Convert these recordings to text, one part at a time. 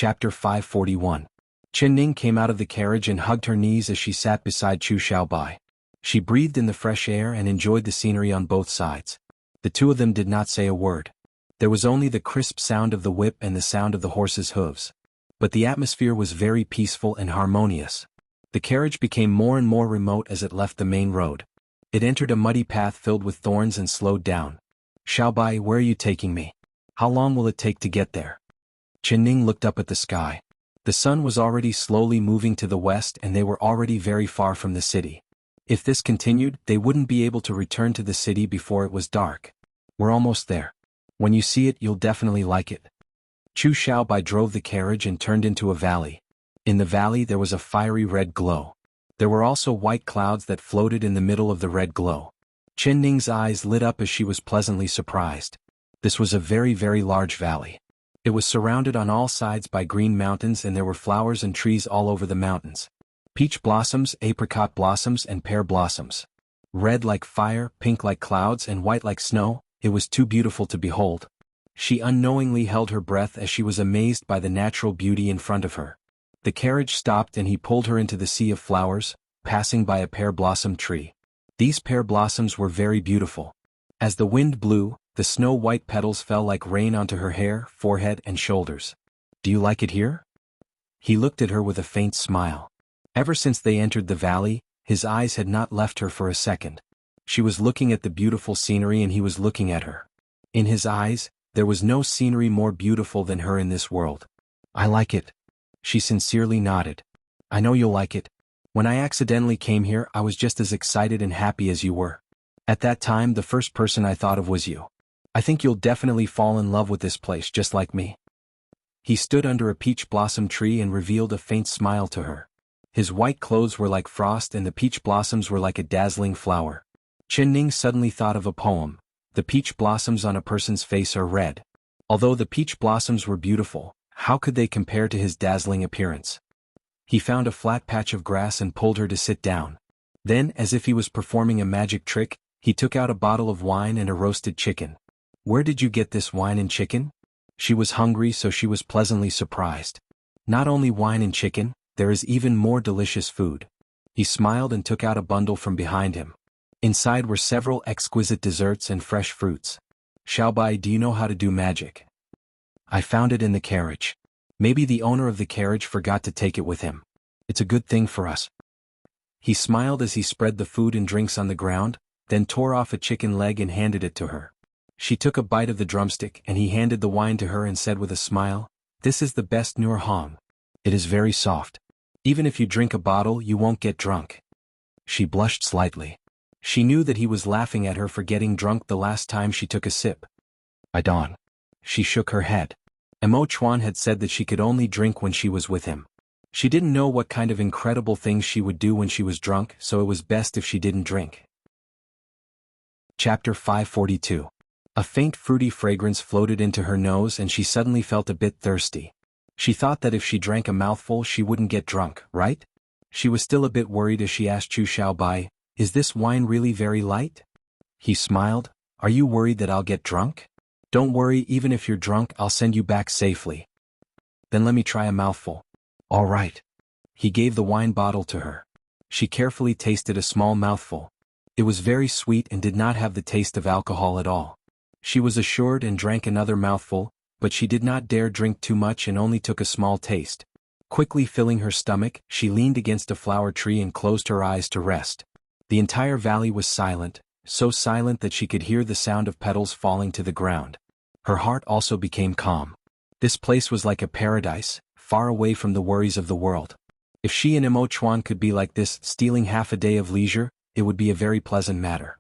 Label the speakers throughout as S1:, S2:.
S1: Chapter 541. Ning came out of the carriage and hugged her knees as she sat beside Chu Xiaobai. She breathed in the fresh air and enjoyed the scenery on both sides. The two of them did not say a word. There was only the crisp sound of the whip and the sound of the horse's hooves. But the atmosphere was very peaceful and harmonious. The carriage became more and more remote as it left the main road. It entered a muddy path filled with thorns and slowed down. Xiaobai, where are you taking me? How long will it take to get there? Ning looked up at the sky. The sun was already slowly moving to the west and they were already very far from the city. If this continued, they wouldn't be able to return to the city before it was dark. We're almost there. When you see it, you'll definitely like it. Chu Xiaobai drove the carriage and turned into a valley. In the valley there was a fiery red glow. There were also white clouds that floated in the middle of the red glow. Ning's eyes lit up as she was pleasantly surprised. This was a very, very large valley. It was surrounded on all sides by green mountains and there were flowers and trees all over the mountains. Peach blossoms, apricot blossoms and pear blossoms. Red like fire, pink like clouds and white like snow, it was too beautiful to behold. She unknowingly held her breath as she was amazed by the natural beauty in front of her. The carriage stopped and he pulled her into the sea of flowers, passing by a pear blossom tree. These pear blossoms were very beautiful. As the wind blew, the snow-white petals fell like rain onto her hair, forehead and shoulders. Do you like it here? He looked at her with a faint smile. Ever since they entered the valley, his eyes had not left her for a second. She was looking at the beautiful scenery and he was looking at her. In his eyes, there was no scenery more beautiful than her in this world. I like it. She sincerely nodded. I know you'll like it. When I accidentally came here, I was just as excited and happy as you were. At that time, the first person I thought of was you. I think you'll definitely fall in love with this place just like me. He stood under a peach blossom tree and revealed a faint smile to her. His white clothes were like frost and the peach blossoms were like a dazzling flower. Ning suddenly thought of a poem. The peach blossoms on a person's face are red. Although the peach blossoms were beautiful, how could they compare to his dazzling appearance? He found a flat patch of grass and pulled her to sit down. Then, as if he was performing a magic trick, he took out a bottle of wine and a roasted chicken. Where did you get this wine and chicken? She was hungry, so she was pleasantly surprised. Not only wine and chicken, there is even more delicious food. He smiled and took out a bundle from behind him. Inside were several exquisite desserts and fresh fruits. Xiaobai, do you know how to do magic? I found it in the carriage. Maybe the owner of the carriage forgot to take it with him. It's a good thing for us. He smiled as he spread the food and drinks on the ground, then tore off a chicken leg and handed it to her. She took a bite of the drumstick and he handed the wine to her and said with a smile, "This is the best Nur Hong. It is very soft. Even if you drink a bottle, you won't get drunk." She blushed slightly. She knew that he was laughing at her for getting drunk the last time she took a sip. I don't. She shook her head. Mo Chuan had said that she could only drink when she was with him. She didn't know what kind of incredible things she would do when she was drunk, so it was best if she didn't drink. Chapter 542. A faint fruity fragrance floated into her nose and she suddenly felt a bit thirsty. She thought that if she drank a mouthful she wouldn't get drunk, right? She was still a bit worried as she asked Chu Xiaobai, "Is this wine really very light?" He smiled. "Are you worried that I'll get drunk? Don't worry, even if you're drunk I'll send you back safely." "Then let me try a mouthful." "All right." He gave the wine bottle to her. She carefully tasted a small mouthful. It was very sweet and did not have the taste of alcohol at all. She was assured and drank another mouthful, but she did not dare drink too much and only took a small taste. Quickly filling her stomach, she leaned against a flower tree and closed her eyes to rest. The entire valley was silent, so silent that she could hear the sound of petals falling to the ground. Her heart also became calm. This place was like a paradise, far away from the worries of the world. If she and Mo Chuan could be like this, stealing half a day of leisure, it would be a very pleasant matter.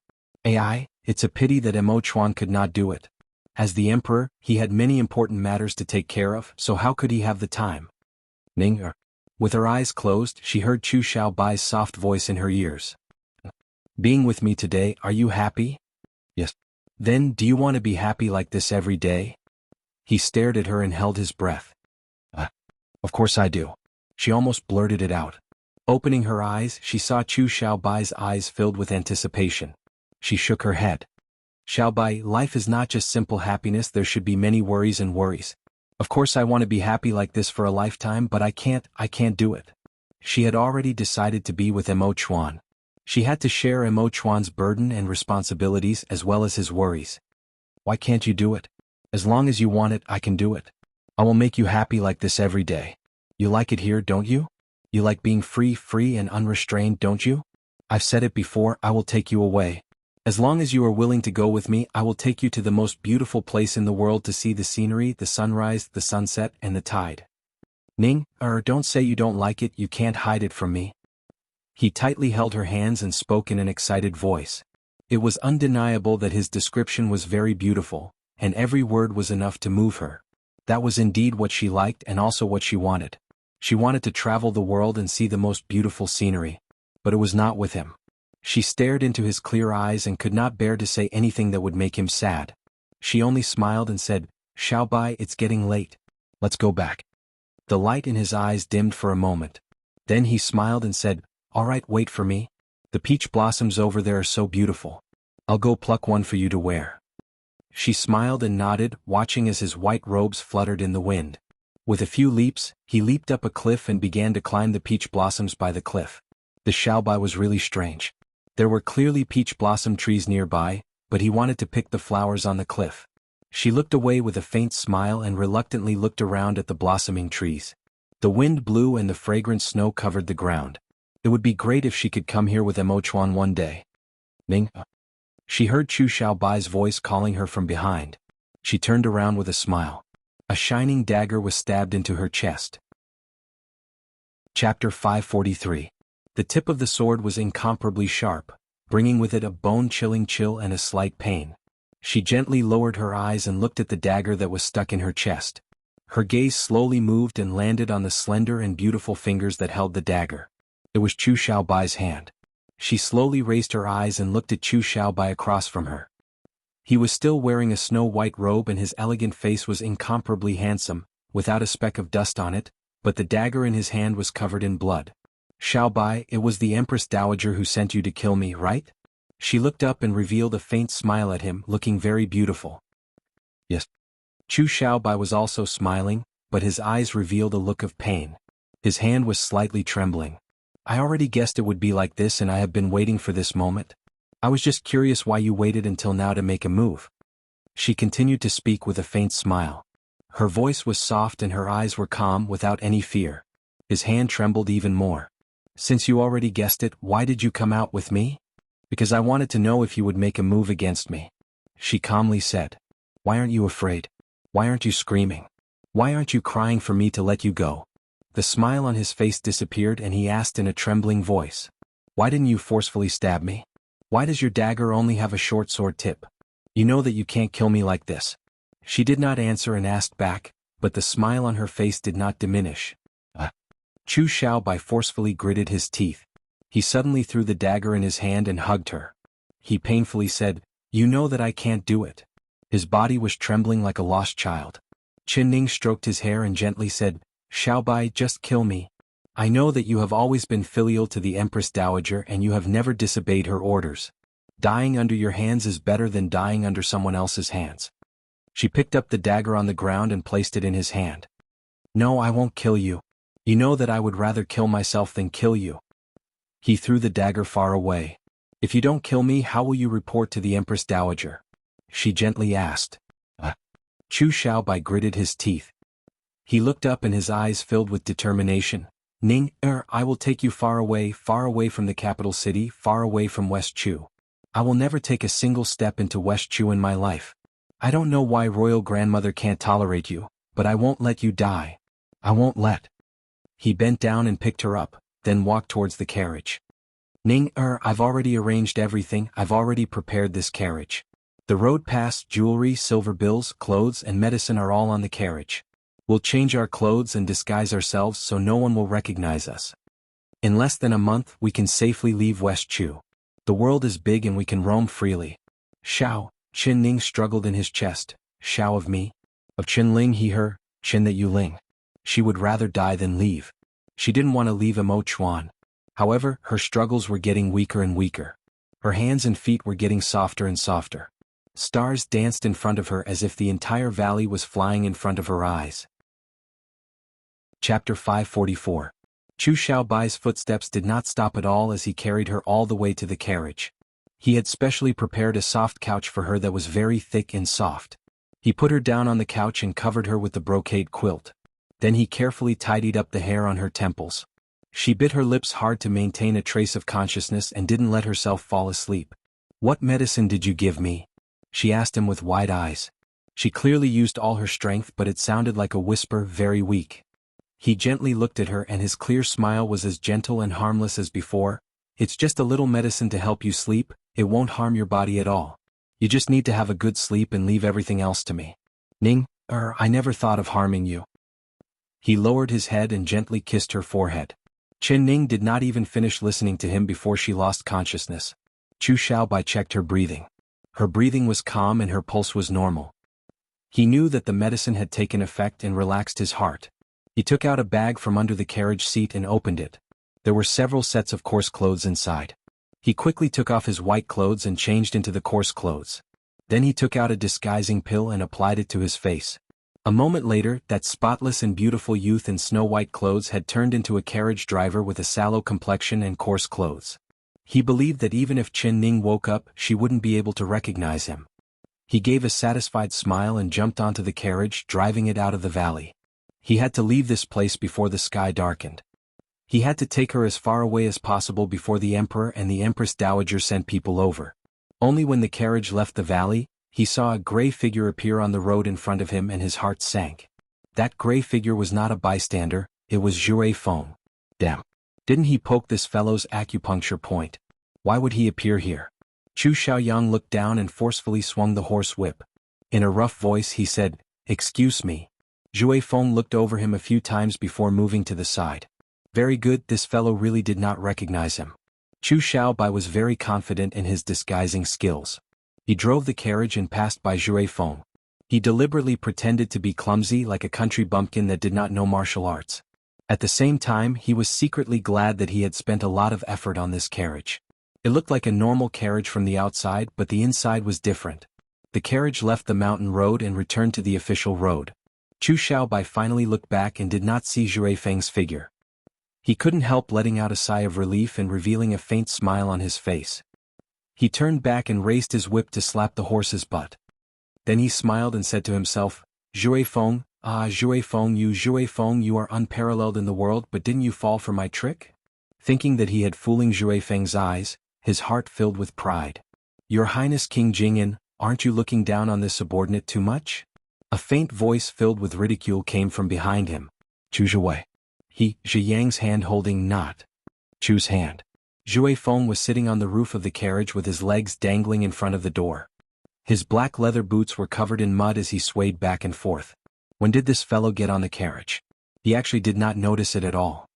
S1: It's a pity that Mo Chuan could not do it. As the emperor, he had many important matters to take care of, so how could he have the time? Ning. With her eyes closed, she heard Chu Xiaobai's soft voice in her ears. "Being with me today, are you happy?" "Yes." "Then, do you want to be happy like this every day?" He stared at her and held his breath. Of course I do." She almost blurted it out. Opening her eyes, she saw Chu Xiaobai's eyes filled with anticipation. She shook her head. "Xiaobai, life is not just simple happiness, there should be many worries and worries. Of course I want to be happy like this for a lifetime, but I can't do it. She had already decided to be with Emo Chuan. She had to share Emo Chuan's burden and responsibilities as well as his worries. Why can't you do it? As long as you want it, I can do it. I will make you happy like this every day. You like it here, don't you? You like being free and unrestrained, don't you? I've said it before, I will take you away. As long as you are willing to go with me, I will take you to the most beautiful place in the world to see the scenery, the sunrise, the sunset, and the tide. Ning, don't say you don't like it, you can't hide it from me. He tightly held her hands and spoke in an excited voice. It was undeniable that his description was very beautiful, and every word was enough to move her. That was indeed what she liked and also what she wanted. She wanted to travel the world and see the most beautiful scenery. But it was not with him. She stared into his clear eyes and could not bear to say anything that would make him sad. She only smiled and said, Xiaobai, it's getting late. Let's go back. The light in his eyes dimmed for a moment. Then he smiled and said, all right, wait for me. The peach blossoms over there are so beautiful. I'll go pluck one for you to wear. She smiled and nodded, watching as his white robes fluttered in the wind. With a few leaps, he leaped up a cliff and began to climb the peach blossoms by the cliff. The Xiaobai was really strange. There were clearly peach blossom trees nearby, but he wanted to pick the flowers on the cliff. She looked away with a faint smile and reluctantly looked around at the blossoming trees. The wind blew and the fragrant snow covered the ground. It would be great if she could come here with Emo Chuan one day. Ning. She heard Chu Xiaobai's voice calling her from behind. She turned around with a smile. A shining dagger was stabbed into her chest. Chapter 543. The tip of the sword was incomparably sharp, bringing with it a bone-chilling chill and a slight pain. She gently lowered her eyes and looked at the dagger that was stuck in her chest. Her gaze slowly moved and landed on the slender and beautiful fingers that held the dagger. It was Chu Xiaobai's hand. She slowly raised her eyes and looked at Chu Xiaobai across from her. He was still wearing a snow-white robe and his elegant face was incomparably handsome, without a speck of dust on it, but the dagger in his hand was covered in blood. Xiaobai, it was the Empress Dowager who sent you to kill me, right? She looked up and revealed a faint smile at him, looking very beautiful. Yes. Chu Xiaobai was also smiling, but his eyes revealed a look of pain. His hand was slightly trembling. I already guessed it would be like this and I have been waiting for this moment. I was just curious why you waited until now to make a move. She continued to speak with a faint smile. Her voice was soft and her eyes were calm without any fear. His hand trembled even more. Since you already guessed it, why did you come out with me? Because I wanted to know if you would make a move against me. She calmly said. Why aren't you afraid? Why aren't you screaming? Why aren't you crying for me to let you go? The smile on his face disappeared and he asked in a trembling voice. Why didn't you forcefully stab me? Why does your dagger only have a short sword tip? You know that you can't kill me like this. She did not answer and asked back, but the smile on her face did not diminish. Chu Xiaobai forcefully gritted his teeth. He suddenly threw the dagger in his hand and hugged her. He painfully said, you know that I can't do it. His body was trembling like a lost child. Qin Ning stroked his hair and gently said, Xiaobai, just kill me. I know that you have always been filial to the Empress Dowager and you have never disobeyed her orders. Dying under your hands is better than dying under someone else's hands. She picked up the dagger on the ground and placed it in his hand. No, I won't kill you. You know that I would rather kill myself than kill you. He threw the dagger far away. If you don't kill me, how will you report to the Empress Dowager? She gently asked. Chu Xiaobai gritted his teeth. He looked up and his eyes filled with determination. Ning, I will take you far away from the capital city, far away from West Chu. I will never take a single step into West Chu in my life. I don't know why royal grandmother can't tolerate you, but I won't let you die. I won't let. He bent down and picked her up, then walked towards the carriage. Ning, I've already arranged everything, I've already prepared this carriage. The road pass, jewelry, silver bills, clothes and medicine are all on the carriage. We'll change our clothes and disguise ourselves so no one will recognize us. In less than a month we can safely leave West Chu. The world is big and we can roam freely. Xiao, Qin Ning struggled in his chest. Xiao of me? Of Qin Ling he her, Qin that you Ling. She would rather die than leave. She didn't want to leave Emo Chuan. However, her struggles were getting weaker and weaker. Her hands and feet were getting softer and softer. Stars danced in front of her as if the entire valley was flying in front of her eyes. Chapter 544. Chu Xiaobai's footsteps did not stop at all as he carried her all the way to the carriage. He had specially prepared a soft couch for her that was very thick and soft. He put her down on the couch and covered her with the brocade quilt. Then he carefully tidied up the hair on her temples. She bit her lips hard to maintain a trace of consciousness and didn't let herself fall asleep. "What medicine did you give me?" she asked him with wide eyes. She clearly used all her strength, but it sounded like a whisper, very weak. He gently looked at her and his clear smile was as gentle and harmless as before. "It's just a little medicine to help you sleep, it won't harm your body at all. You just need to have a good sleep and leave everything else to me. Ning, I never thought of harming you." He lowered his head and gently kissed her forehead. Chen Ning did not even finish listening to him before she lost consciousness. Chu Xiaobai checked her breathing. Her breathing was calm and her pulse was normal. He knew that the medicine had taken effect and relaxed his heart. He took out a bag from under the carriage seat and opened it. There were several sets of coarse clothes inside. He quickly took off his white clothes and changed into the coarse clothes. Then he took out a disguising pill and applied it to his face. A moment later, that spotless and beautiful youth in snow-white clothes had turned into a carriage driver with a sallow complexion and coarse clothes. He believed that even if Chen Ning woke up, she wouldn't be able to recognize him. He gave a satisfied smile and jumped onto the carriage, driving it out of the valley. He had to leave this place before the sky darkened. He had to take her as far away as possible before the Emperor and the Empress Dowager sent people over. Only when the carriage left the valley, he saw a gray figure appear on the road in front of him and his heart sank. That gray figure was not a bystander, it was Zhui Feng. Damn. Didn't he poke this fellow's acupuncture point? Why would he appear here? Chu Xiaoyang looked down and forcefully swung the horse whip. In a rough voice he said, "Excuse me." Zhui Feng looked over him a few times before moving to the side. Very good, this fellow really did not recognize him. Chu Xiaobai was very confident in his disguising skills. He drove the carriage and passed by Zhui Feng. He deliberately pretended to be clumsy like a country bumpkin that did not know martial arts. At the same time, he was secretly glad that he had spent a lot of effort on this carriage. It looked like a normal carriage from the outside, but the inside was different. The carriage left the mountain road and returned to the official road. Chu Xiaobai finally looked back and did not see Zhui Feng's figure. He couldn't help letting out a sigh of relief and revealing a faint smile on his face. He turned back and raised his whip to slap the horse's butt. Then he smiled and said to himself, "Zhui Feng, Zhui Feng, you are unparalleled in the world, but didn't you fall for my trick?" Thinking that he had fooling Zhui Feng's eyes, his heart filled with pride. "Your Highness King Jingyan, aren't you looking down on this subordinate too much?" A faint voice filled with ridicule came from behind him. "Chu Zhuwei." Zhi Yang's hand holding not Chu's hand. Zhui Feng was sitting on the roof of the carriage with his legs dangling in front of the door. His black leather boots were covered in mud as he swayed back and forth. When did this fellow get on the carriage? He actually did not notice it at all.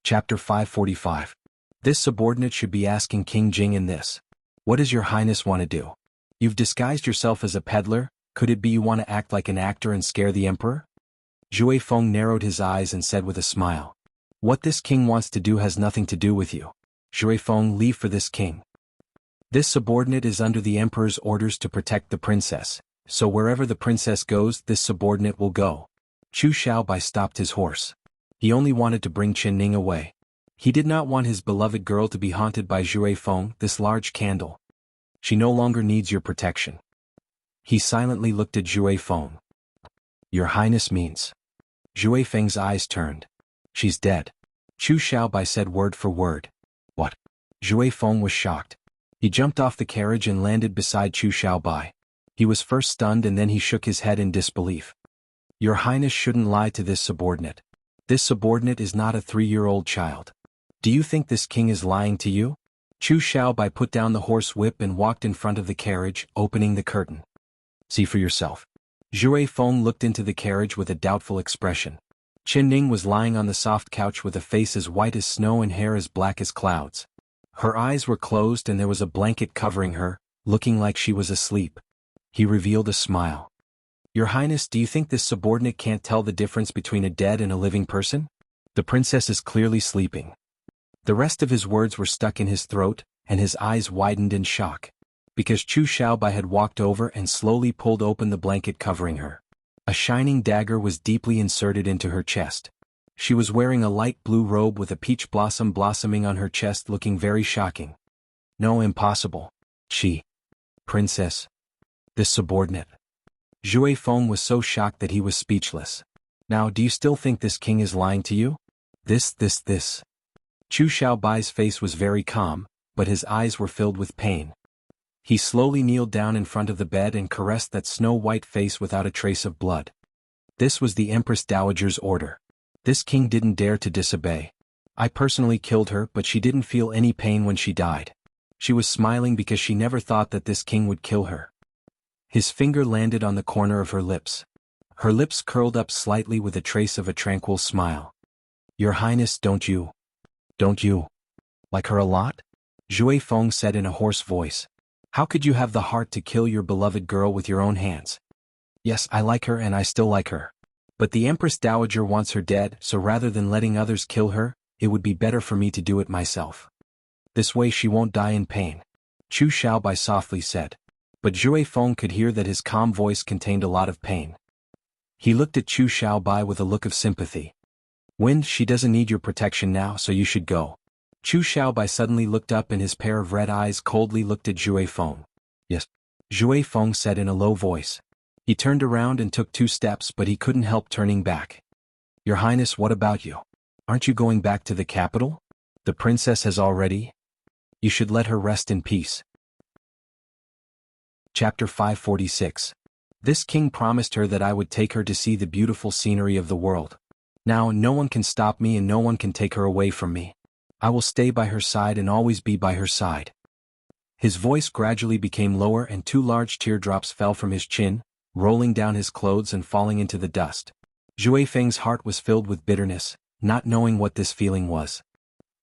S1: Chapter 545. This subordinate should be asking King Jingyan this. "What does your highness want to do? You've disguised yourself as a peddler, could it be you want to act like an actor and scare the emperor?" Zhui Feng narrowed his eyes and said with a smile. "What this king wants to do has nothing to do with you. Zhui Feng, leave for this king. This subordinate is under the emperor's orders to protect the princess, so wherever the princess goes, this subordinate will go." Chu Xiaobai stopped his horse. He only wanted to bring Chen Ning away. He did not want his beloved girl to be haunted by Zhui Feng, this large candle. She no longer needs your protection. He silently looked at Zhui Feng. "Your highness means?" Zhui Feng's eyes turned. "She's dead." Chu Xiaobai said word for word. "What?" Zhui Feng was shocked. He jumped off the carriage and landed beside Chu Xiaobai. He was first stunned and then he shook his head in disbelief. "Your highness shouldn't lie to this subordinate. This subordinate is not a 3-year-old child. Do you think this king is lying to you?" Chu Xiaobai put down the horse whip and walked in front of the carriage, opening the curtain. "See for yourself." Zhui Feng looked into the carriage with a doubtful expression. Chen Ning was lying on the soft couch with a face as white as snow and hair as black as clouds. Her eyes were closed and there was a blanket covering her, looking like she was asleep. He revealed a smile. "Your Highness, do you think this subordinate can't tell the difference between a dead and a living person? The princess is clearly sleeping." The rest of his words were stuck in his throat, and his eyes widened in shock. because Chu Xiaobai had walked over and slowly pulled open the blanket covering her. A shining dagger was deeply inserted into her chest. She was wearing a light blue robe with a peach blossom blossoming on her chest, looking very shocking. No, impossible. She. Princess. This subordinate. Zhui Feng was so shocked that he was speechless. Now, do you still think this king is lying to you? This. Chu Xiaobai's face was very calm, but his eyes were filled with pain. He slowly kneeled down in front of the bed and caressed that snow-white face without a trace of blood. This was the Empress Dowager's order. This king didn't dare to disobey. I personally killed her, but she didn't feel any pain when she died. She was smiling because she never thought that this king would kill her. His finger landed on the corner of her lips. Her lips curled up slightly with a trace of a tranquil smile. Your Highness, don't you like her a lot? Zhui Feng said in a hoarse voice. How could you have the heart to kill your beloved girl with your own hands? Yes, I like her and I still like her. But the Empress Dowager wants her dead, so rather than letting others kill her, it would be better for me to do it myself. This way she won't die in pain. Chu Xiaobai softly said. But Zhui Feng could hear that his calm voice contained a lot of pain. He looked at Chu Xiaobai with a look of sympathy. Wind, she doesn't need your protection now, so you should go. Chu Xiaobai suddenly looked up and his pair of red eyes coldly looked at Zhui Feng. Yes. Zhui Feng said in a low voice. He turned around and took 2 steps, but he couldn't help turning back. Your Highness, what about you? Aren't you going back to the capital? The princess has already. You should let her rest in peace. Chapter 546. This king promised her that I would take her to see the beautiful scenery of the world. Now no one can stop me and no one can take her away from me. I will stay by her side and always be by her side. His voice gradually became lower and 2 large teardrops fell from his chin, rolling down his clothes and falling into the dust. Zhui Feng's heart was filled with bitterness, not knowing what this feeling was.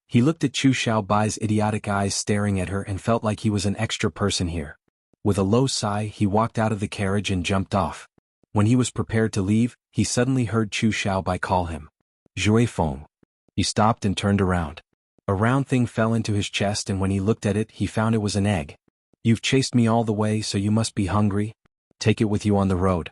S1: He looked at Chu Xiaobai's idiotic eyes staring at her and felt like he was an extra person here. With a low sigh, he walked out of the carriage and jumped off. When he was prepared to leave, he suddenly heard Chu Xiaobai call him. Zhui Feng. He stopped and turned around. A round thing fell into his chest, and when he looked at it, he found it was an egg. You've chased me all the way, so you must be hungry. Take it with you on the road.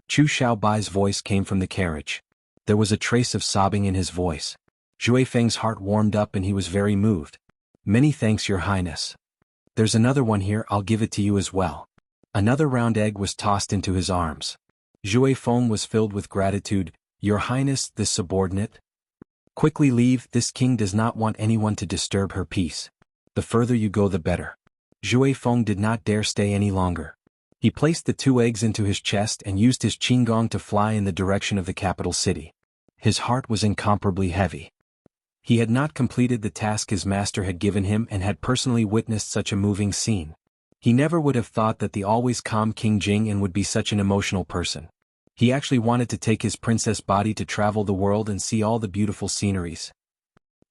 S1: Chu Xiaobai's voice came from the carriage. There was a trace of sobbing in his voice. Zhui Feng's heart warmed up and he was very moved. Many thanks, Your Highness. There's another one here, I'll give it to you as well. Another round egg was tossed into his arms. Zhui Feng was filled with gratitude. Your Highness, this subordinate. Quickly leave, this king does not want anyone to disturb her peace. The further you go the better. Zhui Feng did not dare stay any longer. He placed the 2 eggs into his chest and used his qinggong to fly in the direction of the capital city. His heart was incomparably heavy. He had not completed the task his master had given him and had personally witnessed such a moving scene. He never would have thought that the always calm King Jing'an would be such an emotional person. He actually wanted to take his princess body to travel the world and see all the beautiful sceneries.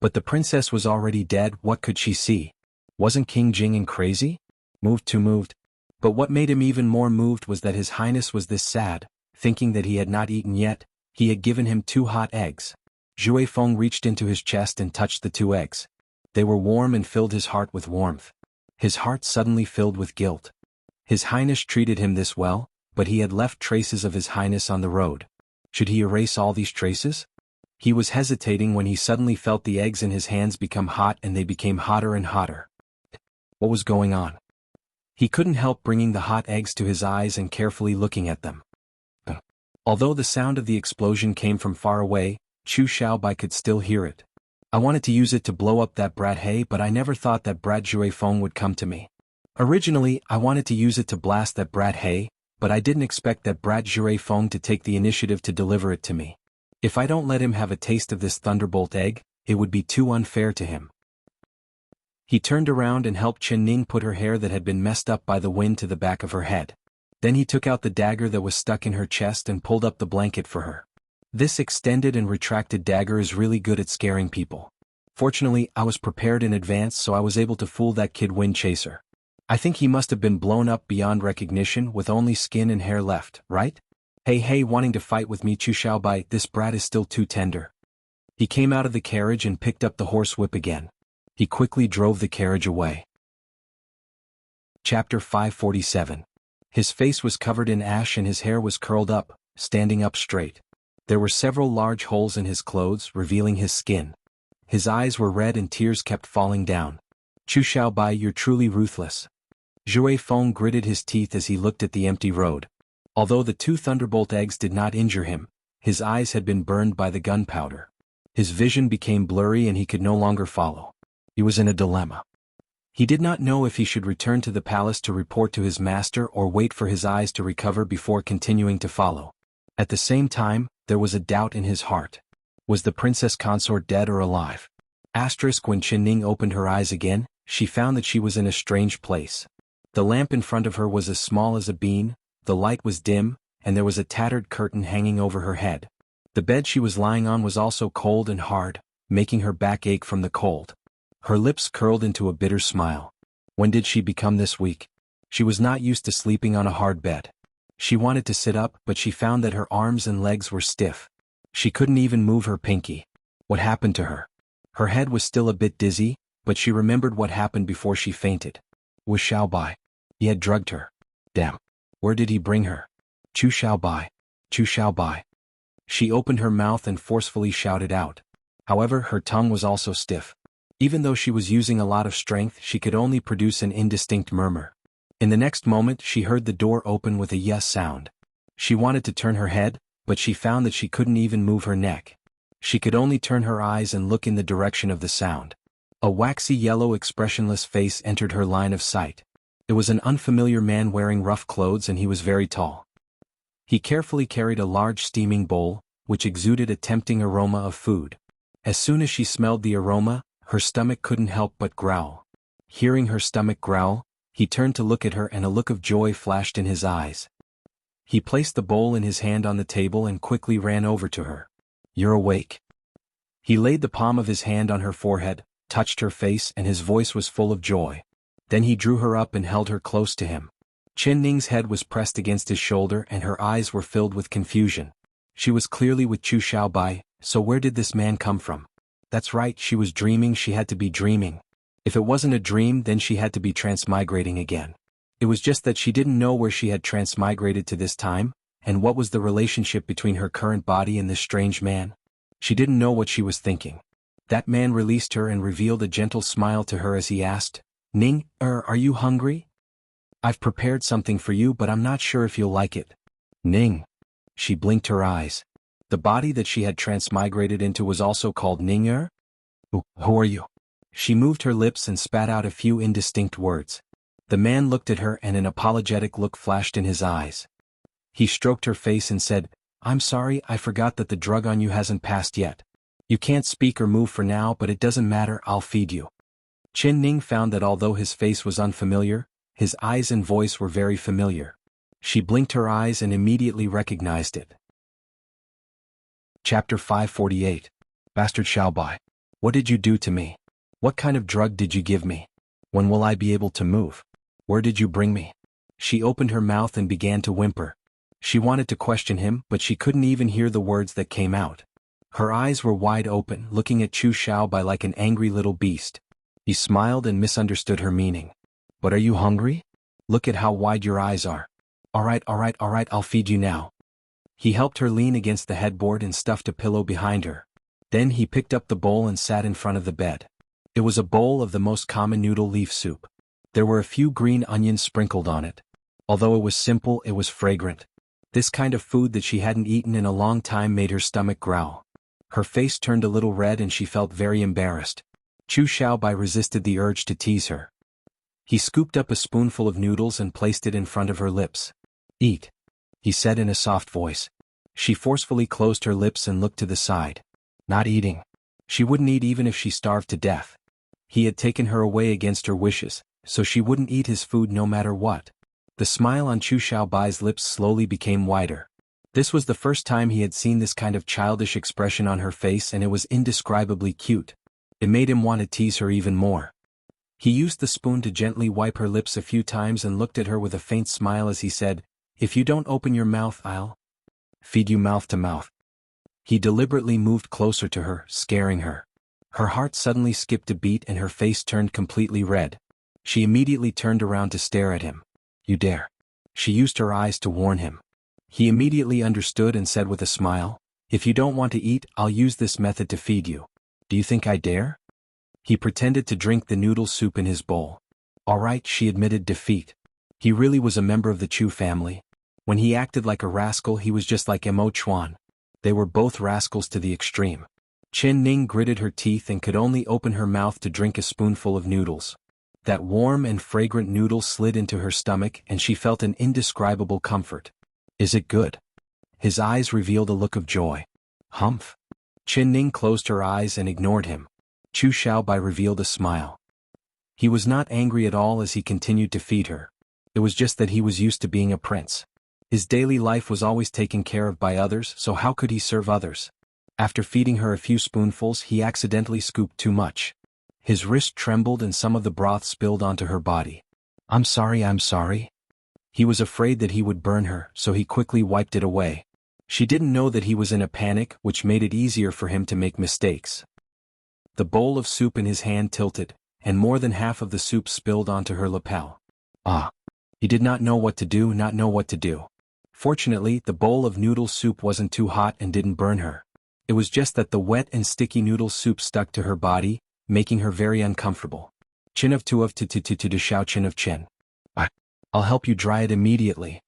S1: But the princess was already dead, what could she see? Wasn't King Jing'an crazy? Moved. But what made him even more moved was that His Highness was this sad, thinking that he had not eaten yet. He had given him 2 hot eggs. Zhui Feng reached into his chest and touched the 2 eggs. They were warm and filled his heart with warmth. His heart suddenly filled with guilt. His Highness treated him this well, but he had left traces of His Highness on the road. Should he erase all these traces? He was hesitating when he suddenly felt the eggs in his hands become hot, and they became hotter and hotter. What was going on? He couldn't help bringing the hot eggs to his eyes and carefully looking at them. Although the sound of the explosion came from far away, Chu Xiaobai could still hear it. I wanted to use it to blow up that brat He, but I never thought that brat Zhui Feng would come to me. Originally, I wanted to use it to blast that brat He, but I didn't expect that brat Zhui Feng to take the initiative to deliver it to me. If I don't let him have a taste of this thunderbolt egg, it would be too unfair to him. He turned around and helped Chen Ning put her hair that had been messed up by the wind to the back of her head. Then he took out the dagger that was stuck in her chest and pulled up the blanket for her. This extended and retracted dagger is really good at scaring people. Fortunately, I was prepared in advance, so I was able to fool that kid Wind Chaser. I think he must have been blown up beyond recognition with only skin and hair left, right? Hey, wanting to fight with me, Chu Xiaobai, this brat is still too tender. He came out of the carriage and picked up the horse whip again. He quickly drove the carriage away. Chapter 547. His face was covered in ash and his hair was curled up, standing up straight. There were several large holes in his clothes, revealing his skin. His eyes were red and tears kept falling down. Chu Xiaobai, you're truly ruthless. Zhui Feng gritted his teeth as he looked at the empty road. Although the 2 thunderbolt eggs did not injure him, his eyes had been burned by the gunpowder. His vision became blurry and he could no longer follow. He was in a dilemma. He did not know if he should return to the palace to report to his master or wait for his eyes to recover before continuing to follow. At the same time, there was a doubt in his heart. Was the princess consort dead or alive? When Qinning opened her eyes again, she found that she was in a strange place. The lamp in front of her was as small as a bean, the light was dim, and there was a tattered curtain hanging over her head. The bed she was lying on was also cold and hard, making her back ache from the cold. Her lips curled into a bitter smile. When did she become this weak? She was not used to sleeping on a hard bed. She wanted to sit up, but she found that her arms and legs were stiff. She couldn't even move her pinky. What happened to her? Her head was still a bit dizzy, but she remembered what happened before she fainted. Was Xiaobai. He had drugged her. Damn. Where did he bring her? Chu Xiaobai. Chu Xiaobai. She opened her mouth and forcefully shouted out. However, her tongue was also stiff. Even though she was using a lot of strength, she could only produce an indistinct murmur. In the next moment, she heard the door open with a yes sound. She wanted to turn her head, but she found that she couldn't even move her neck. She could only turn her eyes and look in the direction of the sound. A waxy yellow expressionless face entered her line of sight. It was an unfamiliar man wearing rough clothes and he was very tall. He carefully carried a large steaming bowl, which exuded a tempting aroma of food. As soon as she smelled the aroma, her stomach couldn't help but growl. Hearing her stomach growl, he turned to look at her and a look of joy flashed in his eyes. He placed the bowl in his hand on the table and quickly ran over to her. You're awake. He laid the palm of his hand on her forehead, touched her face and his voice was full of joy. Then he drew her up and held her close to him. Chen Ning's head was pressed against his shoulder and her eyes were filled with confusion. She was clearly with Chu Xiaobai, so where did this man come from? That's right, she was dreaming, she had to be dreaming. If it wasn't a dream, then she had to be transmigrating again. It was just that she didn't know where she had transmigrated to this time, and what was the relationship between her current body and this strange man. She didn't know what she was thinking. That man released her and revealed a gentle smile to her as he asked, Ning, are you hungry? I've prepared something for you but I'm not sure if you'll like it. Ning. She blinked her eyes. The body that she had transmigrated into was also called Ning. Who are you? She moved her lips and spat out a few indistinct words. The man looked at her and an apologetic look flashed in his eyes. He stroked her face and said, I'm sorry, I forgot that the drug on you hasn't passed yet. You can't speak or move for now, but it doesn't matter, I'll feed you. Qin Ning found that although his face was unfamiliar, his eyes and voice were very familiar. She blinked her eyes and immediately recognized it. Chapter 548. Bastard Xiaobai. What did you do to me? What kind of drug did you give me? When will I be able to move? Where did you bring me? She opened her mouth and began to whimper. She wanted to question him, but she couldn't even hear the words that came out. Her eyes were wide open, looking at Chu Xiaobai like an angry little beast. He smiled and misunderstood her meaning. But are you hungry? Look at how wide your eyes are. All right, I'll feed you now. He helped her lean against the headboard and stuffed a pillow behind her. Then he picked up the bowl and sat in front of the bed. It was a bowl of the most common noodle leaf soup. There were a few green onions sprinkled on it. Although it was simple, it was fragrant. This kind of food that she hadn't eaten in a long time made her stomach growl. Her face turned a little red and she felt very embarrassed. Chu Xiaobai resisted the urge to tease her. He scooped up a spoonful of noodles and placed it in front of her lips. Eat, he said in a soft voice. She forcefully closed her lips and looked to the side. Not eating. She wouldn't eat even if she starved to death. He had taken her away against her wishes, so she wouldn't eat his food no matter what. The smile on Chu Xiaobai's lips slowly became wider. This was the first time he had seen this kind of childish expression on her face and it was indescribably cute. It made him want to tease her even more. He used the spoon to gently wipe her lips a few times and looked at her with a faint smile as he said, If you don't open your mouth, I'll feed you mouth to mouth. He deliberately moved closer to her, scaring her. Her heart suddenly skipped a beat and her face turned completely red. She immediately turned around to stare at him. You dare. She used her eyes to warn him. He immediately understood and said with a smile, if you don't want to eat, I'll use this method to feed you. Do you think I dare? He pretended to drink the noodle soup in his bowl. All right, she admitted defeat. He really was a member of the Chu family. When he acted like a rascal, he was just like Mo Chuan. They were both rascals to the extreme. Chen Ning gritted her teeth and could only open her mouth to drink a spoonful of noodles. That warm and fragrant noodle slid into her stomach and she felt an indescribable comfort. Is it good? His eyes revealed a look of joy. Humph. Chen Ning closed her eyes and ignored him. Chu Xiaobai revealed a smile. He was not angry at all as he continued to feed her. It was just that he was used to being a prince. His daily life was always taken care of by others, so how could he serve others? After feeding her a few spoonfuls, he accidentally scooped too much. His wrist trembled and some of the broth spilled onto her body. I'm sorry. He was afraid that he would burn her, so he quickly wiped it away. She didn't know that he was in a panic, which made it easier for him to make mistakes. The bowl of soup in his hand tilted, and more than half of the soup spilled onto her lapel. He did not know what to do. Fortunately, the bowl of noodle soup wasn't too hot and didn't burn her. It was just that the wet and sticky noodle soup stuck to her body, making her very uncomfortable. Chin of tu of to shao chin of chin. I'll help you dry it immediately.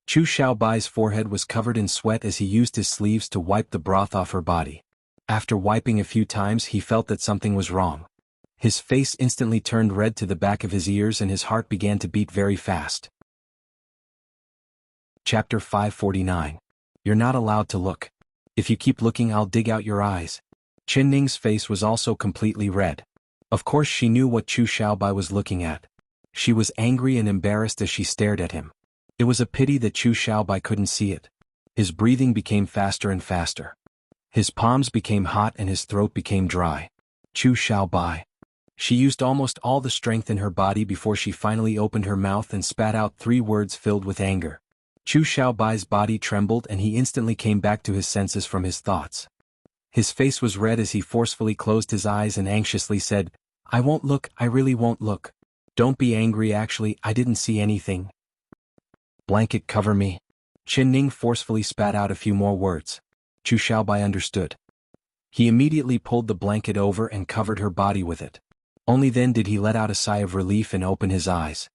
S1: Chu Xiaobai's forehead was covered in sweat as he used his sleeves to wipe the broth off her body. After wiping a few times, he felt that something was wrong. His face instantly turned red to the back of his ears and his heart began to beat very fast. Chapter 549. You're not allowed to look. If you keep looking, I'll dig out your eyes. Chen Ning's face was also completely red. Of course she knew what Chu Xiaobai was looking at. She was angry and embarrassed as she stared at him. It was a pity that Chu Xiaobai couldn't see it. His breathing became faster and faster. His palms became hot and his throat became dry. Chu Xiaobai. She used almost all the strength in her body before she finally opened her mouth and spat out 3 words filled with anger. Chu Xiaobai's body trembled and he instantly came back to his senses from his thoughts. His face was red as he forcefully closed his eyes and anxiously said, I won't look, I really won't look. Don't be angry, actually, I didn't see anything. Blanket cover me. Chen Ning forcefully spat out a few more words. Chu Xiaobai understood. He immediately pulled the blanket over and covered her body with it. Only then did he let out a sigh of relief and open his eyes.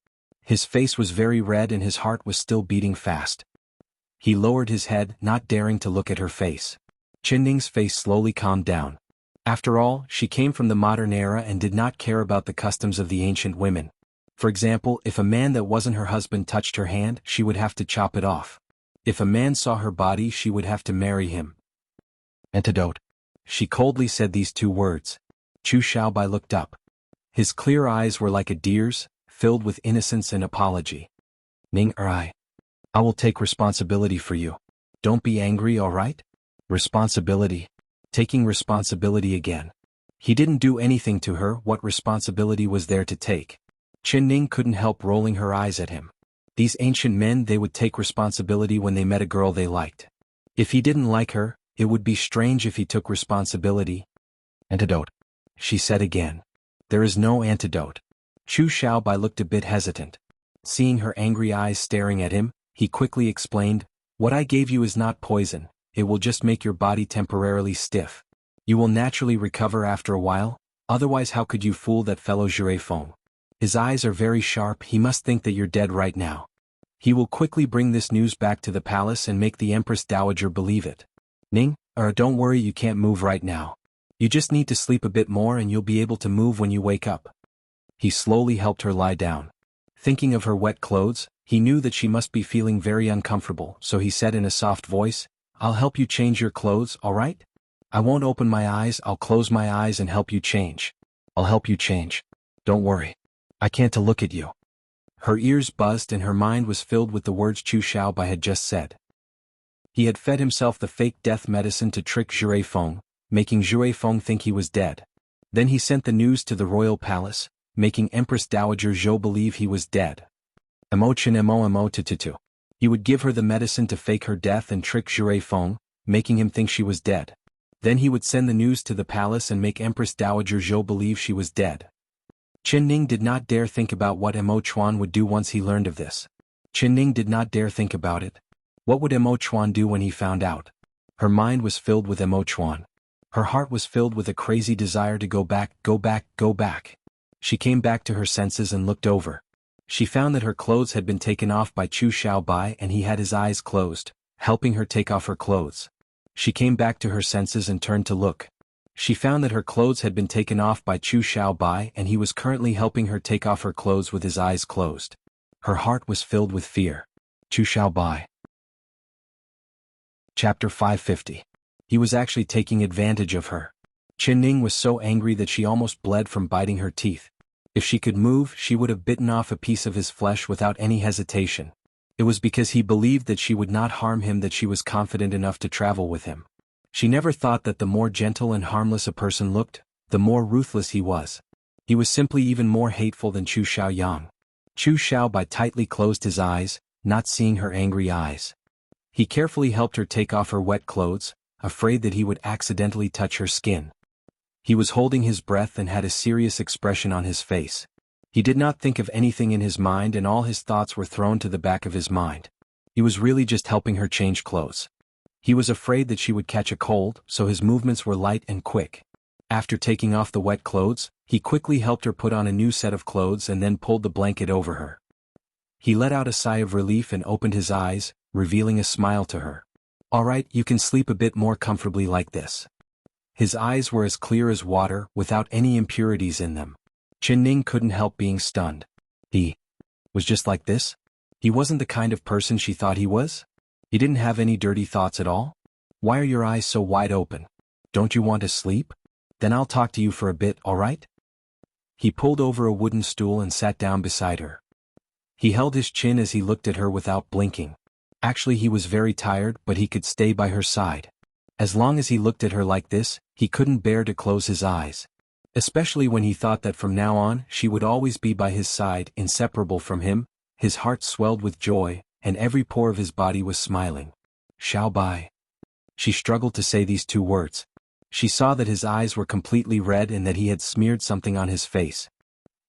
S1: His face was very red and his heart was still beating fast. He lowered his head, not daring to look at her face. Chen Ning's face slowly calmed down. After all, she came from the modern era and did not care about the customs of the ancient women. For example, if a man that wasn't her husband touched her hand, she would have to chop it off. If a man saw her body, she would have to marry him. Antidote. She coldly said these 2 words. Chu Xiaobai looked up. His clear eyes were like a deer's, filled with innocence and apology. Ning I will take responsibility for you. Don't be angry, all right? Responsibility. Taking responsibility again. He didn't do anything to her, what responsibility was there to take? Chen Ning couldn't help rolling her eyes at him. These ancient men, they would take responsibility when they met a girl they liked. If he didn't like her, it would be strange if he took responsibility. Antidote. She said again. There is no antidote. Chu Xiaobai looked a bit hesitant. Seeing her angry eyes staring at him, he quickly explained, what I gave you is not poison, it will just make your body temporarily stiff. You will naturally recover after a while, otherwise how could you fool that fellow Jure Feng? His eyes are very sharp, he must think that you're dead right now. He will quickly bring this news back to the palace and make the Empress Dowager believe it. Ning, don't worry, you can't move right now. You just need to sleep a bit more and you'll be able to move when you wake up. He slowly helped her lie down. Thinking of her wet clothes, he knew that she must be feeling very uncomfortable, so he said in a soft voice, I'll help you change your clothes, all right? I won't open my eyes, I'll close my eyes and help you change. I'll help you change. Don't worry. I can't to look at you. Her ears buzzed and her mind was filled with the words Chu Xiaobai had just said. He had fed himself the fake death medicine to trick Jure Feng, making Jure Feng think he was dead. Then he sent the news to the royal palace, making Empress Dowager Zhou believe he was dead. He would give her the medicine to fake her death and trick Jure Feng, making him think she was dead. Then he would send the news to the palace and make Empress Dowager Zhou believe she was dead. Ning did not dare think about what Mo Chuan would do once he learned of this. Ning did not dare think about it. What would Mo Chuan do when he found out? Her mind was filled with Mo Chuan. Her heart was filled with a crazy desire to go back, go back, go back. She came back to her senses and looked over. She found that her clothes had been taken off by Chu Xiaobai and he had his eyes closed, helping her take off her clothes. She came back to her senses and turned to look. She found that her clothes had been taken off by Chu Xiaobai and he was currently helping her take off her clothes with his eyes closed. Her heart was filled with fear. Chu Xiaobai. Chapter 550. He was actually taking advantage of her. Ning was so angry that she almost bled from biting her teeth. If she could move, she would have bitten off a piece of his flesh without any hesitation. It was because he believed that she would not harm him that she was confident enough to travel with him. She never thought that the more gentle and harmless a person looked, the more ruthless he was. He was simply even more hateful than Chu Xiaoyang. Chu Xiaobai tightly closed his eyes, not seeing her angry eyes. He carefully helped her take off her wet clothes, afraid that he would accidentally touch her skin. He was holding his breath and had a serious expression on his face. He did not think of anything in his mind and all his thoughts were thrown to the back of his mind. He was really just helping her change clothes. He was afraid that she would catch a cold, so his movements were light and quick. After taking off the wet clothes, he quickly helped her put on a new set of clothes and then pulled the blanket over her. He let out a sigh of relief and opened his eyes, revealing a smile to her. "All right, you can sleep a bit more comfortably like this." His eyes were as clear as water, without any impurities in them. Ning couldn't help being stunned. He was just like this? He wasn't the kind of person she thought he was? He didn't have any dirty thoughts at all? Why are your eyes so wide open? Don't you want to sleep? Then I'll talk to you for a bit, all right? He pulled over a wooden stool and sat down beside her. He held his chin as he looked at her without blinking. Actually, he was very tired, but he could stay by her side. As long as he looked at her like this, he couldn't bear to close his eyes. Especially when he thought that from now on, she would always be by his side, inseparable from him. His heart swelled with joy, and every pore of his body was smiling. Xiaobai. She struggled to say these two words. She saw that his eyes were completely red and that he had smeared something on his face.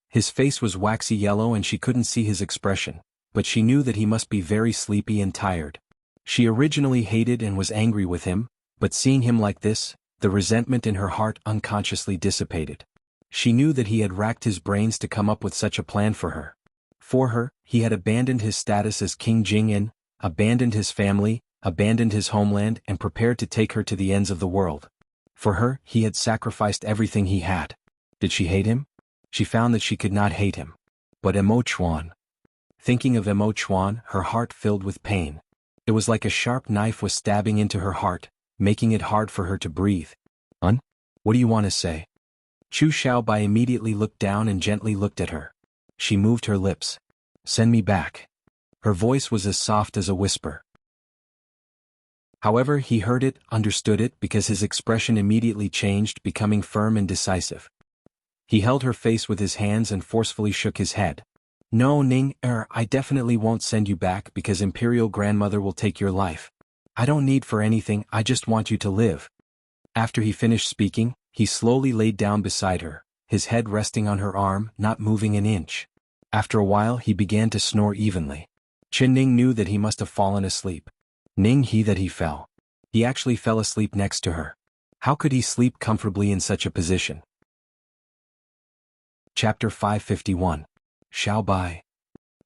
S1: His face was waxy yellow and she couldn't see his expression, but she knew that he must be very sleepy and tired. She originally hated and was angry with him, but seeing him like this, the resentment in her heart unconsciously dissipated. She knew that he had racked his brains to come up with such a plan for her. For her, he had abandoned his status as King Jing'an, abandoned his family, abandoned his homeland and prepared to take her to the ends of the world. For her, he had sacrificed everything he had. Did she hate him? She found that she could not hate him. But Mo Chuan. Thinking of Mo Chuan, her heart filled with pain. It was like a sharp knife was stabbing into her heart, making it hard for her to breathe. What do you want to say? Chu Xiaobai immediately looked down and gently looked at her. She moved her lips. Send me back. Her voice was as soft as a whisper. However, he heard it, understood it, because his expression immediately changed, becoming firm and decisive. He held her face with his hands and forcefully shook his head. No, Ning, I definitely won't send you back because Imperial Grandmother will take your life. I don't need for anything, I just want you to live. After he finished speaking, he slowly laid down beside her, his head resting on her arm, not moving an inch. After a while he began to snore evenly. Ning knew that he must have fallen asleep. That he fell. He actually fell asleep next to her. How could he sleep comfortably in such a position? Chapter 551. Xiaobai.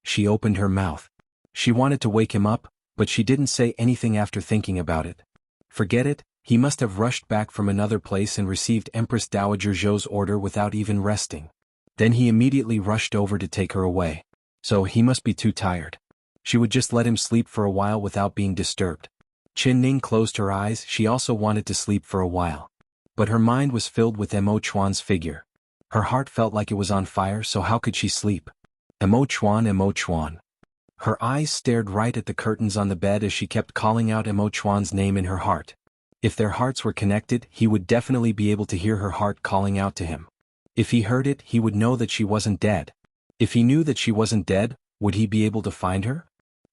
S1: She opened her mouth. She wanted to wake him up, but she didn't say anything after thinking about it. Forget it, he must have rushed back from another place and received Empress Dowager Zhou's order without even resting. Then he immediately rushed over to take her away. So he must be too tired. She would just let him sleep for a while without being disturbed. Ning closed her eyes, she also wanted to sleep for a while. But her mind was filled with Mo Chuan's figure. Her heart felt like it was on fire, so how could she sleep? Mo Chuan, Mo Chuan. Her eyes stared right at the curtains on the bed as she kept calling out Mo Chuan's name in her heart. If their hearts were connected, he would definitely be able to hear her heart calling out to him. If he heard it, he would know that she wasn't dead. If he knew that she wasn't dead, would he be able to find her?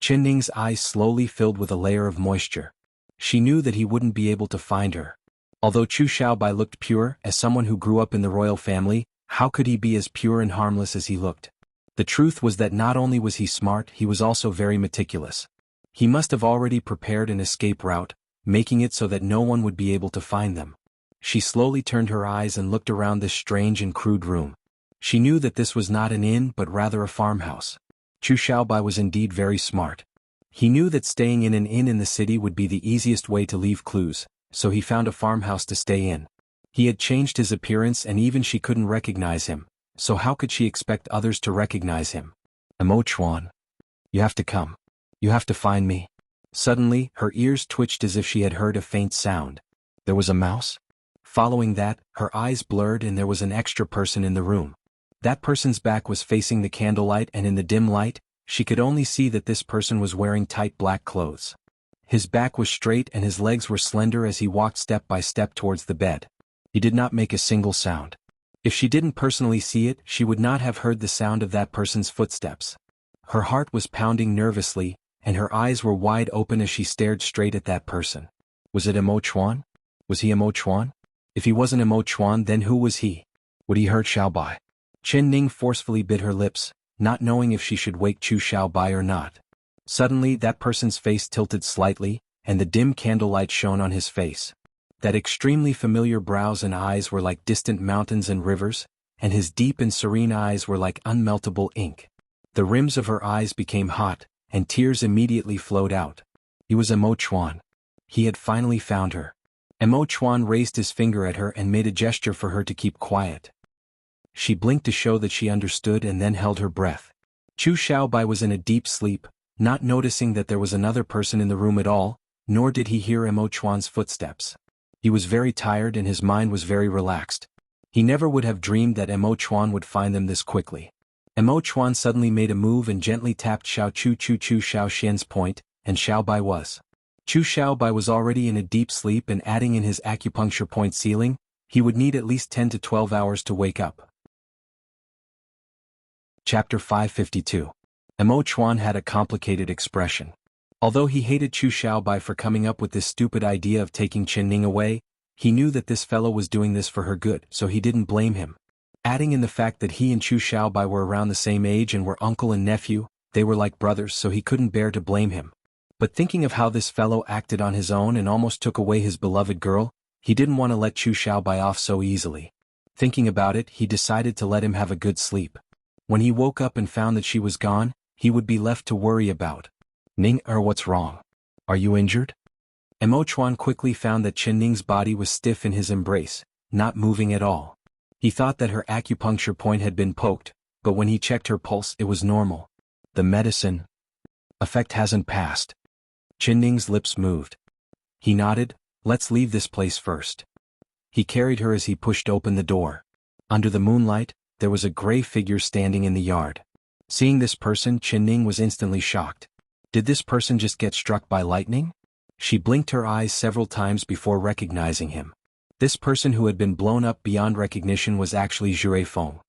S1: Ning's eyes slowly filled with a layer of moisture. She knew that he wouldn't be able to find her. Although Chu Xiaobai looked pure, as someone who grew up in the royal family, How could he be as pure and harmless as he looked? The truth was that not only was he smart, he was also very meticulous. He must have already prepared an escape route, making it so that no one would be able to find them. She slowly turned her eyes and looked around this strange and crude room. She knew that this was not an inn but rather a farmhouse. Chu Xiaobai was indeed very smart. He knew that staying in an inn in the city would be the easiest way to leave clues, so he found a farmhouse to stay in. He had changed his appearance and even she couldn't recognize him, so how could she expect others to recognize him? Emo Chuan. You have to come. You have to find me. Suddenly, her ears twitched as if she had heard a faint sound. There was a mouse? Following that, her eyes blurred and there was an extra person in the room. That person's back was facing the candlelight and in the dim light, she could only see that this person was wearing tight black clothes. His back was straight and his legs were slender as he walked step by step towards the bed. He did not make a single sound. If she didn't personally see it, she would not have heard the sound of that person's footsteps. Her heart was pounding nervously, and her eyes were wide open as she stared straight at that person. Was it Emo Chuan? Was he Emo Chuan? If he wasn't Emo Chuan, then who was he? Would he hurt Xiaobai? Chen Ning forcefully bit her lips, not knowing if she should wake Chu Xiaobai or not. Suddenly that person's face tilted slightly, and the dim candlelight shone on his face. That extremely familiar brows and eyes were like distant mountains and rivers, and his deep and serene eyes were like unmeltable ink. The rims of her eyes became hot, and tears immediately flowed out. He was Emo Chuan. He had finally found her. Emo Chuan raised his finger at her and made a gesture for her to keep quiet. She blinked to show that she understood and then held her breath. Chu Xiaobai was in a deep sleep, not noticing that there was another person in the room at all, nor did he hear Emo Chuan's footsteps. He was very tired and his mind was very relaxed. He never would have dreamed that Emo Chuan would find them this quickly. Emo Chuan suddenly made a move and gently tapped Chu Xiao Xian's point, and Xiaobai was. Chu Xiaobai was already in a deep sleep and adding in his acupuncture point ceiling, he would need at least 10 to 12 hours to wake up. Chapter 552. Emo Chuan had a complicated expression. Although he hated Chu Xiaobai for coming up with this stupid idea of taking Chen Ning away, he knew that this fellow was doing this for her good, so he didn't blame him. Adding in the fact that he and Chu Xiaobai were around the same age and were uncle and nephew, they were like brothers, so he couldn't bear to blame him. But thinking of how this fellow acted on his own and almost took away his beloved girl, he didn't want to let Chu Xiaobai off so easily. Thinking about it, he decided to let him have a good sleep. When he woke up and found that she was gone, he would be left to worry about. Ning, what's wrong? Are you injured? Emo Chuan quickly found that Chen Ning's body was stiff in his embrace, not moving at all. He thought that her acupuncture point had been poked, but when he checked her pulse it was normal. The medicine effect hasn't passed. Chen Ning's lips moved. He nodded. Let's leave this place first. He carried her as he pushed open the door. Under the moonlight, there was a gray figure standing in the yard. Seeing this person, Chen Ning was instantly shocked. Did this person just get struck by lightning? She blinked her eyes several times before recognizing him. This person who had been blown up beyond recognition was actually Jure Feng.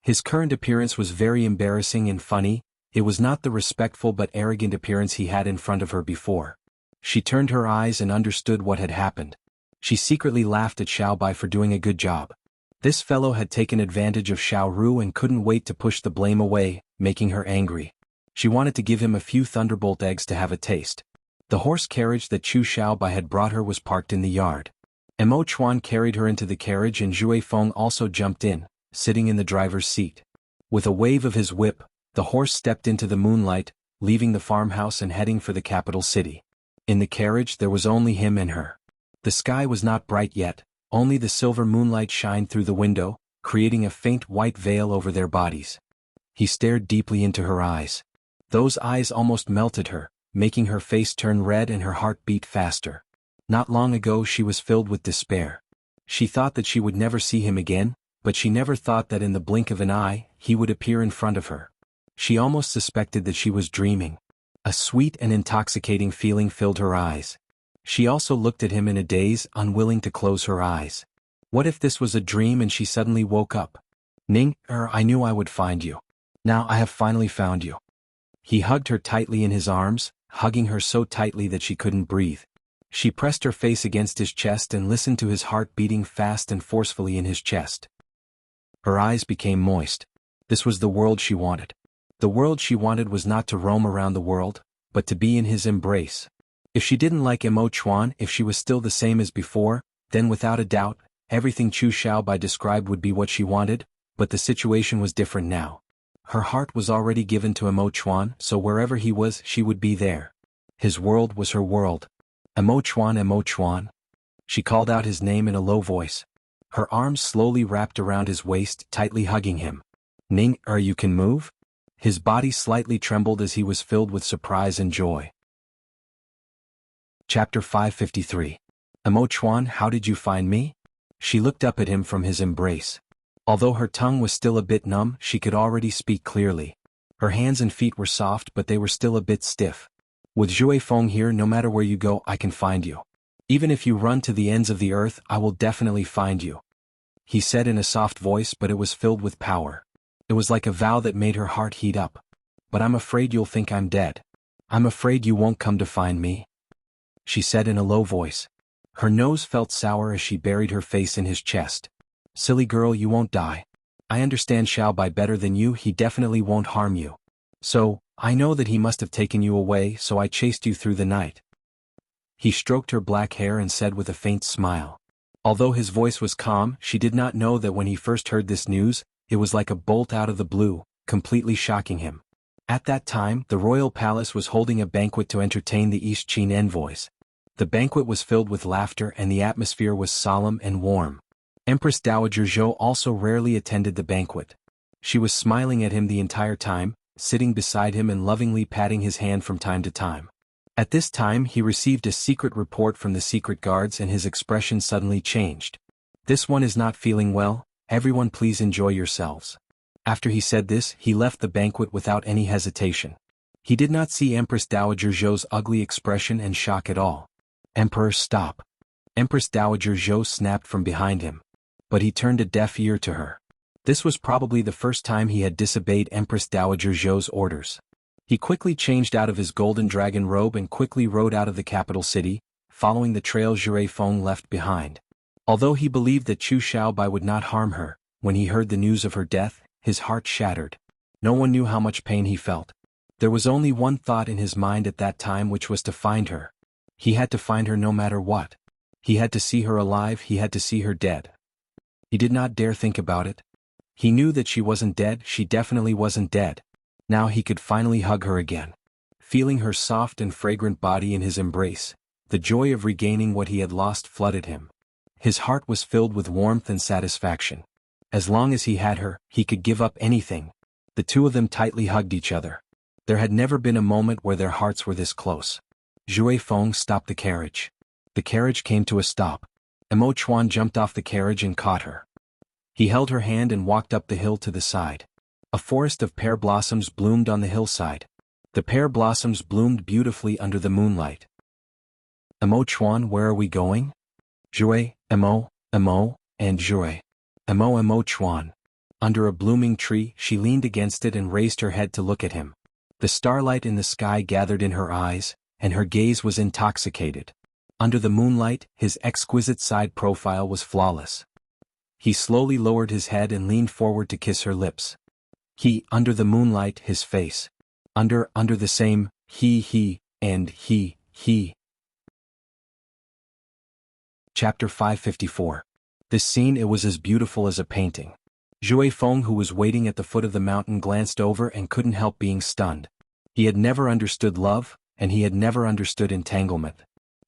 S1: His current appearance was very embarrassing and funny. It was not the respectful but arrogant appearance he had in front of her before. She turned her eyes and understood what had happened. She secretly laughed at Xiaobai for doing a good job. This fellow had taken advantage of Xiao Ru and couldn't wait to push the blame away, making her angry. She wanted to give him a few thunderbolt eggs to have a taste. The horse carriage that Chu Xiaobai had brought her was parked in the yard. Emo Chuan carried her into the carriage and Jue Feng also jumped in, sitting in the driver's seat. With a wave of his whip, the horse stepped into the moonlight, leaving the farmhouse and heading for the capital city. In the carriage there was only him and her. The sky was not bright yet, only the silver moonlight shined through the window, creating a faint white veil over their bodies. He stared deeply into her eyes. Those eyes almost melted her, making her face turn red and her heart beat faster. Not long ago she was filled with despair. She thought that she would never see him again, but she never thought that in the blink of an eye, he would appear in front of her. She almost suspected that she was dreaming. A sweet and intoxicating feeling filled her eyes. She also looked at him in a daze, unwilling to close her eyes. What if this was a dream and she suddenly woke up? Ning, I knew I would find you. Now I have finally found you. He hugged her tightly in his arms, hugging her so tightly that she couldn't breathe. She pressed her face against his chest and listened to his heart beating fast and forcefully in his chest. Her eyes became moist. This was the world she wanted. The world she wanted was not to roam around the world, but to be in his embrace. If she didn't like Mo Chuan, if she was still the same as before, then without a doubt, everything Chu Xiaobai described would be what she wanted, but the situation was different now. Her heart was already given to Mo Chuan, so wherever he was, she would be there. His world was her world. Mo Chuan, Mo Chuan. She called out his name in a low voice. Her arms slowly wrapped around his waist, tightly hugging him. Ning, you can move? His body slightly trembled as he was filled with surprise and joy. Chapter 553. Mo Chuan, how did you find me? She looked up at him from his embrace. Although her tongue was still a bit numb, she could already speak clearly. Her hands and feet were soft, but they were still a bit stiff. With Zhui Feng here, no matter where you go, I can find you. Even if you run to the ends of the earth, I will definitely find you. He said in a soft voice, but it was filled with power. It was like a vow that made her heart heat up. But I'm afraid you'll think I'm dead. I'm afraid you won't come to find me, she said in a low voice. Her nose felt sour as she buried her face in his chest. Silly girl, you won't die. I understand Xiaobai better than you, he definitely won't harm you. So, I know that he must have taken you away, so I chased you through the night. He stroked her black hair and said with a faint smile. Although his voice was calm, she did not know that when he first heard this news, it was like a bolt out of the blue, completely shocking him. At that time, the royal palace was holding a banquet to entertain the East Qin envoys. The banquet was filled with laughter and the atmosphere was solemn and warm. Empress Dowager Zhou also rarely attended the banquet. She was smiling at him the entire time, sitting beside him and lovingly patting his hand from time to time. At this time he received a secret report from the secret guards and his expression suddenly changed. This one is not feeling well, everyone please enjoy yourselves. After he said this, he left the banquet without any hesitation. He did not see Empress Dowager Zhou's ugly expression and shock at all. Emperor, stop. Empress Dowager Zhou snapped from behind him. But he turned a deaf ear to her. This was probably the first time he had disobeyed Empress Dowager Zhou's orders. He quickly changed out of his golden dragon robe and quickly rode out of the capital city, following the trail Zhui Feng left behind. Although he believed that Chu Xiaobai would not harm her, when he heard the news of her death, his heart shattered. No one knew how much pain he felt. There was only one thought in his mind at that time, which was to find her. He had to find her no matter what. He had to see her alive, he had to see her dead. He did not dare think about it. He knew that she wasn't dead, she definitely wasn't dead. Now he could finally hug her again. Feeling her soft and fragrant body in his embrace, the joy of regaining what he had lost flooded him. His heart was filled with warmth and satisfaction. As long as he had her, he could give up anything. The two of them tightly hugged each other. There had never been a moment where their hearts were this close. Zhui Feng stopped the carriage. The carriage came to a stop. Mo Chuan jumped off the carriage and caught her. He held her hand and walked up the hill to the side. A forest of pear blossoms bloomed on the hillside. The pear blossoms bloomed beautifully under the moonlight. Mo Chuan, where are we going? Zhui, Mo, and Zhui. Mo Chuan. Under a blooming tree, she leaned against it and raised her head to look at him. The starlight in the sky gathered in her eyes, and her gaze was intoxicated. Under the moonlight, his exquisite side profile was flawless. He slowly lowered his head and leaned forward to kiss her lips. Under the moonlight, his face. Under the same, and he. Chapter 554. This scene, it was as beautiful as a painting. Zhui Feng, who was waiting at the foot of the mountain, glanced over and couldn't help being stunned. He had never understood love, and he had never understood entanglement.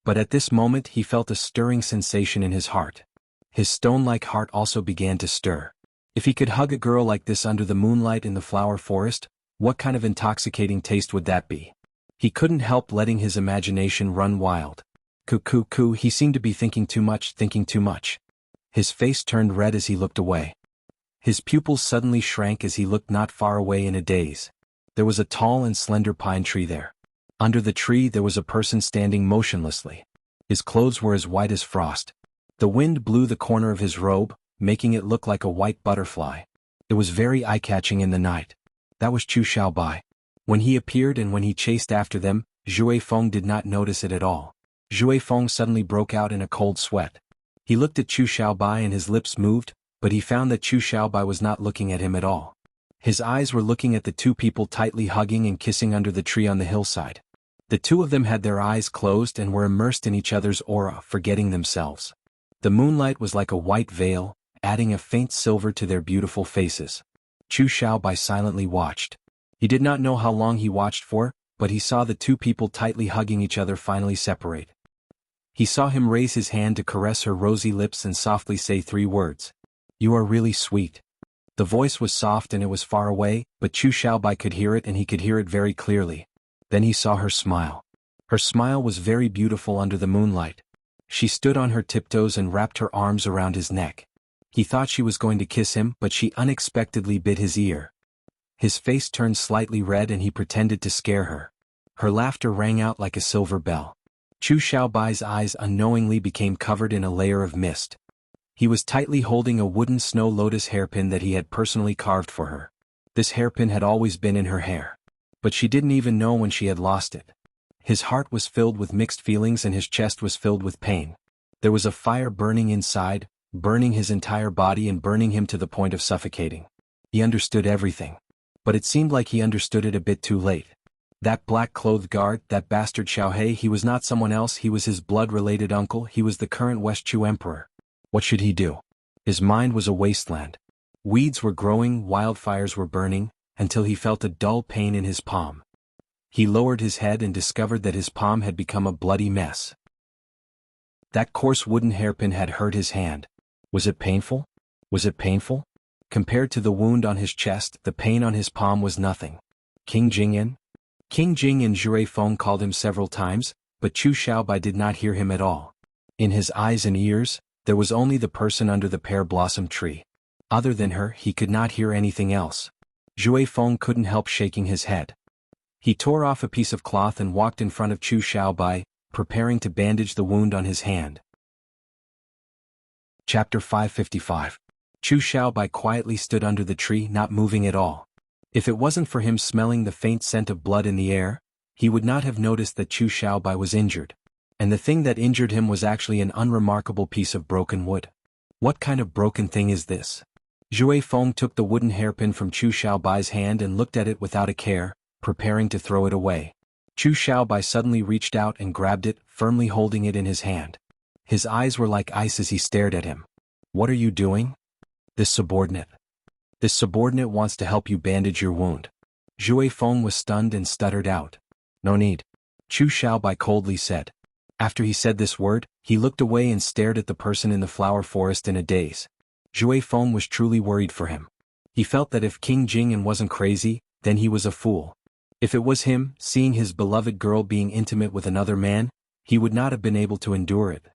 S1: But at this moment he felt a stirring sensation in his heart. His stone-like heart also began to stir. If he could hug a girl like this under the moonlight in the flower forest, what kind of intoxicating taste would that be? He couldn't help letting his imagination run wild. Cuckoo, he seemed to be thinking too much. His face turned red as he looked away. His pupils suddenly shrank as he looked not far away in a daze. There was a tall and slender pine tree there. Under the tree there was a person standing motionlessly. His clothes were as white as frost. The wind blew the corner of his robe, making it look like a white butterfly. It was very eye-catching in the night. That was Chu Xiaobai. When he appeared and when he chased after them, Zhui Feng did not notice it at all. Zhui Feng suddenly broke out in a cold sweat. He looked at Chu Xiaobai and his lips moved, but he found that Chu Xiaobai was not looking at him at all. His eyes were looking at the two people tightly hugging and kissing under the tree on the hillside. The two of them had their eyes closed and were immersed in each other's aura, forgetting themselves. The moonlight was like a white veil, adding a faint silver to their beautiful faces. Chu Xiaobai silently watched. He did not know how long he watched for, but he saw the two people tightly hugging each other finally separate. He saw him raise his hand to caress her rosy lips and softly say 3 words. "You are really sweet." The voice was soft and it was far away, but Chu Xiaobai could hear it, and he could hear it very clearly. Then he saw her smile. Her smile was very beautiful under the moonlight. She stood on her tiptoes and wrapped her arms around his neck. He thought she was going to kiss him, but she unexpectedly bit his ear. His face turned slightly red and he pretended to scare her. Her laughter rang out like a silver bell. Chu Xiaobai's eyes unknowingly became covered in a layer of mist. He was tightly holding a wooden snow lotus hairpin that he had personally carved for her. This hairpin had always been in her hair. But she didn't even know when she had lost it. His heart was filled with mixed feelings and his chest was filled with pain. There was a fire burning inside, burning his entire body and burning him to the point of suffocating. He understood everything. But it seemed like he understood it a bit too late. That black-clothed guard, that bastard Xiaohei, he was not someone else, he was his blood-related uncle, he was the current West Chu emperor. What should he do? His mind was a wasteland. Weeds were growing, wildfires were burning, until he felt a dull pain in his palm. He lowered his head and discovered that his palm had become a bloody mess. That coarse wooden hairpin had hurt his hand. Was it painful? Was it painful? Compared to the wound on his chest, the pain on his palm was nothing. King Jingyan? King Jing and Zhui Feng called him several times, but Chu Xiaobai did not hear him at all. In his eyes and ears, there was only the person under the pear blossom tree. Other than her, he could not hear anything else. Zhui Feng couldn't help shaking his head. He tore off a piece of cloth and walked in front of Chu Xiaobai, preparing to bandage the wound on his hand. Chapter 555. Chu Xiaobai quietly stood under the tree, not moving at all. If it wasn't for him smelling the faint scent of blood in the air, he would not have noticed that Chu Xiaobai was injured. And the thing that injured him was actually an unremarkable piece of broken wood. What kind of broken thing is this? Zhui Feng took the wooden hairpin from Chu Xiaobai's hand and looked at it without a care, preparing to throw it away. Chu Xiaobai suddenly reached out and grabbed it, firmly holding it in his hand. His eyes were like ice as he stared at him. "What are you doing?" This subordinate wants to help you bandage your wound." Zhui Feng was stunned and stuttered out. "No need," Chu Xiaobai coldly said. After he said this word, he looked away and stared at the person in the flower forest in a daze. Zhui Feng was truly worried for him. He felt that if King Jingyan wasn't crazy, then he was a fool. If it was him, seeing his beloved girl being intimate with another man, he would not have been able to endure it.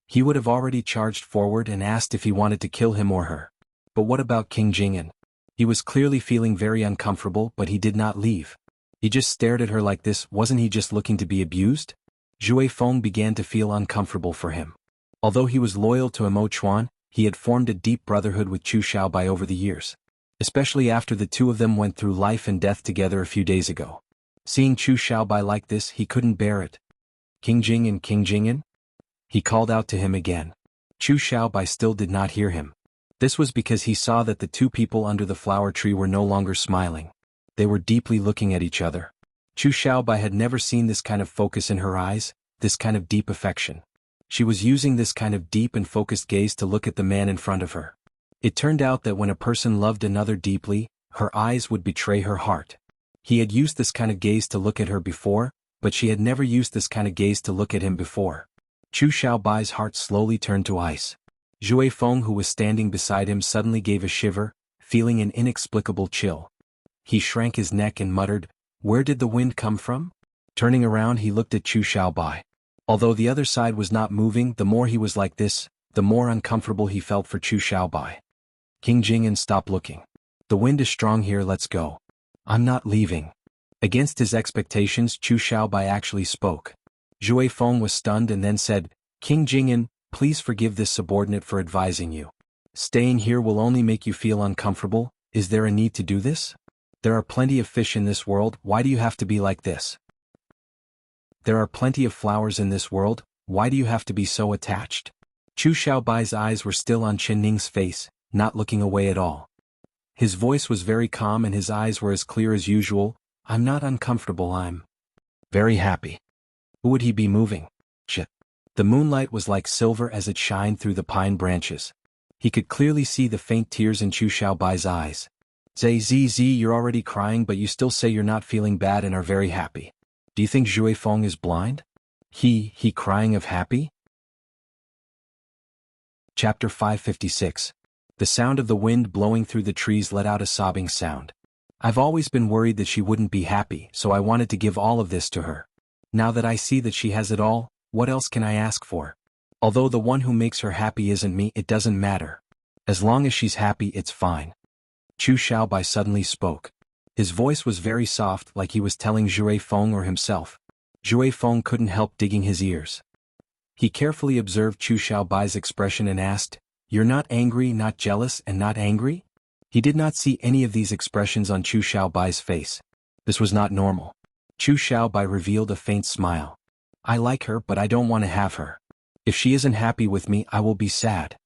S1: He would have already charged forward and asked if he wanted to kill him or her. But what about King Jingyan? He was clearly feeling very uncomfortable, but he did not leave. He just stared at her like this. Wasn't he just looking to be abused? Zhui Feng began to feel uncomfortable for him. Although he was loyal to Mo Chuan, he had formed a deep brotherhood with Chu Xiaobai over the years. Especially after the two of them went through life and death together a few days ago. Seeing Chu Xiaobai like this, he couldn't bear it. "King Jingyan, King Jingyan?" He called out to him again. Chu Xiaobai still did not hear him. This was because he saw that the two people under the flower tree were no longer smiling. They were deeply looking at each other. Chu Xiaobai had never seen this kind of focus in her eyes, this kind of deep affection. She was using this kind of deep and focused gaze to look at the man in front of her. It turned out that when a person loved another deeply, her eyes would betray her heart. He had used this kind of gaze to look at her before, but she had never used this kind of gaze to look at him before. Chu Xiaobai's heart slowly turned to ice. Zhui Feng, who was standing beside him, suddenly gave a shiver, feeling an inexplicable chill. He shrank his neck and muttered, "Where did the wind come from?" Turning around, he looked at Chu Xiaobai. Although the other side was not moving, the more he was like this, the more uncomfortable he felt for Chu Xiaobai. "King Jingyan, stop looking. The wind is strong here, let's go." "I'm not leaving." Against his expectations, Chu Xiaobai actually spoke. Zhui Feng was stunned and then said, "King Jingyan, please forgive this subordinate for advising you. Staying here will only make you feel uncomfortable. Is there a need to do this? There are plenty of fish in this world, why do you have to be like this? There are plenty of flowers in this world, why do you have to be so attached?" Chu Xiaobai's eyes were still on Chen Ning's face. not looking away at all. His voice was very calm and his eyes were as clear as usual. I'm not uncomfortable, I'm very happy. Who would he be moving? Shit. The moonlight was like silver as it shined through the pine branches. He could clearly see the faint tears in Chu Xiaobai's eyes. ZZZ, you're already crying but you still say you're not feeling bad and are very happy. Do you think Zhui Feng is blind? He crying of happy? Chapter 556. The sound of the wind blowing through the trees let out a sobbing sound. I've always been worried that she wouldn't be happy, so I wanted to give all of this to her. Now that I see that she has it all, what else can I ask for? Although the one who makes her happy isn't me, it doesn't matter. As long as she's happy, it's fine. Chu Xiaobai suddenly spoke. His voice was very soft, like he was telling Zhui Feng or himself. Zhui Feng couldn't help digging his ears. He carefully observed Chu Xiaobai's expression and asked, "You're not angry, not jealous, and not angry?" He did not see any of these expressions on Chu Xiaobai's face. This was not normal. Chu Xiaobai revealed a faint smile. I like her but I don't want to have her. If she isn't happy with me, I will be sad.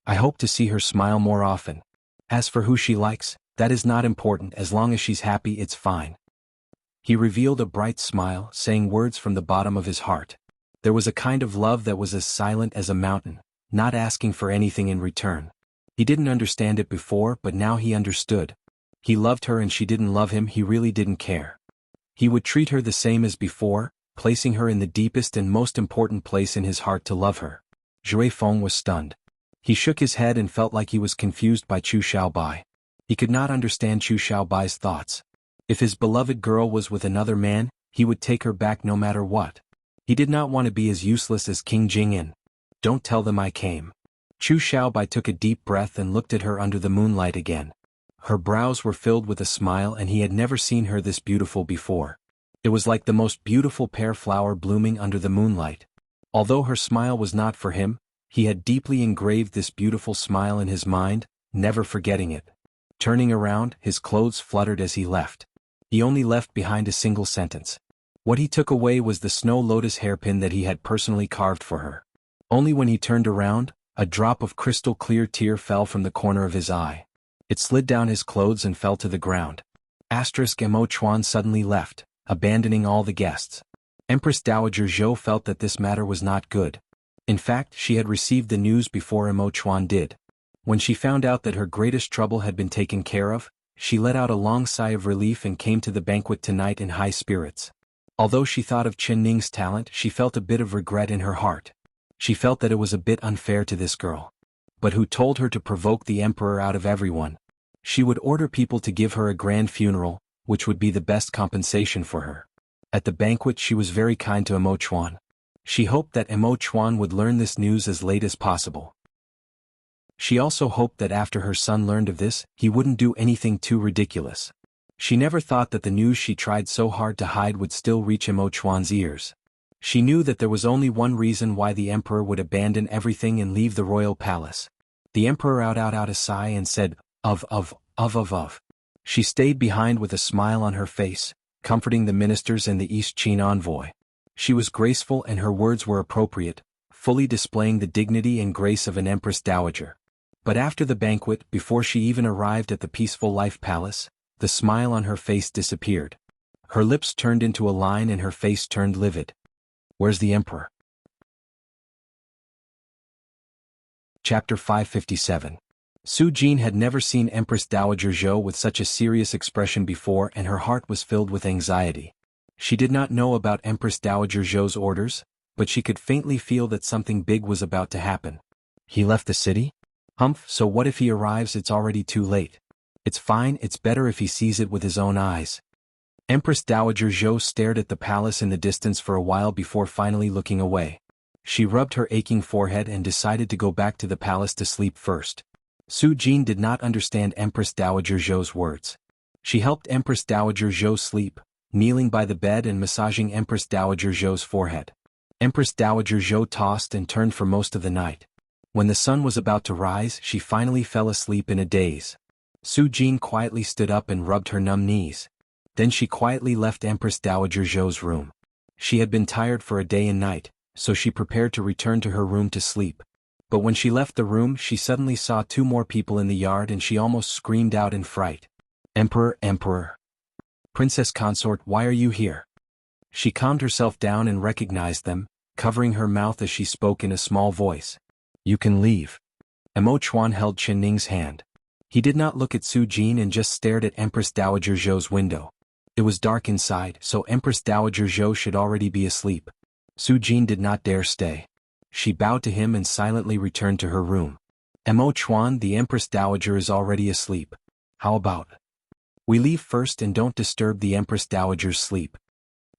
S1: I hope to see her smile more often. As for who she likes, that is not important. As long as she's happy, it's fine. He revealed a bright smile, saying words from the bottom of his heart. There was a kind of love that was as silent as a mountain, not asking for anything in return. He didn't understand it before, but now he understood. He loved her and she didn't love him, he really didn't care. He would treat her the same as before, placing her in the deepest and most important place in his heart to love her. Zhui Feng was stunned. He shook his head and felt like he was confused by Chu Xiaobai. He could not understand Chu Xiaobai's thoughts. If his beloved girl was with another man, he would take her back no matter what. He did not want to be as useless as King Jing'an. Don't tell them I came. Chu Xiaobai took a deep breath and looked at her under the moonlight again. Her brows were filled with a smile and he had never seen her this beautiful before. It was like the most beautiful pear flower blooming under the moonlight. Although her smile was not for him, he had deeply engraved this beautiful smile in his mind, never forgetting it. Turning around, his clothes fluttered as he left. He only left behind a single sentence. What he took away was the snow lotus hairpin that he had personally carved for her. Only when he turned around, a drop of crystal clear tear fell from the corner of his eye. It slid down his clothes and fell to the ground. Mo Chuan suddenly left, abandoning all the guests. Empress Dowager Zhou felt that this matter was not good. In fact, she had received the news before Mo Chuan did. When she found out that her greatest trouble had been taken care of, she let out a long sigh of relief and came to the banquet tonight in high spirits. Although she thought of Chen Ning's talent, she felt a bit of regret in her heart. She felt that it was a bit unfair to this girl. But who told her to provoke the emperor out of everyone? She would order people to give her a grand funeral, which would be the best compensation for her. At the banquet she was very kind to Mo Chuan. She hoped that Mo Chuan would learn this news as late as possible. She also hoped that after her son learned of this, he wouldn't do anything too ridiculous. She never thought that the news she tried so hard to hide would still reach Mo Chuan's ears. She knew that there was only one reason why the emperor would abandon everything and leave the royal palace. The emperor out a sigh and said, of. She stayed behind with a smile on her face, comforting the ministers and the East Qin envoy. She was graceful and her words were appropriate, fully displaying the dignity and grace of an empress dowager. But after the banquet, before she even arrived at the peaceful life palace, the smile on her face disappeared. Her lips turned into a line and her face turned livid. Where's the emperor? Chapter 557. Su Jin had never seen Empress Dowager Zhou with such a serious expression before and her heart was filled with anxiety. She did not know about Empress Dowager Zhou's orders, but she could faintly feel that something big was about to happen. He left the city? Humph, so what if he arrives? It's already too late. It's fine, it's better if he sees it with his own eyes. Empress Dowager Zhou stared at the palace in the distance for a while before finally looking away. She rubbed her aching forehead and decided to go back to the palace to sleep first. Su Jin did not understand Empress Dowager Zhou's words. She helped Empress Dowager Zhou sleep, kneeling by the bed and massaging Empress Dowager Zhou's forehead. Empress Dowager Zhou tossed and turned for most of the night. When the sun was about to rise, she finally fell asleep in a daze. Su Jin quietly stood up and rubbed her numb knees. Then she quietly left Empress Dowager Zhou's room. She had been tired for a day and night, so she prepared to return to her room to sleep. But when she left the room, she suddenly saw two more people in the yard and she almost screamed out in fright. Emperor, Emperor! Princess Consort, why are you here? She calmed herself down and recognized them, covering her mouth as she spoke in a small voice. You can leave. Emo Chuan held Chen Ning's hand. He did not look at Su Jin and just stared at Empress Dowager Zhou's window. It was dark inside, so Empress Dowager Zhou should already be asleep. Su Jin did not dare stay. She bowed to him and silently returned to her room. Emo Chuan, the Empress Dowager is already asleep. How about we leave first and don't disturb the Empress Dowager's sleep?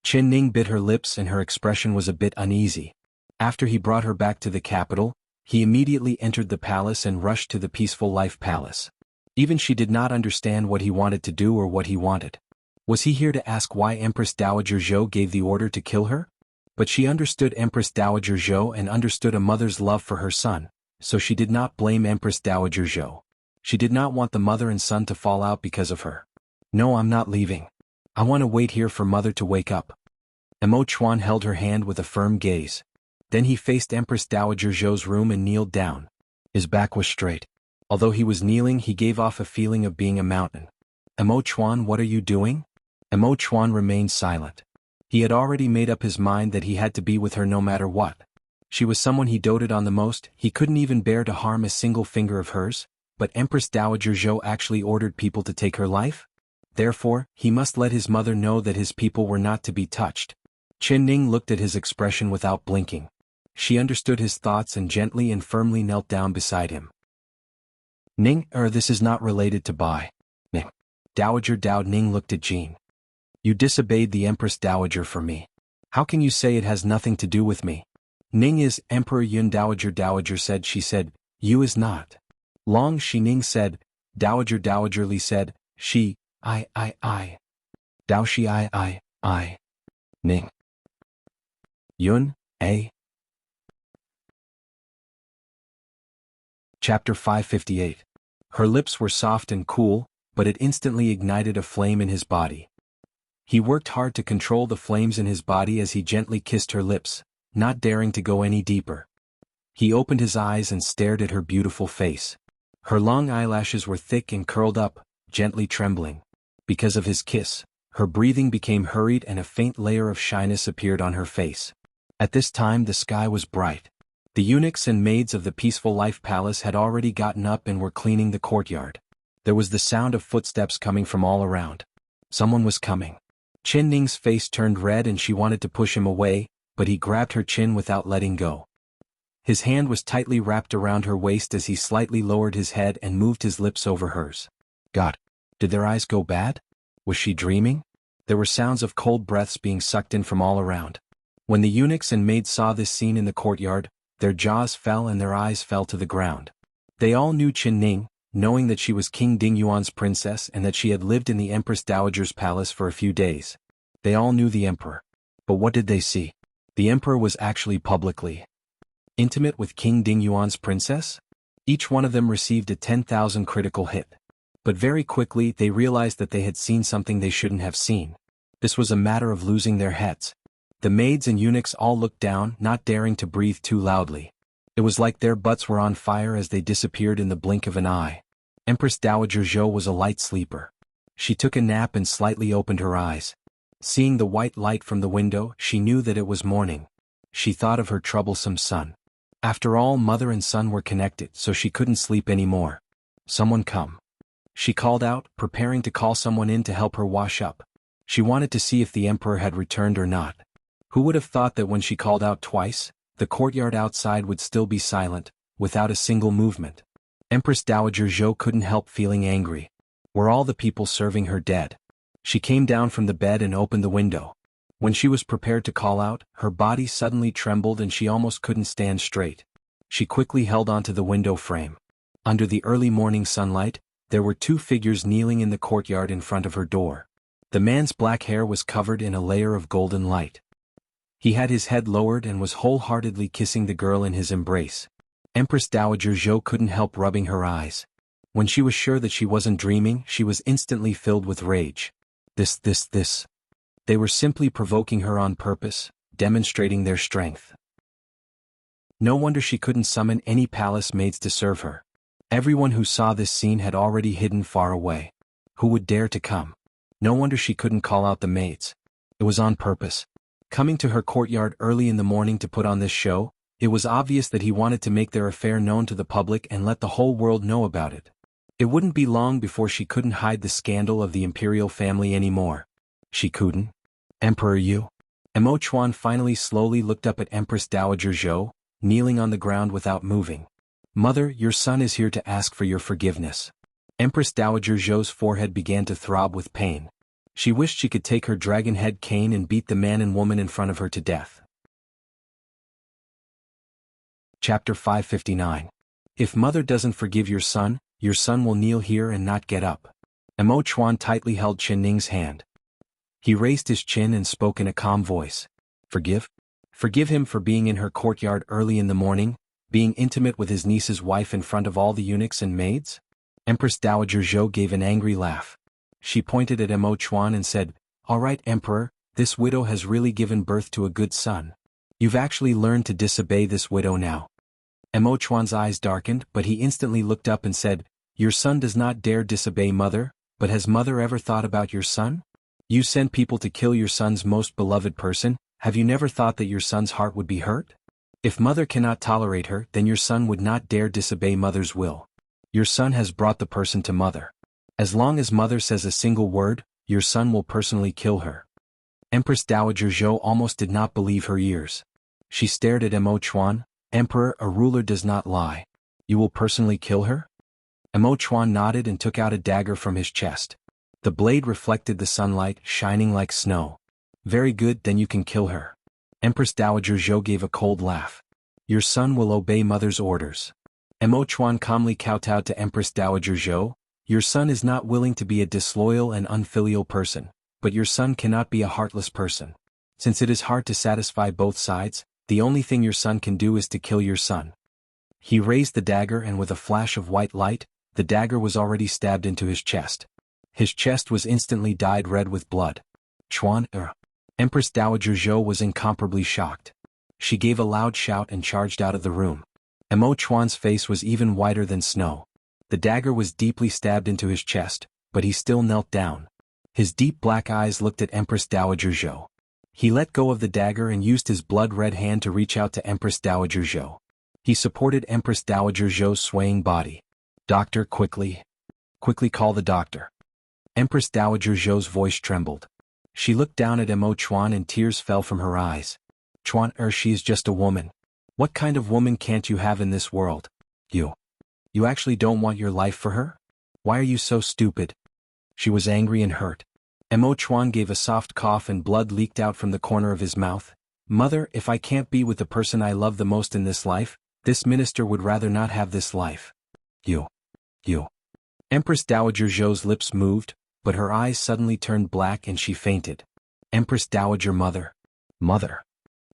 S1: Chen Ning bit her lips and her expression was a bit uneasy. After he brought her back to the capital, he immediately entered the palace and rushed to the Peaceful Life Palace. Even she did not understand what he wanted to do or what he wanted. Was he here to ask why Empress Dowager Zhou gave the order to kill her? But she understood Empress Dowager Zhou and understood a mother's love for her son, so she did not blame Empress Dowager Zhou. She did not want the mother and son to fall out because of her. No, I'm not leaving. I want to wait here for mother to wake up. Emo Chuan held her hand with a firm gaze. Then he faced Empress Dowager Zhou's room and kneeled down. His back was straight. Although he was kneeling, he gave off a feeling of being a mountain. Emo Chuan, what are you doing? Emo Chuan remained silent. He had already made up his mind that he had to be with her no matter what. She was someone he doted on the most, he couldn't even bear to harm a single finger of hers, but Empress Dowager Zhou actually ordered people to take her life? Therefore, he must let his mother know that his people were not to be touched. Chen Ning looked at his expression without blinking. She understood his thoughts and gently and firmly knelt down beside him. Ning, this is not related to Bai. Ning. Dowager Dao Ning looked at Jean. You disobeyed the Empress Dowager for me. How can you say it has nothing to do with me? Ning is, Emperor Yun Dowager said, she said, you is not. Long Shi Ning said, Dowager Li said, she, I. Dao Shi I. Ning. Yun, A. Chapter 558. Her lips were soft and cool, but it instantly ignited a flame in his body. He worked hard to control the flames in his body as he gently kissed her lips, not daring to go any deeper. He opened his eyes and stared at her beautiful face. Her long eyelashes were thick and curled up, gently trembling. Because of his kiss, her breathing became hurried and a faint layer of shyness appeared on her face. At this time the sky was bright. The eunuchs and maids of the Peaceful Life Palace had already gotten up and were cleaning the courtyard. There was the sound of footsteps coming from all around. Someone was coming. Chen Ning's face turned red and she wanted to push him away, but he grabbed her chin without letting go. His hand was tightly wrapped around her waist as he slightly lowered his head and moved his lips over hers. God, did their eyes go bad? Was she dreaming? There were sounds of cold breaths being sucked in from all around. When the eunuchs and maids saw this scene in the courtyard, their jaws fell and their eyes fell to the ground. They all knew Chen Ning, knowing that she was King Dingyuan's princess and that she had lived in the Empress Dowager's palace for a few days. They all knew the emperor. But what did they see? The emperor was actually publicly intimate with King Dingyuan's princess? Each one of them received a 10,000 critical hit. But very quickly they realized that they had seen something they shouldn't have seen. This was a matter of losing their heads. The maids and eunuchs all looked down, not daring to breathe too loudly. It was like their butts were on fire as they disappeared in the blink of an eye. Empress Dowager Zhou was a light sleeper. She took a nap and slightly opened her eyes. Seeing the white light from the window, she knew that it was morning. She thought of her troublesome son. After all, mother and son were connected, so she couldn't sleep anymore. Someone come. She called out, preparing to call someone in to help her wash up. She wanted to see if the emperor had returned or not. Who would have thought that when she called out twice, the courtyard outside would still be silent, without a single movement? Empress Dowager Zhou couldn't help feeling angry. Were all the people serving her dead? She came down from the bed and opened the window. When she was prepared to call out, her body suddenly trembled and she almost couldn't stand straight. She quickly held onto the window frame. Under the early morning sunlight, there were two figures kneeling in the courtyard in front of her door. The man's black hair was covered in a layer of golden light. He had his head lowered and was wholeheartedly kissing the girl in his embrace. Empress Dowager Zhou couldn't help rubbing her eyes. When she was sure that she wasn't dreaming, she was instantly filled with rage. This. They were simply provoking her on purpose, demonstrating their strength. No wonder she couldn't summon any palace maids to serve her. Everyone who saw this scene had already hidden far away. Who would dare to come? No wonder she couldn't call out the maids. It was on purpose. Coming to her courtyard early in the morning to put on this show, it was obvious that he wanted to make their affair known to the public and let the whole world know about it. It wouldn't be long before she couldn't hide the scandal of the imperial family anymore. She couldn't. Emperor Yu? Emo Chuan finally slowly looked up at Empress Dowager Zhou, kneeling on the ground without moving. Mother, your son is here to ask for your forgiveness. Empress Dowager Zhou's forehead began to throb with pain. She wished she could take her dragon head cane and beat the man and woman in front of her to death. Chapter 559. If mother doesn't forgive your son will kneel here and not get up. Emo Chuan tightly held Qin Ning's hand. He raised his chin and spoke in a calm voice. Forgive? Forgive him for being in her courtyard early in the morning, being intimate with his niece's wife in front of all the eunuchs and maids? Empress Dowager Zhou gave an angry laugh. She pointed at Emo Chuan and said, "All right, Emperor, this widow has really given birth to a good son. You've actually learned to disobey this widow now." Emo Chuan's eyes darkened, but he instantly looked up and said, "Your son does not dare disobey mother, but has mother ever thought about your son? You send people to kill your son's most beloved person, have you never thought that your son's heart would be hurt? If mother cannot tolerate her, then your son would not dare disobey mother's will. Your son has brought the person to mother. As long as mother says a single word, your son will personally kill her." Empress Dowager Zhou almost did not believe her ears. She stared at Emo Chuan. "Emperor, a ruler does not lie. You will personally kill her?" Emo Chuan nodded and took out a dagger from his chest. The blade reflected the sunlight, shining like snow. "Very good, then you can kill her." Empress Dowager Zhou gave a cold laugh. "Your son will obey mother's orders." Emo Chuan calmly kowtowed to Empress Dowager Zhou. "Your son is not willing to be a disloyal and unfilial person, but your son cannot be a heartless person. Since it is hard to satisfy both sides, the only thing your son can do is to kill your son." He raised the dagger and with a flash of white light, the dagger was already stabbed into his chest. His chest was instantly dyed red with blood. "Chuan, Empress Dowager Zhou was incomparably shocked. She gave a loud shout and charged out of the room. Emo Chuan's face was even whiter than snow. The dagger was deeply stabbed into his chest, but he still knelt down. His deep black eyes looked at Empress Dowager Zhou. He let go of the dagger and used his blood-red hand to reach out to Empress Dowager Zhou. He supported Empress Dowager Zhou's swaying body. "Doctor, quickly. Quickly call the doctor." Empress Dowager Zhou's voice trembled. She looked down at Emo Chuan and tears fell from her eyes. "Chuan, she is just a woman. What kind of woman can't you have in this world? You actually don't want your life for her? Why are you so stupid?" She was angry and hurt. Emo Chuan gave a soft cough and blood leaked out from the corner of his mouth. "Mother, if I can't be with the person I love the most in this life, this minister would rather not have this life." You. Empress Dowager Zhou's lips moved, but her eyes suddenly turned black and she fainted. "Empress Dowager Mother.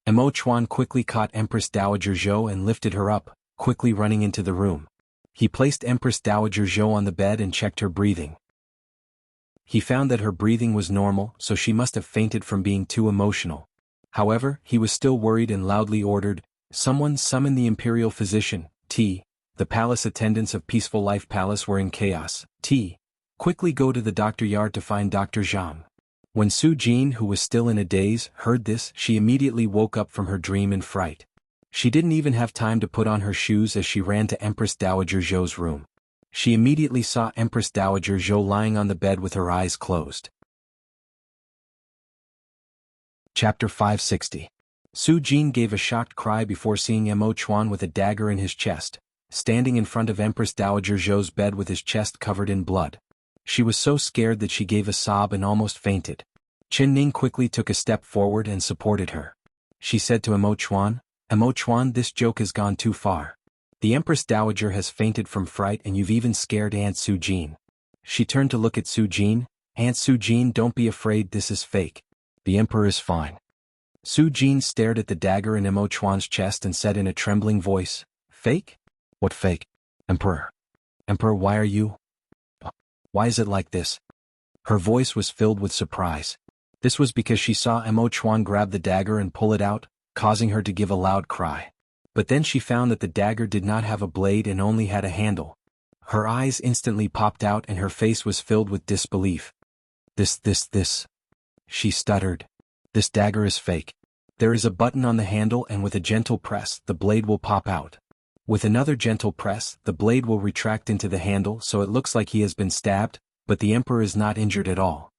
S1: Emo Chuan quickly caught Empress Dowager Zhou and lifted her up, quickly running into the room. He placed Empress Dowager Zhou on the bed and checked her breathing. He found that her breathing was normal, so she must have fainted from being too emotional. However, he was still worried and loudly ordered, "Someone summon the imperial physician, T." The palace attendants of Peaceful Life Palace were in chaos. "T. Quickly go to the doctor yard to find Dr. Zhang." When Su Jin, who was still in a daze, heard this, she immediately woke up from her dream in fright. She didn't even have time to put on her shoes as she ran to Empress Dowager Zhou's room. She immediately saw Empress Dowager Zhou lying on the bed with her eyes closed. Chapter 560. Su Jin gave a shocked cry before seeing Emo Chuan with a dagger in his chest, standing in front of Empress Dowager Zhou's bed with his chest covered in blood. She was so scared that she gave a sob and almost fainted. Qin Ning quickly took a step forward and supported her. She said to Emo Chuan, "Emo Chuan, this joke has gone too far. The Empress Dowager has fainted from fright and you've even scared Aunt Su Jin." She turned to look at Su Jin. "Aunt Su Jin, don't be afraid, this is fake. The Emperor is fine." Su Jin stared at the dagger in Emo Chuan's chest and said in a trembling voice, "Fake? What fake? Emperor, why are you? Why is it like this?" Her voice was filled with surprise. This was because she saw Emo Chuan grab the dagger and pull it out, causing her to give a loud cry. But then she found that the dagger did not have a blade and only had a handle. Her eyes instantly popped out and her face was filled with disbelief. This. She stuttered. This dagger is fake. There is a button on the handle and with a gentle press, the blade will pop out. With another gentle press, the blade will retract into the handle so it looks like he has been stabbed, but the emperor is not injured at all.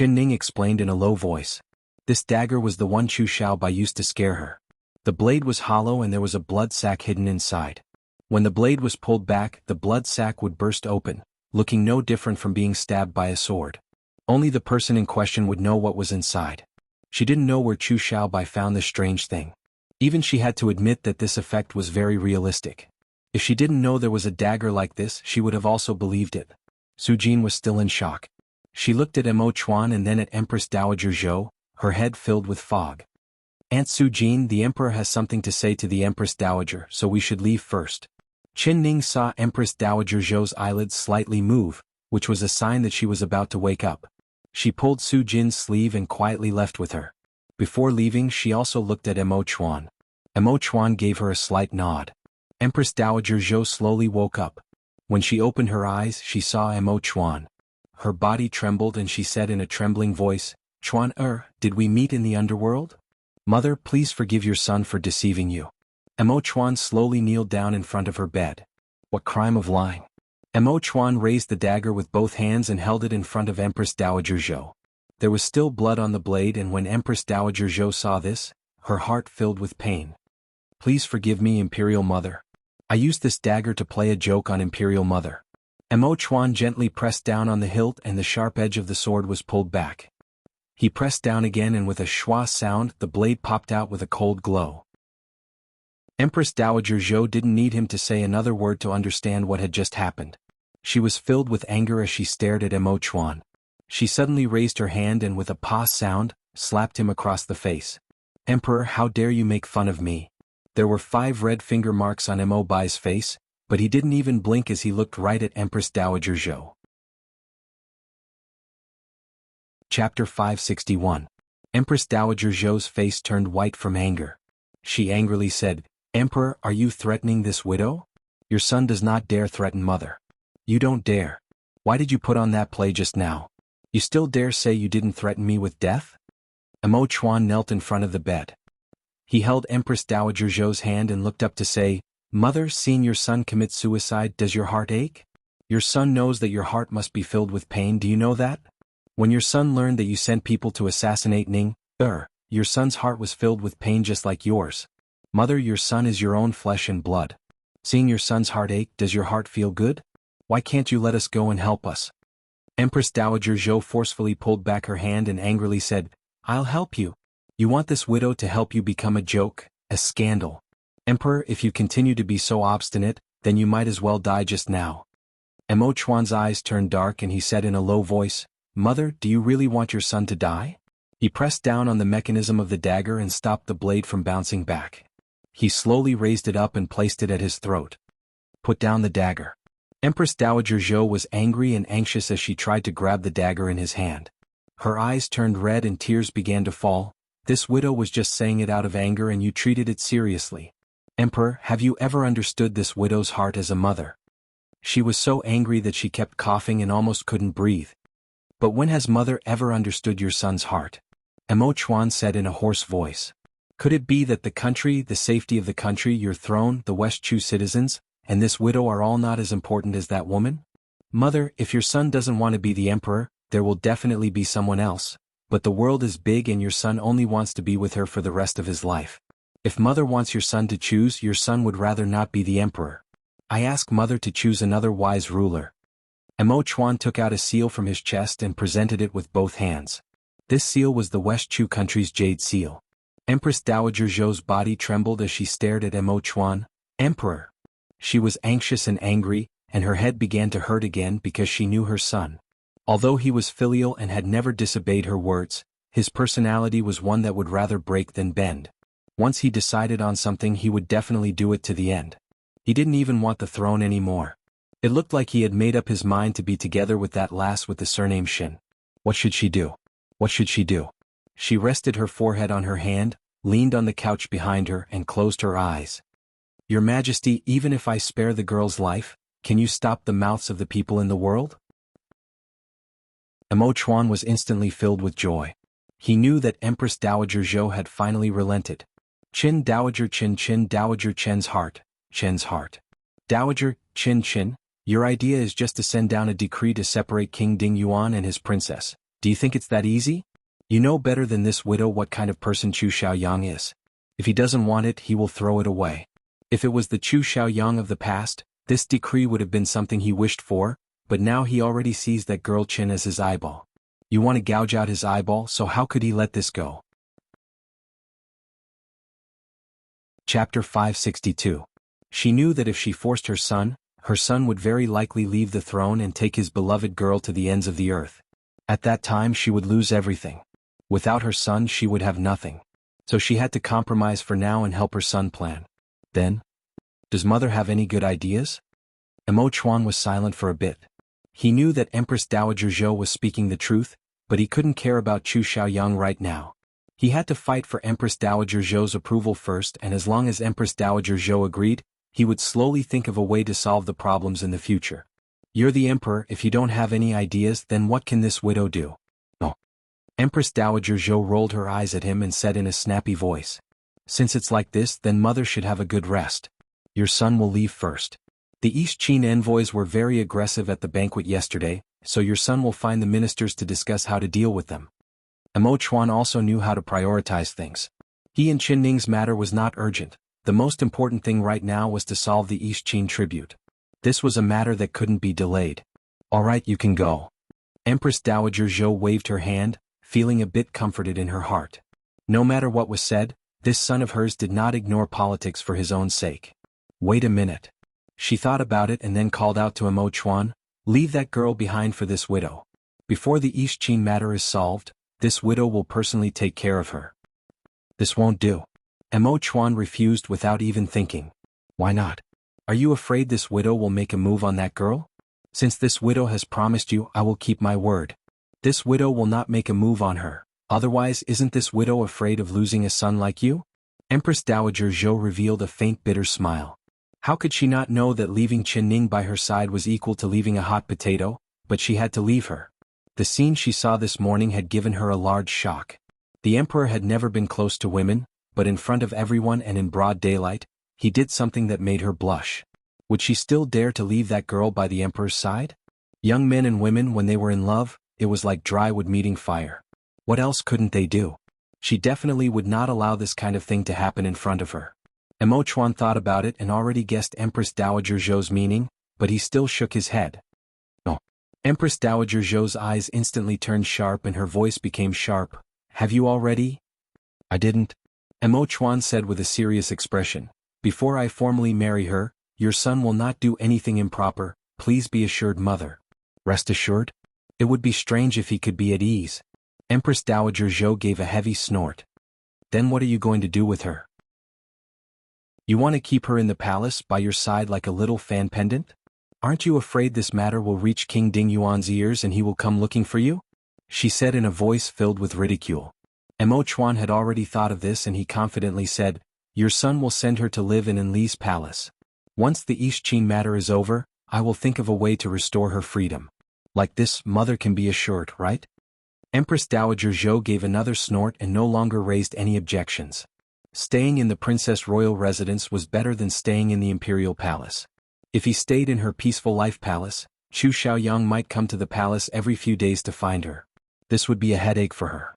S1: Ning explained in a low voice. This dagger was the one Chu Xiaobai used to scare her. The blade was hollow and there was a blood sac hidden inside. When the blade was pulled back, the blood sac would burst open, looking no different from being stabbed by a sword. Only the person in question would know what was inside. She didn't know where Chu Xiaobai found this strange thing. Even she had to admit that this effect was very realistic. If she didn't know there was a dagger like this, she would have also believed it. Su Jin was still in shock. She looked at Mo Chuan and then at Empress Dowager Zhou, her head filled with fog. Aunt Su Jin, the emperor has something to say to the Empress Dowager, so we should leave first. Ning saw Empress Dowager Zhou's eyelids slightly move, which was a sign that she was about to wake up. She pulled Su Jin's sleeve and quietly left with her. Before leaving, she also looked at Mo Chuan. Mo Chuan gave her a slight nod. Empress Dowager Zhou slowly woke up. When she opened her eyes, she saw Mo Chuan. Her body trembled and she said in a trembling voice, Chuan did we meet in the underworld? Mother, please forgive your son for deceiving you. Mo Chuan slowly kneeled down in front of her bed. What crime of lying? Mo Chuan raised the dagger with both hands and held it in front of Empress Dowager Zhou. There was still blood on the blade and when Empress Dowager Zhou saw this, her heart filled with pain. Please forgive me, Imperial Mother. I used this dagger to play a joke on Imperial Mother. Mo Chuan gently pressed down on the hilt and the sharp edge of the sword was pulled back. He pressed down again and with a schwa sound, the blade popped out with a cold glow. Empress Dowager Zhou didn't need him to say another word to understand what had just happened. She was filled with anger as she stared at Mo Chuan. She suddenly raised her hand and with a pa sound, slapped him across the face. Emperor, how dare you make fun of me? There were 5 red finger marks on Mo Bai's face, but he didn't even blink as he looked right at Empress Dowager Zhou. Chapter 561. Empress Dowager Zhou's face turned white from anger. She angrily said, Emperor, are you threatening this widow? Your son does not dare threaten mother. You don't dare. Why did you put on that play just now? You still dare say you didn't threaten me with death? Mo Chuan knelt in front of the bed. He held Empress Dowager Zhou's hand and looked up to say, Mother, seeing your son commit suicide, does your heart ache? Your son knows that your heart must be filled with pain, do you know that? When your son learned that you sent people to assassinate Ning, your son's heart was filled with pain just like yours. Mother, your son is your own flesh and blood. Seeing your son's heart ache, does your heart feel good? Why can't you let us go and help us? Empress Dowager Zhou forcefully pulled back her hand and angrily said, I'll help you. You want this widow to help you become a joke, a scandal. Emperor, if you continue to be so obstinate, then you might as well die just now. Mo Chuan's eyes turned dark and he said in a low voice, Mother, do you really want your son to die? He pressed down on the mechanism of the dagger and stopped the blade from bouncing back. He slowly raised it up and placed it at his throat. Put down the dagger. Empress Dowager Zhou was angry and anxious as she tried to grab the dagger in his hand. Her eyes turned red and tears began to fall. This widow was just saying it out of anger and you treated it seriously. Emperor, have you ever understood this widow's heart as a mother? She was so angry that she kept coughing and almost couldn't breathe. But when has mother ever understood your son's heart? Mo Chuan said in a hoarse voice. Could it be that the country, the safety of the country, your throne, the West Chu citizens, and this widow are all not as important as that woman? Mother, if your son doesn't want to be the emperor, there will definitely be someone else, but the world is big and your son only wants to be with her for the rest of his life. If mother wants your son to choose, your son would rather not be the emperor. I ask mother to choose another wise ruler. Mo Chuan took out a seal from his chest and presented it with both hands. This seal was the West Chu country's jade seal. Empress Dowager Zhou's body trembled as she stared at Mo Chuan. Emperor! She was anxious and angry, and her head began to hurt again because she knew her son. Although he was filial and had never disobeyed her words, his personality was one that would rather break than bend. Once he decided on something, he would definitely do it to the end. He didn't even want the throne anymore. It looked like he had made up his mind to be together with that lass with the surname Shin. What should she do? What should she do? She rested her forehead on her hand, leaned on the couch behind her and closed her eyes. Your Majesty, even if I spare the girl's life, can you stop the mouths of the people in the world? Emo Chuan was instantly filled with joy. He knew that Empress Dowager Zhou had finally relented. Qin Dowager Qin Dowager Chen's heart. Dowager, Qin, your idea is just to send down a decree to separate King Ding Yuan and his princess. Do you think it's that easy? You know better than this widow what kind of person Chu Xiaoyang is. If he doesn't want it, he will throw it away. If it was the Chu Xiaoyang of the past, this decree would have been something he wished for, but now he already sees that girl Qin as his eyeball. You want to gouge out his eyeball, so how could he let this go? Chapter 562. She knew that if she forced her son would very likely leave the throne and take his beloved girl to the ends of the earth. At that time she would lose everything. Without her son she would have nothing. So she had to compromise for now and help her son plan. Then, does mother have any good ideas? Emo Chuan was silent for a bit. He knew that Empress Dowager Zhou was speaking the truth, but he couldn't care about Chu Xiaoyang right now. He had to fight for Empress Dowager Zhou's approval first, and as long as Empress Dowager Zhou agreed, he would slowly think of a way to solve the problems in the future. You're the emperor, if you don't have any ideas, then what can this widow do? Oh. Empress Dowager Zhou rolled her eyes at him and said in a snappy voice. Since it's like this, then mother should have a good rest. Your son will leave first. The East Qin envoys were very aggressive at the banquet yesterday, so your son will find the ministers to discuss how to deal with them. Emo Chuan also knew how to prioritize things. He and Qin Ning's matter was not urgent. The most important thing right now was to solve the East Qin tribute. This was a matter that couldn't be delayed. All right, you can go. Empress Dowager Zhou waved her hand, feeling a bit comforted in her heart. No matter what was said, this son of hers did not ignore politics for his own sake. Wait a minute. She thought about it and then called out to Emo Chuan, leave that girl behind for this widow. Before the East Qin matter is solved, this widow will personally take care of her. This won't do. Emo Chuan refused without even thinking. Why not? Are you afraid this widow will make a move on that girl? Since this widow has promised you, I will keep my word. This widow will not make a move on her. Otherwise, isn't this widow afraid of losing a son like you? Empress Dowager Zhou revealed a faint bitter smile. How could she not know that leaving Qin Ning by her side was equal to leaving a hot potato, but she had to leave her. The scene she saw this morning had given her a large shock. The emperor had never been close to women, but in front of everyone and in broad daylight, he did something that made her blush. Would she still dare to leave that girl by the emperor's side? Young men and women, when they were in love, it was like dry wood meeting fire. What else couldn't they do? She definitely would not allow this kind of thing to happen in front of her. Emo Chuan thought about it and already guessed Empress Dowager Zhou's meaning, but he still shook his head. Oh. Empress Dowager Zhou's eyes instantly turned sharp and her voice became sharp. Have you already? I didn't. Emo Chuan said with a serious expression. Before I formally marry her, your son will not do anything improper, please be assured, mother. Rest assured? It would be strange if he could be at ease. Empress Dowager Zhou gave a heavy snort. Then what are you going to do with her? You want to keep her in the palace by your side like a little fan pendant? Aren't you afraid this matter will reach King Ding Yuan's ears and he will come looking for you? She said in a voice filled with ridicule. Emo Chuan had already thought of this and he confidently said, your son will send her to live in Enli's palace. Once the East Qin matter is over, I will think of a way to restore her freedom. Like this, mother can be assured, right? Empress Dowager Zhou gave another snort and no longer raised any objections. Staying in the princess royal residence was better than staying in the imperial palace. If he stayed in her peaceful life palace, Chu Xiaoyang might come to the palace every few days to find her. This would be a headache for her.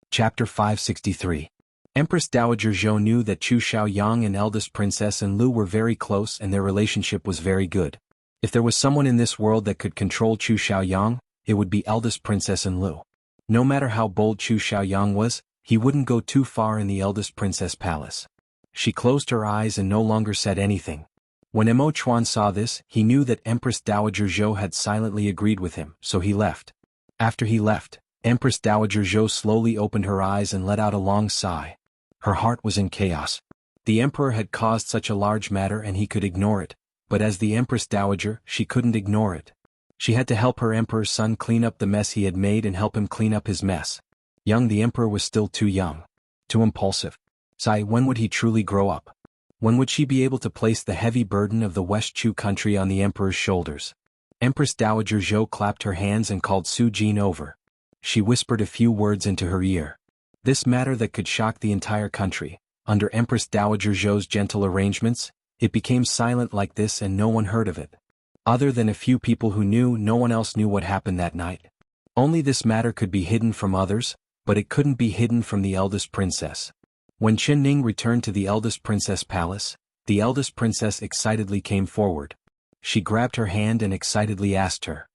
S1: Chapter 563. Empress Dowager Zhou knew that Chu Xiaoyang and eldest princess Enlu were very close and their relationship was very good. If there was someone in this world that could control Chu Xiaoyang, it would be eldest princess Enlu. No matter how bold Chu Xiaoyang was, he wouldn't go too far in the eldest princess palace. She closed her eyes and no longer said anything. When Emo Chuan saw this, he knew that Empress Dowager Zhou had silently agreed with him, so he left. After he left, Empress Dowager Zhou slowly opened her eyes and let out a long sigh. Her heart was in chaos. The emperor had caused such a large matter and he could ignore it, but as the Empress Dowager, she couldn't ignore it. She had to help her emperor's son clean up the mess he had made and help him clean up his mess. The emperor was still too young. Too impulsive. Sigh, when would he truly grow up? When would she be able to place the heavy burden of the West Chu country on the emperor's shoulders? Empress Dowager Zhou clapped her hands and called Su Jin over. She whispered a few words into her ear. This matter that could shock the entire country, under Empress Dowager Zhou's gentle arrangements, it became silent like this and no one heard of it. Other than a few people who knew, no one else knew what happened that night. Only this matter could be hidden from others, but it couldn't be hidden from the eldest princess. When Qin Ning returned to the eldest princess palace, the eldest princess excitedly came forward. She grabbed her hand and excitedly asked her,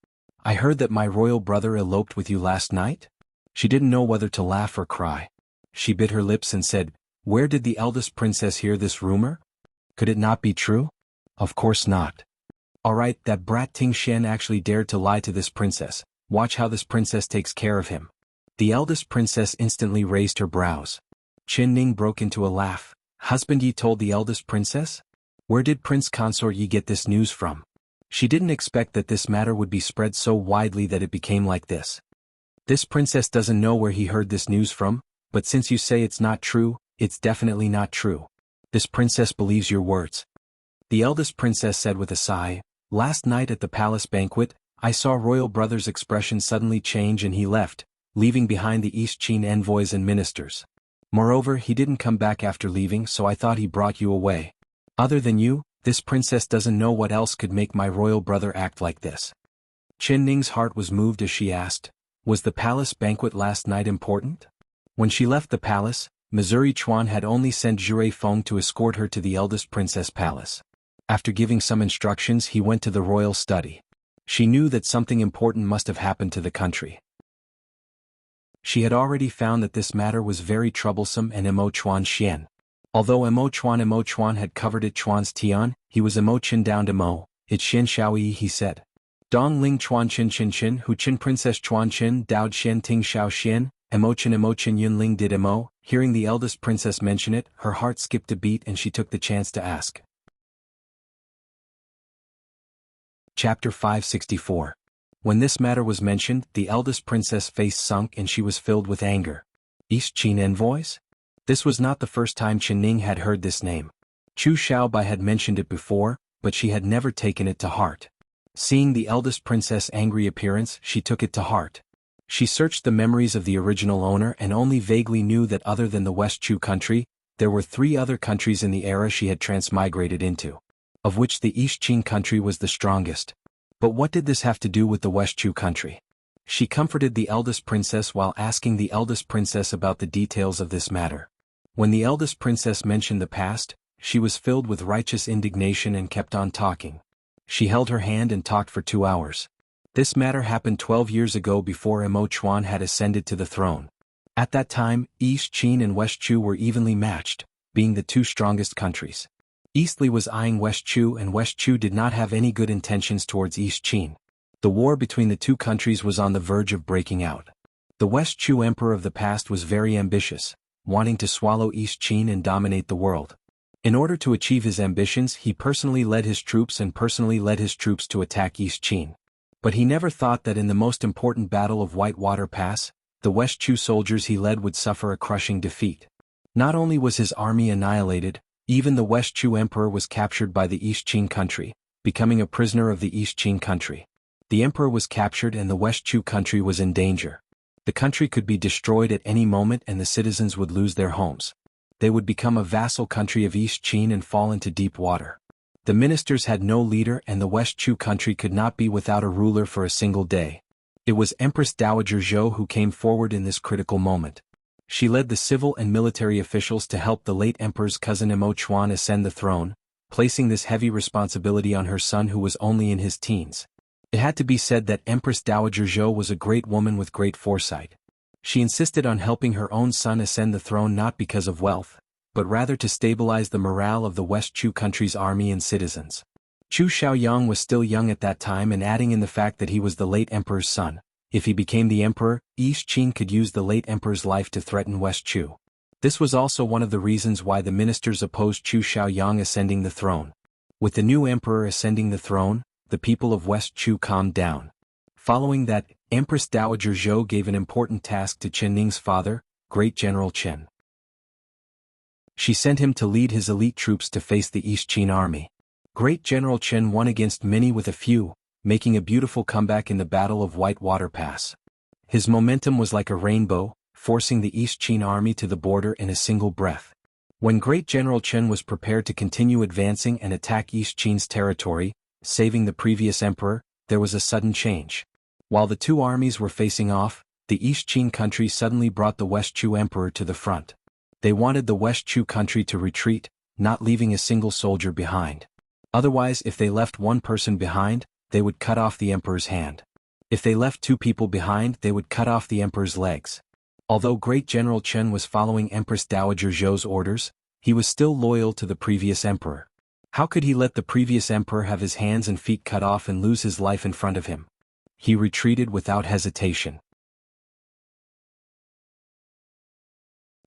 S1: "I heard that my royal brother eloped with you last night?" She didn't know whether to laugh or cry. She bit her lips and said, "Where did the eldest princess hear this rumor? Could it not be true? Of course not. Alright, that brat Ting Shen actually dared to lie to this princess. Watch how this princess takes care of him." The eldest princess instantly raised her brows. Qin Ning broke into a laugh. "Husband, ye told the eldest princess? Where did Prince Consort ye get this news from?" She didn't expect that this matter would be spread so widely that it became like this. "This princess doesn't know where he heard this news from, but since you say it's not true, it's definitely not true. This princess believes your words." The eldest princess said with a sigh, "Last night at the palace banquet, I saw royal brother's expression suddenly change and he left, leaving behind the East Qin envoys and ministers. Moreover, he didn't come back after leaving, so I thought he brought you away. Other than you, this princess doesn't know what else could make my royal brother act like this." Qin Ning's heart was moved as she asked, "Was the palace banquet last night important?" When she left the palace, Missouri Chuan had only sent Jure Feng to escort her to the eldest princess palace. After giving some instructions, he went to the royal study. She knew that something important must have happened to the country. She had already found that this matter was very troublesome and Emo Chuan Xian. Although Emo Chuan had covered it Chuan's Tian, he was Emo Qin down to Mo, it Xian Xiaoyi he said. Dong Ling Chuan Qin Hu Qin Princess Chuan Qin Daod Xian Ting Xiao Xian, Emo Qin Yun Ling did Emo. Hearing the eldest princess mention it, her heart skipped a beat and she took the chance to ask. Chapter 564. When this matter was mentioned, the eldest princess' face sunk and she was filled with anger. East Qin envoys? This was not the first time Qin Ning had heard this name. Chu Xiaobai had mentioned it before, but she had never taken it to heart. Seeing the eldest princess' angry appearance, she took it to heart. She searched the memories of the original owner and only vaguely knew that other than the West Chu country, there were 3 other countries in the era she had transmigrated into, of which the East Qin country was the strongest. But what did this have to do with the West Chu country? She comforted the eldest princess while asking the eldest princess about the details of this matter. When the eldest princess mentioned the past, she was filled with righteous indignation and kept on talking. She held her hand and talked for 2 hours. This matter happened 12 years ago before Emo Chuan had ascended to the throne. At that time, East Qin and West Chu were evenly matched, being the 2 strongest countries. Eastli was eyeing West Chu and West Chu did not have any good intentions towards East Qin. The war between the 2 countries was on the verge of breaking out. The West Chu emperor of the past was very ambitious, wanting to swallow East Qin and dominate the world. In order to achieve his ambitions, he personally led his troops to attack East Qin. But he never thought that in the most important battle of Whitewater Pass, the West Chu soldiers he led would suffer a crushing defeat. Not only was his army annihilated, even the West Chu emperor was captured by the East Qin country, becoming a prisoner of the East Qin country. The emperor was captured and the West Chu country was in danger. The country could be destroyed at any moment and the citizens would lose their homes. They would become a vassal country of East Qin and fall into deep water. The ministers had no leader and the West Chu country could not be without a ruler for a single day. It was Empress Dowager Zhou who came forward in this critical moment. She led the civil and military officials to help the late emperor's cousin Emo Chuan ascend the throne, placing this heavy responsibility on her son who was only in his teens. It had to be said that Empress Dowager Zhou was a great woman with great foresight. She insisted on helping her own son ascend the throne not because of wealth, but rather to stabilize the morale of the West Chu country's army and citizens. Chu Xiaoyang was still young at that time and adding in the fact that he was the late emperor's son. If he became the emperor, East Qin could use the late emperor's life to threaten West Chu. This was also one of the reasons why the ministers opposed Chu Xiaoyang ascending the throne. With the new emperor ascending the throne, the people of West Chu calmed down. Following that, Empress Dowager Zhou gave an important task to Qin Ning's father, Great General Qin. She sent him to lead his elite troops to face the East Qin army. Great General Chen won against many with a few, making a beautiful comeback in the Battle of White Water Pass. His momentum was like a rainbow, forcing the East Qin army to the border in a single breath. When Great General Chen was prepared to continue advancing and attack East Qin's territory, saving the previous emperor, there was a sudden change. While the two armies were facing off, the East Qin country suddenly brought the West Chu emperor to the front. They wanted the West Chu country to retreat, not leaving a single soldier behind. Otherwise, if they left one person behind, they would cut off the emperor's hand. If they left two people behind, they would cut off the emperor's legs. Although Great General Chen was following Empress Dowager Zhou's orders, he was still loyal to the previous emperor. How could he let the previous emperor have his hands and feet cut off and lose his life in front of him? He retreated without hesitation.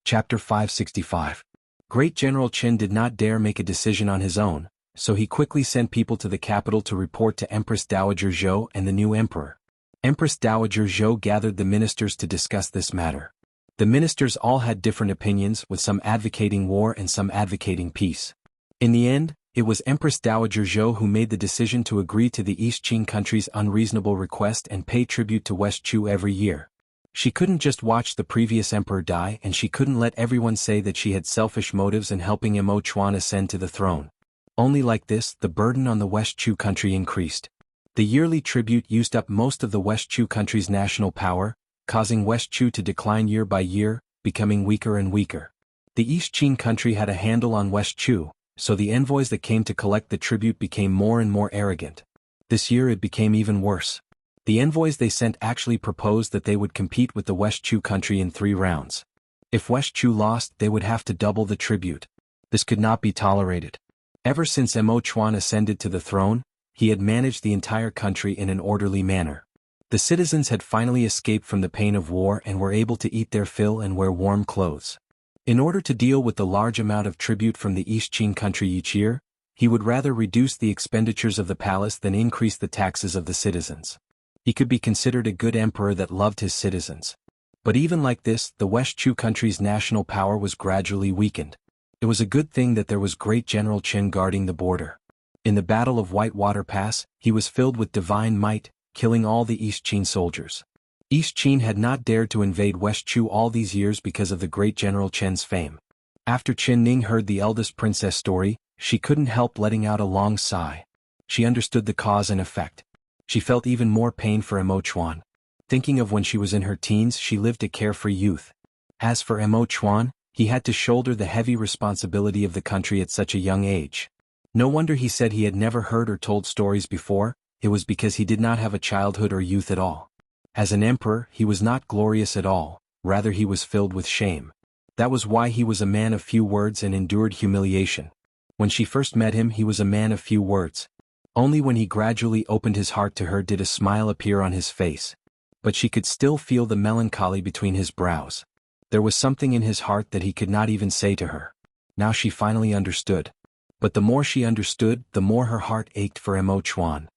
S1: Chapter 565. Great General Chen did not dare make a decision on his own, so he quickly sent people to the capital to report to Empress Dowager Zhou and the new emperor. Empress Dowager Zhou gathered the ministers to discuss this matter. The ministers all had different opinions, with some advocating war and some advocating peace. In the end, it was Empress Dowager Zhou who made the decision to agree to the East Qin country's unreasonable request and pay tribute to West Chu every year. She couldn't just watch the previous emperor die, and she couldn't let everyone say that she had selfish motives in helping Mo Chuan ascend to the throne. Only like this, the burden on the West Chu country increased. The yearly tribute used up most of the West Chu country's national power, causing West Chu to decline year by year, becoming weaker and weaker. The East Qin country had a handle on West Chu, so the envoys that came to collect the tribute became more and more arrogant. This year it became even worse. The envoys they sent actually proposed that they would compete with the West Chu country in 3 rounds. If West Chu lost, they would have to double the tribute. This could not be tolerated. Ever since Mo Chuan ascended to the throne, he had managed the entire country in an orderly manner. The citizens had finally escaped from the pain of war and were able to eat their fill and wear warm clothes. In order to deal with the large amount of tribute from the East Qin country each year, he would rather reduce the expenditures of the palace than increase the taxes of the citizens. He could be considered a good emperor that loved his citizens. But even like this, the West Chu country's national power was gradually weakened. It was a good thing that there was Great General Chen guarding the border. In the Battle of White Water Pass, he was filled with divine might, killing all the East Qin soldiers. East Qin had not dared to invade West Chu all these years because of the Great General Chen's fame. After Chen Ning heard the eldest princess story, she couldn't help letting out a long sigh. She understood the cause and effect. She felt even more pain for Mo Chuan. Thinking of when she was in her teens, she lived a carefree youth. As for Mo Chuan, he had to shoulder the heavy responsibility of the country at such a young age. No wonder he said he had never heard or told stories before. It was because he did not have a childhood or youth at all. As an emperor, he was not glorious at all, rather he was filled with shame. That was why he was a man of few words and endured humiliation. When she first met him, he was a man of few words. Only when he gradually opened his heart to her did a smile appear on his face. But she could still feel the melancholy between his brows. There was something in his heart that he could not even say to her. Now she finally understood. But the more she understood, the more her heart ached for Mo Chuan.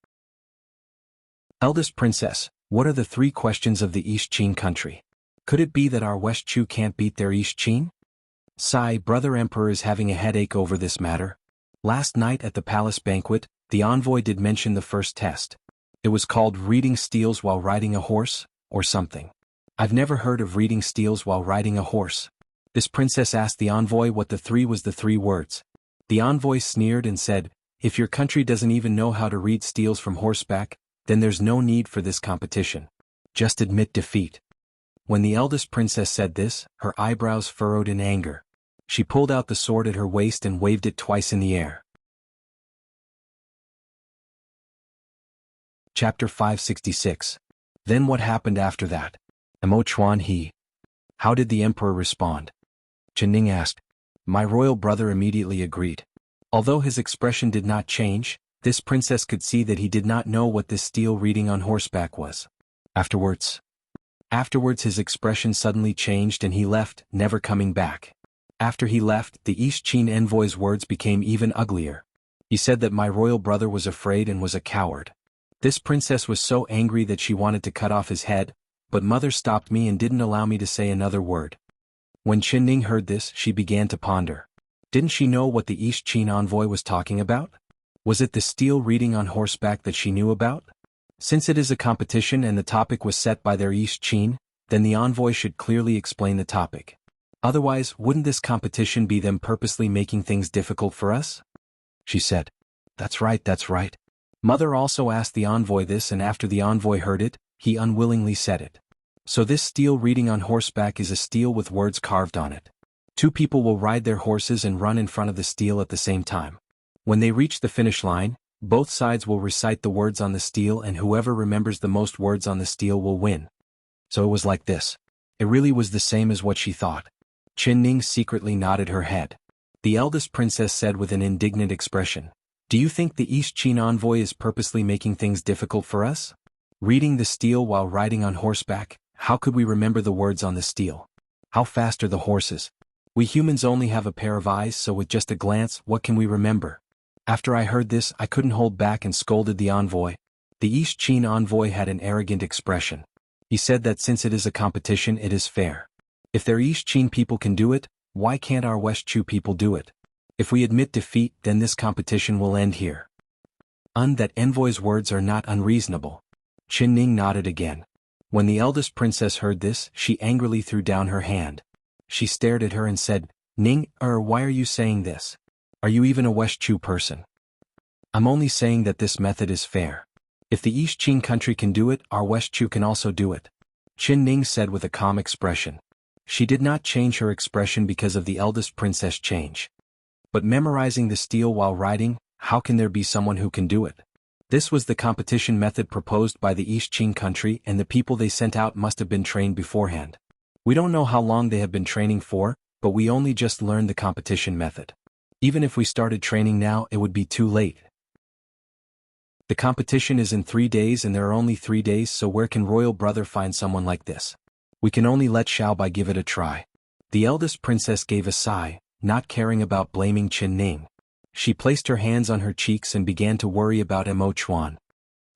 S1: Eldest princess, what are the 3 questions of the East Qin country? Could it be that our West Chu can't beat their East Qin? Sigh, brother emperor is having a headache over this matter. Last night at the palace banquet, the envoy did mention the first test. It was called reading steals while riding a horse, or something. I've never heard of reading steals while riding a horse. This princess asked the envoy what the 3 words. The envoy sneered and said, if your country doesn't even know how to read steals from horseback, then there's no need for this competition. Just admit defeat. When the eldest princess said this, her eyebrows furrowed in anger. She pulled out the sword at her waist and waved it twice in the air. Chapter 566. Then what happened after that? Mo Chuan How did the emperor respond? Chen Ning asked. My royal brother immediately agreed. Although his expression did not change, this princess could see that he did not know what this steel reading on horseback was. Afterwards his expression suddenly changed and he left, never coming back. After he left, the East Qin envoy's words became even uglier. He said that my royal brother was afraid and was a coward. This princess was so angry that she wanted to cut off his head, but mother stopped me and didn't allow me to say another word. When Chen Ning heard this, she began to ponder. Didn't she know what the East Qin envoy was talking about? Was it the steel reading on horseback that she knew about? Since it is a competition and the topic was set by their East Qin, then the envoy should clearly explain the topic. Otherwise, wouldn't this competition be them purposely making things difficult for us? She said. That's right, that's right. Mother also asked the envoy this, and after the envoy heard it, he unwillingly said it. So this steel reading on horseback is a steel with words carved on it. Two people will ride their horses and run in front of the steel at the same time. When they reach the finish line, both sides will recite the words on the steel, and whoever remembers the most words on the steel will win. So it was like this. It really was the same as what she thought. Qin Ning secretly nodded her head. The eldest princess said with an indignant expression, "Do you think the East Qin envoy is purposely making things difficult for us? Reading the steel while riding on horseback, how could we remember the words on the steel? How fast are the horses? We humans only have a pair of eyes, so with just a glance, what can we remember?" After I heard this, I couldn't hold back and scolded the envoy. The East Qin envoy had an arrogant expression. He said that since it is a competition, it is fair. If their East Qin people can do it, why can't our West Chu people do it? If we admit defeat, then this competition will end here. That envoy's words are not unreasonable. Qin Ning nodded again. When the eldest princess heard this, she angrily threw down her hand. She stared at her and said, "Ning, why are you saying this? Are you even a West Chu person? I'm only saying that this method is fair. If the East Qin country can do it, our West Chu can also do it," Qin Ning said with a calm expression. She did not change her expression because of the eldest princess change. But memorizing the steel while riding, how can there be someone who can do it? This was the competition method proposed by the East Qin country, and the people they sent out must have been trained beforehand. We don't know how long they have been training for, but we only just learned the competition method. Even if we started training now, it would be too late. The competition is in 3 days and there are only 3 days, so where can royal brother find someone like this? We can only let Xiaobai give it a try. The eldest princess gave a sigh, not caring about blaming Qin Ning. She placed her hands on her cheeks and began to worry about Mo Chuan.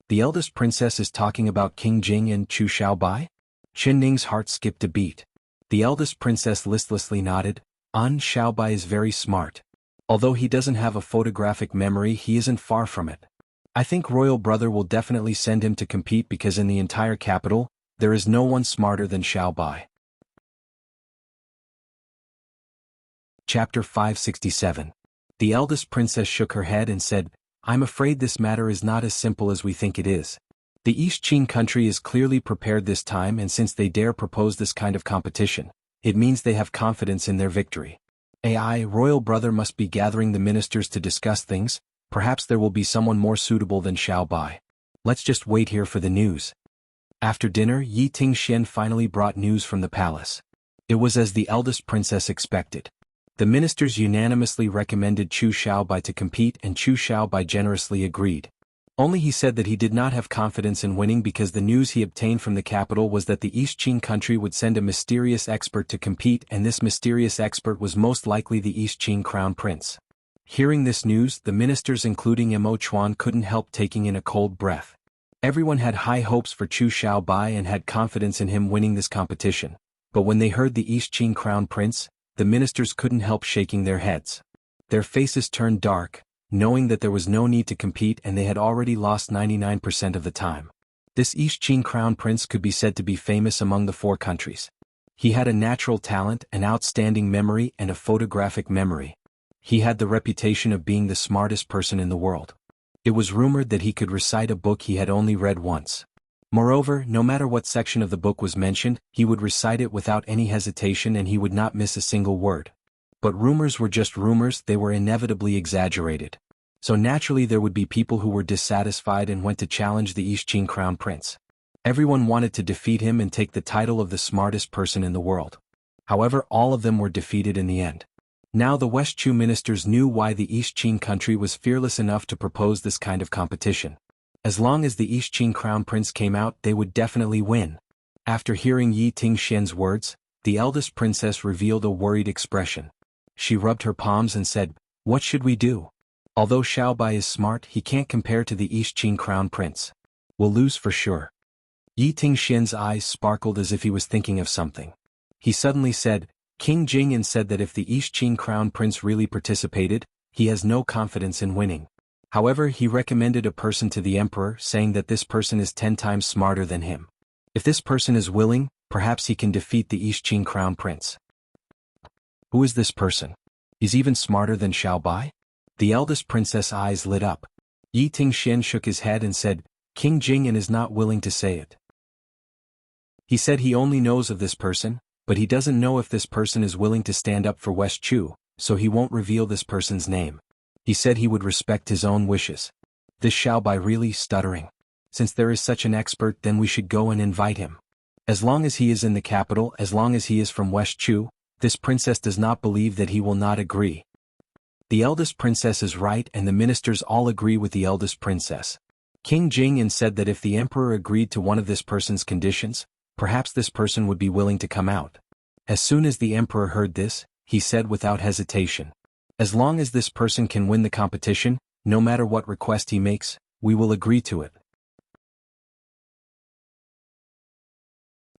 S1: The eldest princess is talking about King Jing and Chu Xiaobai? Qin Ning's heart skipped a beat. The eldest princess listlessly nodded. Xiaobai is very smart. Although he doesn't have a photographic memory, he isn't far from it. I think royal brother will definitely send him to compete because in the entire capital, there is no one smarter than Xiaobai. Chapter 567. The eldest princess shook her head and said, "I'm afraid this matter is not as simple as we think it is. The East Qin country is clearly prepared this time, and since they dare propose this kind of competition, it means they have confidence in their victory. Royal brother must be gathering the ministers to discuss things. Perhaps there will be someone more suitable than Xiaobai. Let's just wait here for the news." After dinner, Yi Tingxian finally brought news from the palace. It was as the eldest princess expected. The ministers unanimously recommended Chu Xiaobai to compete, and Chu Xiaobai generously agreed. Only he said that he did not have confidence in winning because the news he obtained from the capital was that the East Qin country would send a mysterious expert to compete, and this mysterious expert was most likely the East Qin crown prince. Hearing this news, the ministers including Mo Chuan couldn't help taking in a cold breath. Everyone had high hopes for Chu Xiaobai and had confidence in him winning this competition. But when they heard the East Qin crown prince, the ministers couldn't help shaking their heads. Their faces turned dark, knowing that there was no need to compete and they had already lost 99% of the time. This East Qin crown prince could be said to be famous among the 4 countries. He had a natural talent, an outstanding memory, and a photographic memory. He had the reputation of being the smartest person in the world. It was rumored that he could recite a book he had only read once. Moreover, no matter what section of the book was mentioned, he would recite it without any hesitation and he would not miss a single word. But rumors were just rumors, they were inevitably exaggerated. So naturally there would be people who were dissatisfied and went to challenge the East Qin crown prince. Everyone wanted to defeat him and take the title of the smartest person in the world. However, all of them were defeated in the end. Now the West Chu ministers knew why the East Qin country was fearless enough to propose this kind of competition. As long as the East Qin crown prince came out, they would definitely win. After hearing Yi Tingxian's words, the eldest princess revealed a worried expression. She rubbed her palms and said, "What should we do? Although Xiaobai is smart, he can't compare to the East Qin crown prince. We'll lose for sure." Yi Tingxian's eyes sparkled as if he was thinking of something. He suddenly said, King Jing'an said that if the East Qing crown prince really participated, he has no confidence in winning. However, he recommended a person to the emperor, saying that this person is 10 times smarter than him. If this person is willing, perhaps he can defeat the East Qing crown prince. Who is this person? He's even smarter than Xiao Bai? The eldest princess' eyes lit up. Yi Tingxian shook his head and said, King Jing'an is not willing to say it. He said he only knows of this person, but he doesn't know if this person is willing to stand up for West Chu, so he won't reveal this person's name. He said he would respect his own wishes. This Xiao Bai really stuttering. Since there is such an expert, then we should go and invite him. As long as he is in the capital, as long as he is from West Chu, this princess does not believe that he will not agree. The eldest princess is right, and the ministers all agree with the eldest princess. King Jing'an said that if the emperor agreed to one of this person's conditions, perhaps this person would be willing to come out. As soon as the emperor heard this, he said without hesitation, as long as this person can win the competition, no matter what request he makes, we will agree to it.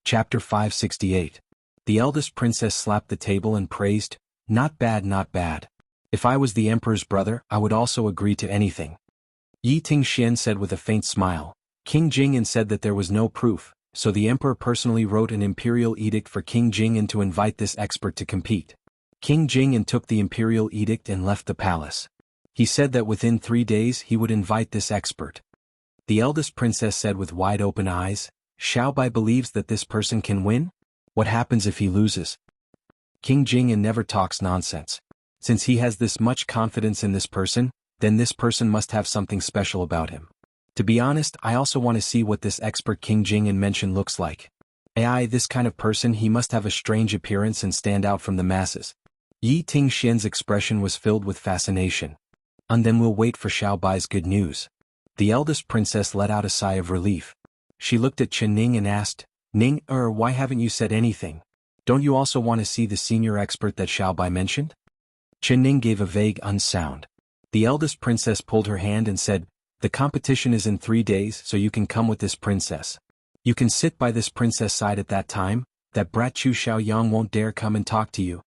S1: Chapter 568. The eldest princess slapped the table and praised, not bad, not bad. If I was the emperor's brother, I would also agree to anything. Yi Tingxian said with a faint smile. King Jing'an said that there was no proof, so the emperor personally wrote an imperial edict for King Jing'an to invite this expert to compete. King Jing'an took the imperial edict and left the palace. He said that within 3 days he would invite this expert. The eldest princess said with wide-open eyes, Xiao Bai believes that this person can win? What happens if he loses? King Jing'an never talks nonsense. Since he has this much confidence in this person, then this person must have something special about him. To be honest, I also want to see what this expert King Jing'an mentioned looks like. This kind of person, he must have a strange appearance and stand out from the masses. Yi Tingxian's expression was filled with fascination. And then we'll wait for Xiao Bai's good news. The eldest princess let out a sigh of relief. She looked at Chen Ning and asked, Ning, why haven't you said anything? Don't you also want to see the senior expert that Xiao Bai mentioned? Chen Ning gave a vague unsound. The eldest princess pulled her hand and said, the competition is in 3 days, so you can come with this princess. You can sit by this princess' side at that time. That brat Chu Xiaoyang won't dare come and talk to you.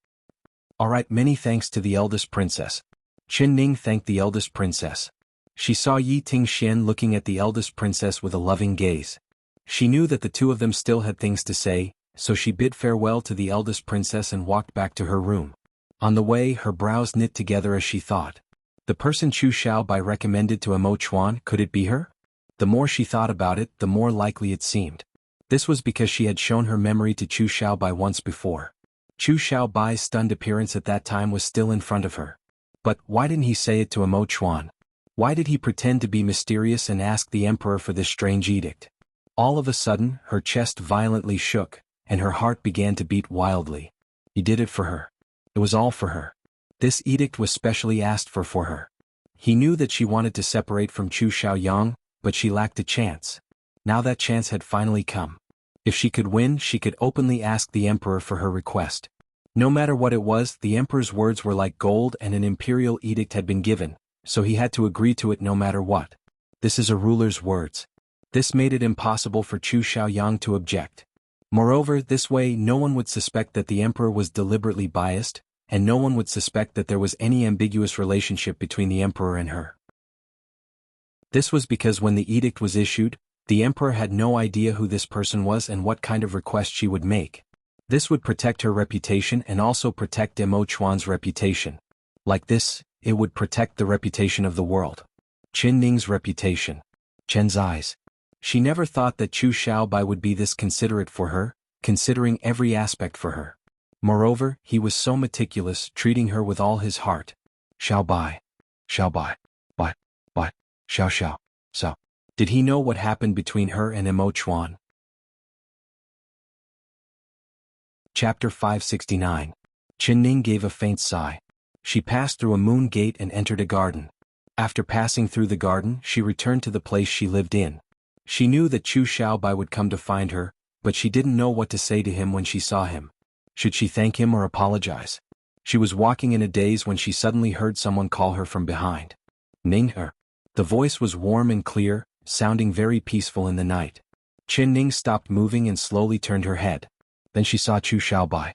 S1: Alright, many thanks to the eldest princess. Chen Ning thanked the eldest princess. She saw Yi Tingxian looking at the eldest princess with a loving gaze. She knew that the two of them still had things to say, so she bid farewell to the eldest princess and walked back to her room. On the way, her brows knit together as she thought. The person Chu Xiao Bai recommended to Emo Chuan, could it be her? The more she thought about it, the more likely it seemed. This was because she had shown her memory to Chu Xiao Bai once before. Chu Xiao Bai's stunned appearance at that time was still in front of her. But why didn't he say it to Emo Chuan? Why did he pretend to be mysterious and ask the emperor for this strange edict? All of a sudden, her chest violently shook, and her heart began to beat wildly. He did it for her. It was all for her. This edict was specially asked for her. He knew that she wanted to separate from Chu Xiaoyang, but she lacked a chance. Now that chance had finally come. If she could win, she could openly ask the emperor for her request. No matter what it was, the emperor's words were like gold and an imperial edict had been given, so he had to agree to it no matter what. This is a ruler's words. This made it impossible for Chu Xiaoyang to object. Moreover, this way no one would suspect that the emperor was deliberately biased, and no one would suspect that there was any ambiguous relationship between the emperor and her. This was because when the edict was issued, the emperor had no idea who this person was and what kind of request she would make. This would protect her reputation and also protect Emo Chuan's reputation. Like this, it would protect the reputation of the world. Chen Ning's reputation. Chen's eyes. She never thought that Chu Xiaobai would be this considerate for her, considering every aspect for her. Moreover, he was so meticulous, treating her with all his heart. Xiaobai. Xiaobai. Bai. Bai. Xiao. So. Did he know what happened between her and Emo Chuan? Chapter 569. Chen Ning gave a faint sigh. She passed through a moon gate and entered a garden. After passing through the garden, she returned to the place she lived in. She knew that Chu Xiaobai would come to find her, but she didn't know what to say to him when she saw him. Should she thank him or apologize? She was walking in a daze when she suddenly heard someone call her from behind. Ning. The voice was warm and clear, sounding very peaceful in the night. Chen Ning stopped moving and slowly turned her head. Then she saw Chu Xiaobai.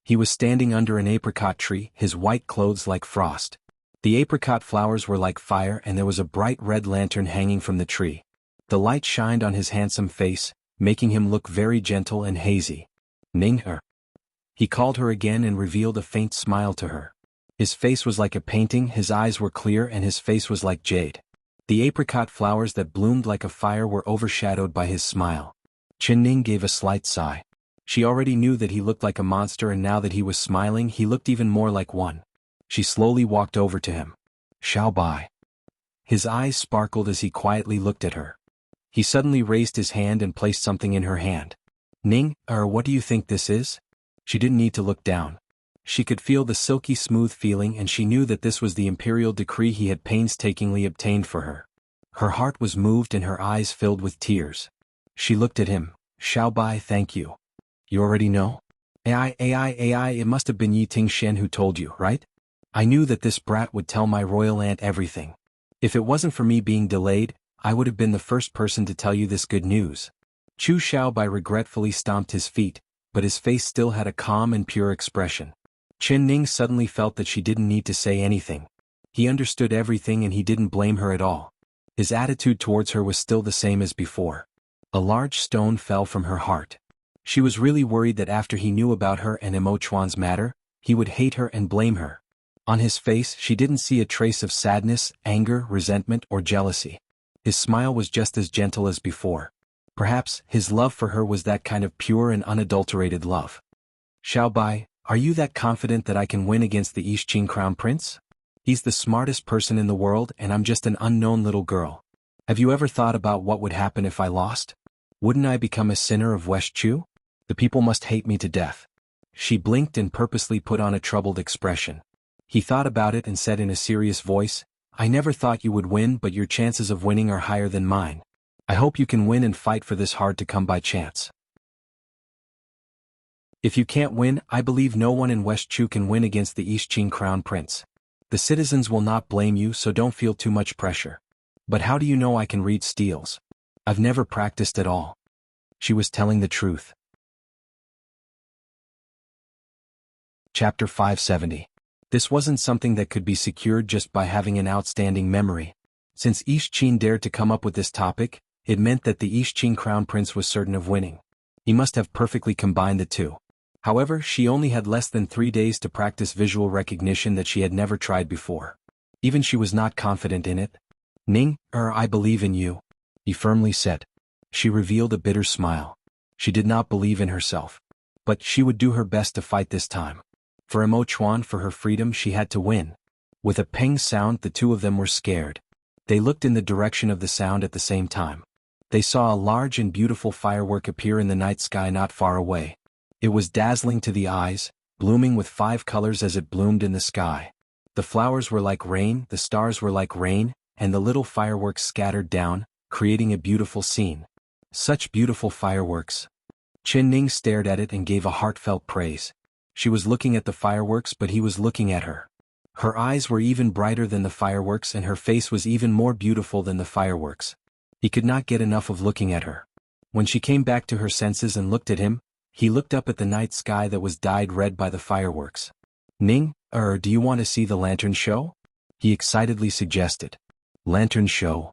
S1: He was standing under an apricot tree, his white clothes like frost. The apricot flowers were like fire and there was a bright red lantern hanging from the tree. The light shined on his handsome face, making him look very gentle and hazy. Ning er. He called her again and revealed a faint smile to her. His face was like a painting, his eyes were clear and his face was like jade. The apricot flowers that bloomed like a fire were overshadowed by his smile. Ning gave a slight sigh. She already knew that he looked like a monster and now that he was smiling he looked even more like one. She slowly walked over to him. Xiao Bai. His eyes sparkled as he quietly looked at her. He suddenly raised his hand and placed something in her hand. Ning, what do you think this is? She didn't need to look down. She could feel the silky smooth feeling and she knew that this was the imperial decree he had painstakingly obtained for her. Her heart was moved and her eyes filled with tears. She looked at him. Xiao Bai, thank you. You already know? AI, it must have been Yi Tingshen who told you, right? I knew that this brat would tell my royal aunt everything. If it wasn't for me being delayed, I would have been the first person to tell you this good news. Chu Xiaobai regretfully stomped his feet, but his face still had a calm and pure expression. Chen Ning suddenly felt that she didn't need to say anything. He understood everything and he didn't blame her at all. His attitude towards her was still the same as before. A large stone fell from her heart. She was really worried that after he knew about her and Emo Chuan's matter, he would hate her and blame her. On his face she didn't see a trace of sadness, anger, resentment, or jealousy. His smile was just as gentle as before. Perhaps his love for her was that kind of pure and unadulterated love. Xiao Bai, are you that confident that I can win against the Yixing Crown Prince? He's the smartest person in the world and I'm just an unknown little girl. Have you ever thought about what would happen if I lost? Wouldn't I become a sinner of West Chu? The people must hate me to death. She blinked and purposely put on a troubled expression. He thought about it and said in a serious voice, I never thought you would win, but your chances of winning are higher than mine. I hope you can win and fight for this hard to come by chance. If you can't win, I believe no one in West Chu can win against the Yixing Crown Prince. The citizens will not blame you, so don't feel too much pressure. But how do you know I can read steals? I've never practiced at all. She was telling the truth. Chapter 570. This wasn't something that could be secured just by having an outstanding memory. Since Yixing dared to come up with this topic, it meant that the Yixing Crown Prince was certain of winning. He must have perfectly combined the two. However, she only had less than 3 days to practice visual recognition that she had never tried before. Even she was not confident in it. Ning, I believe in you, he firmly said. She revealed a bitter smile. She did not believe in herself. But she would do her best to fight this time. For Emo Chuan, for her freedom, she had to win. With a peng sound, the two of them were scared. They looked in the direction of the sound at the same time. They saw a large and beautiful firework appear in the night sky not far away. It was dazzling to the eyes, blooming with 5 colors as it bloomed in the sky. The flowers were like rain, the stars were like rain, and the little fireworks scattered down, creating a beautiful scene. Such beautiful fireworks. Chen Ning stared at it and gave a heartfelt praise. She was looking at the fireworks, but he was looking at her. Her eyes were even brighter than the fireworks and her face was even more beautiful than the fireworks. He could not get enough of looking at her. When she came back to her senses and looked at him, he looked up at the night sky that was dyed red by the fireworks. Ning, do you want to see the lantern show? He excitedly suggested. Lantern show.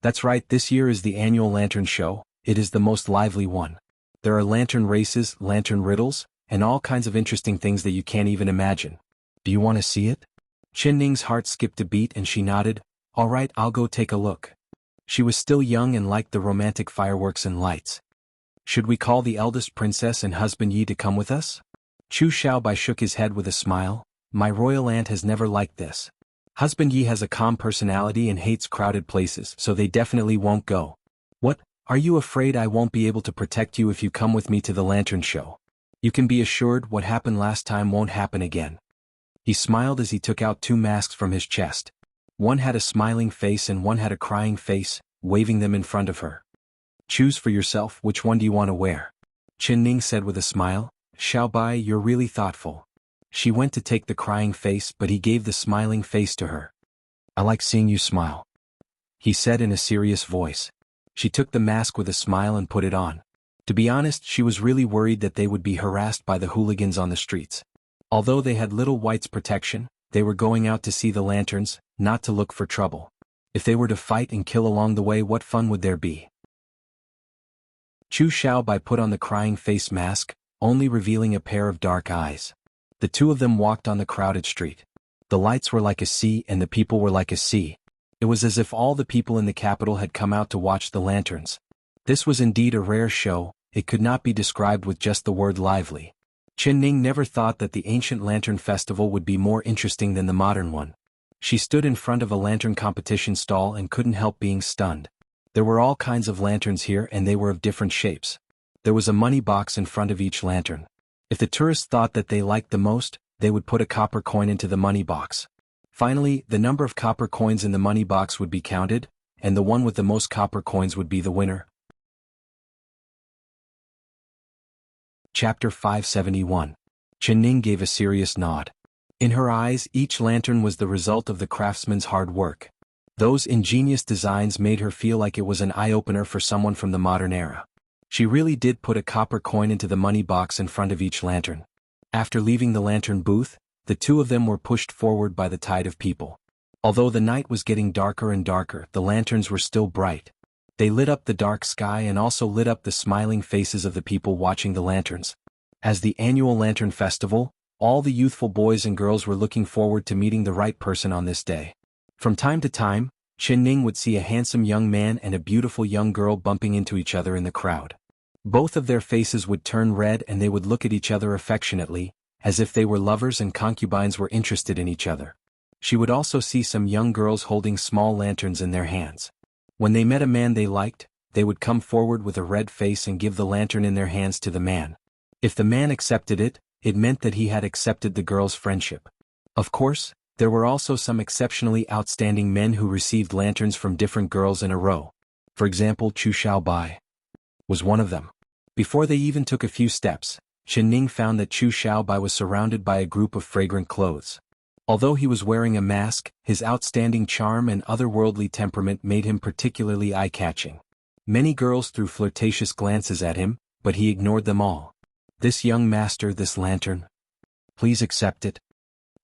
S1: That's right, this year is the annual lantern show. It is the most lively one. There are lantern races, lantern riddles, and all kinds of interesting things that you can't even imagine. Do you want to see it? Chen Ning's heart skipped a beat and she nodded. All right, I'll go take a look. She was still young and liked the romantic fireworks and lights. Should we call the eldest princess and husband Yi to come with us? Chu Xiaobai shook his head with a smile. My royal aunt has never liked this. Husband Yi has a calm personality and hates crowded places, so they definitely won't go. What, are you afraid I won't be able to protect you if you come with me to the lantern show? You can be assured what happened last time won't happen again. He smiled as he took out 2 masks from his chest. One had a smiling face and one had a crying face, waving them in front of her. Choose for yourself, which one do you want to wear? Chen Ning said with a smile. Xiaobai, you're really thoughtful. She went to take the crying face, but he gave the smiling face to her. I like seeing you smile, he said in a serious voice. She took the mask with a smile and put it on. To be honest, she was really worried that they would be harassed by the hooligans on the streets. Although they had Little White's protection, they were going out to see the lanterns, not to look for trouble. If they were to fight and kill along the way, what fun would there be? Chu Xiaobai put on the crying face mask, only revealing a pair of dark eyes. The two of them walked on the crowded street. The lights were like a sea and the people were like a sea. It was as if all the people in the capital had come out to watch the lanterns. This was indeed a rare show. It could not be described with just the word lively. Chen Ning never thought that the ancient lantern festival would be more interesting than the modern one. She stood in front of a lantern competition stall and couldn't help being stunned. There were all kinds of lanterns here and they were of different shapes. There was a money box in front of each lantern. If the tourists thought that they liked the most, they would put a copper coin into the money box. Finally, the number of copper coins in the money box would be counted, and the one with the most copper coins would be the winner. Chapter 571. Chen Ning gave a serious nod. In her eyes, each lantern was the result of the craftsman's hard work. Those ingenious designs made her feel like it was an eye-opener for someone from the modern era. She really did put a copper coin into the money box in front of each lantern. After leaving the lantern booth, the two of them were pushed forward by the tide of people. Although the night was getting darker and darker, the lanterns were still bright. They lit up the dark sky and also lit up the smiling faces of the people watching the lanterns. As the annual lantern festival, all the youthful boys and girls were looking forward to meeting the right person on this day. From time to time, Chen Ning would see a handsome young man and a beautiful young girl bumping into each other in the crowd. Both of their faces would turn red and they would look at each other affectionately, as if they were lovers and concubines were interested in each other. She would also see some young girls holding small lanterns in their hands. When they met a man they liked, they would come forward with a red face and give the lantern in their hands to the man. If the man accepted it, it meant that he had accepted the girl's friendship. Of course, there were also some exceptionally outstanding men who received lanterns from different girls in a row. For example, Chu Xiaobai was one of them. Before they even took a few steps, Chen Ning found that Chu Xiaobai was surrounded by a group of fragrant clothes. Although he was wearing a mask, his outstanding charm and otherworldly temperament made him particularly eye-catching. Many girls threw flirtatious glances at him, but he ignored them all. "This young master, this lantern. Please accept it."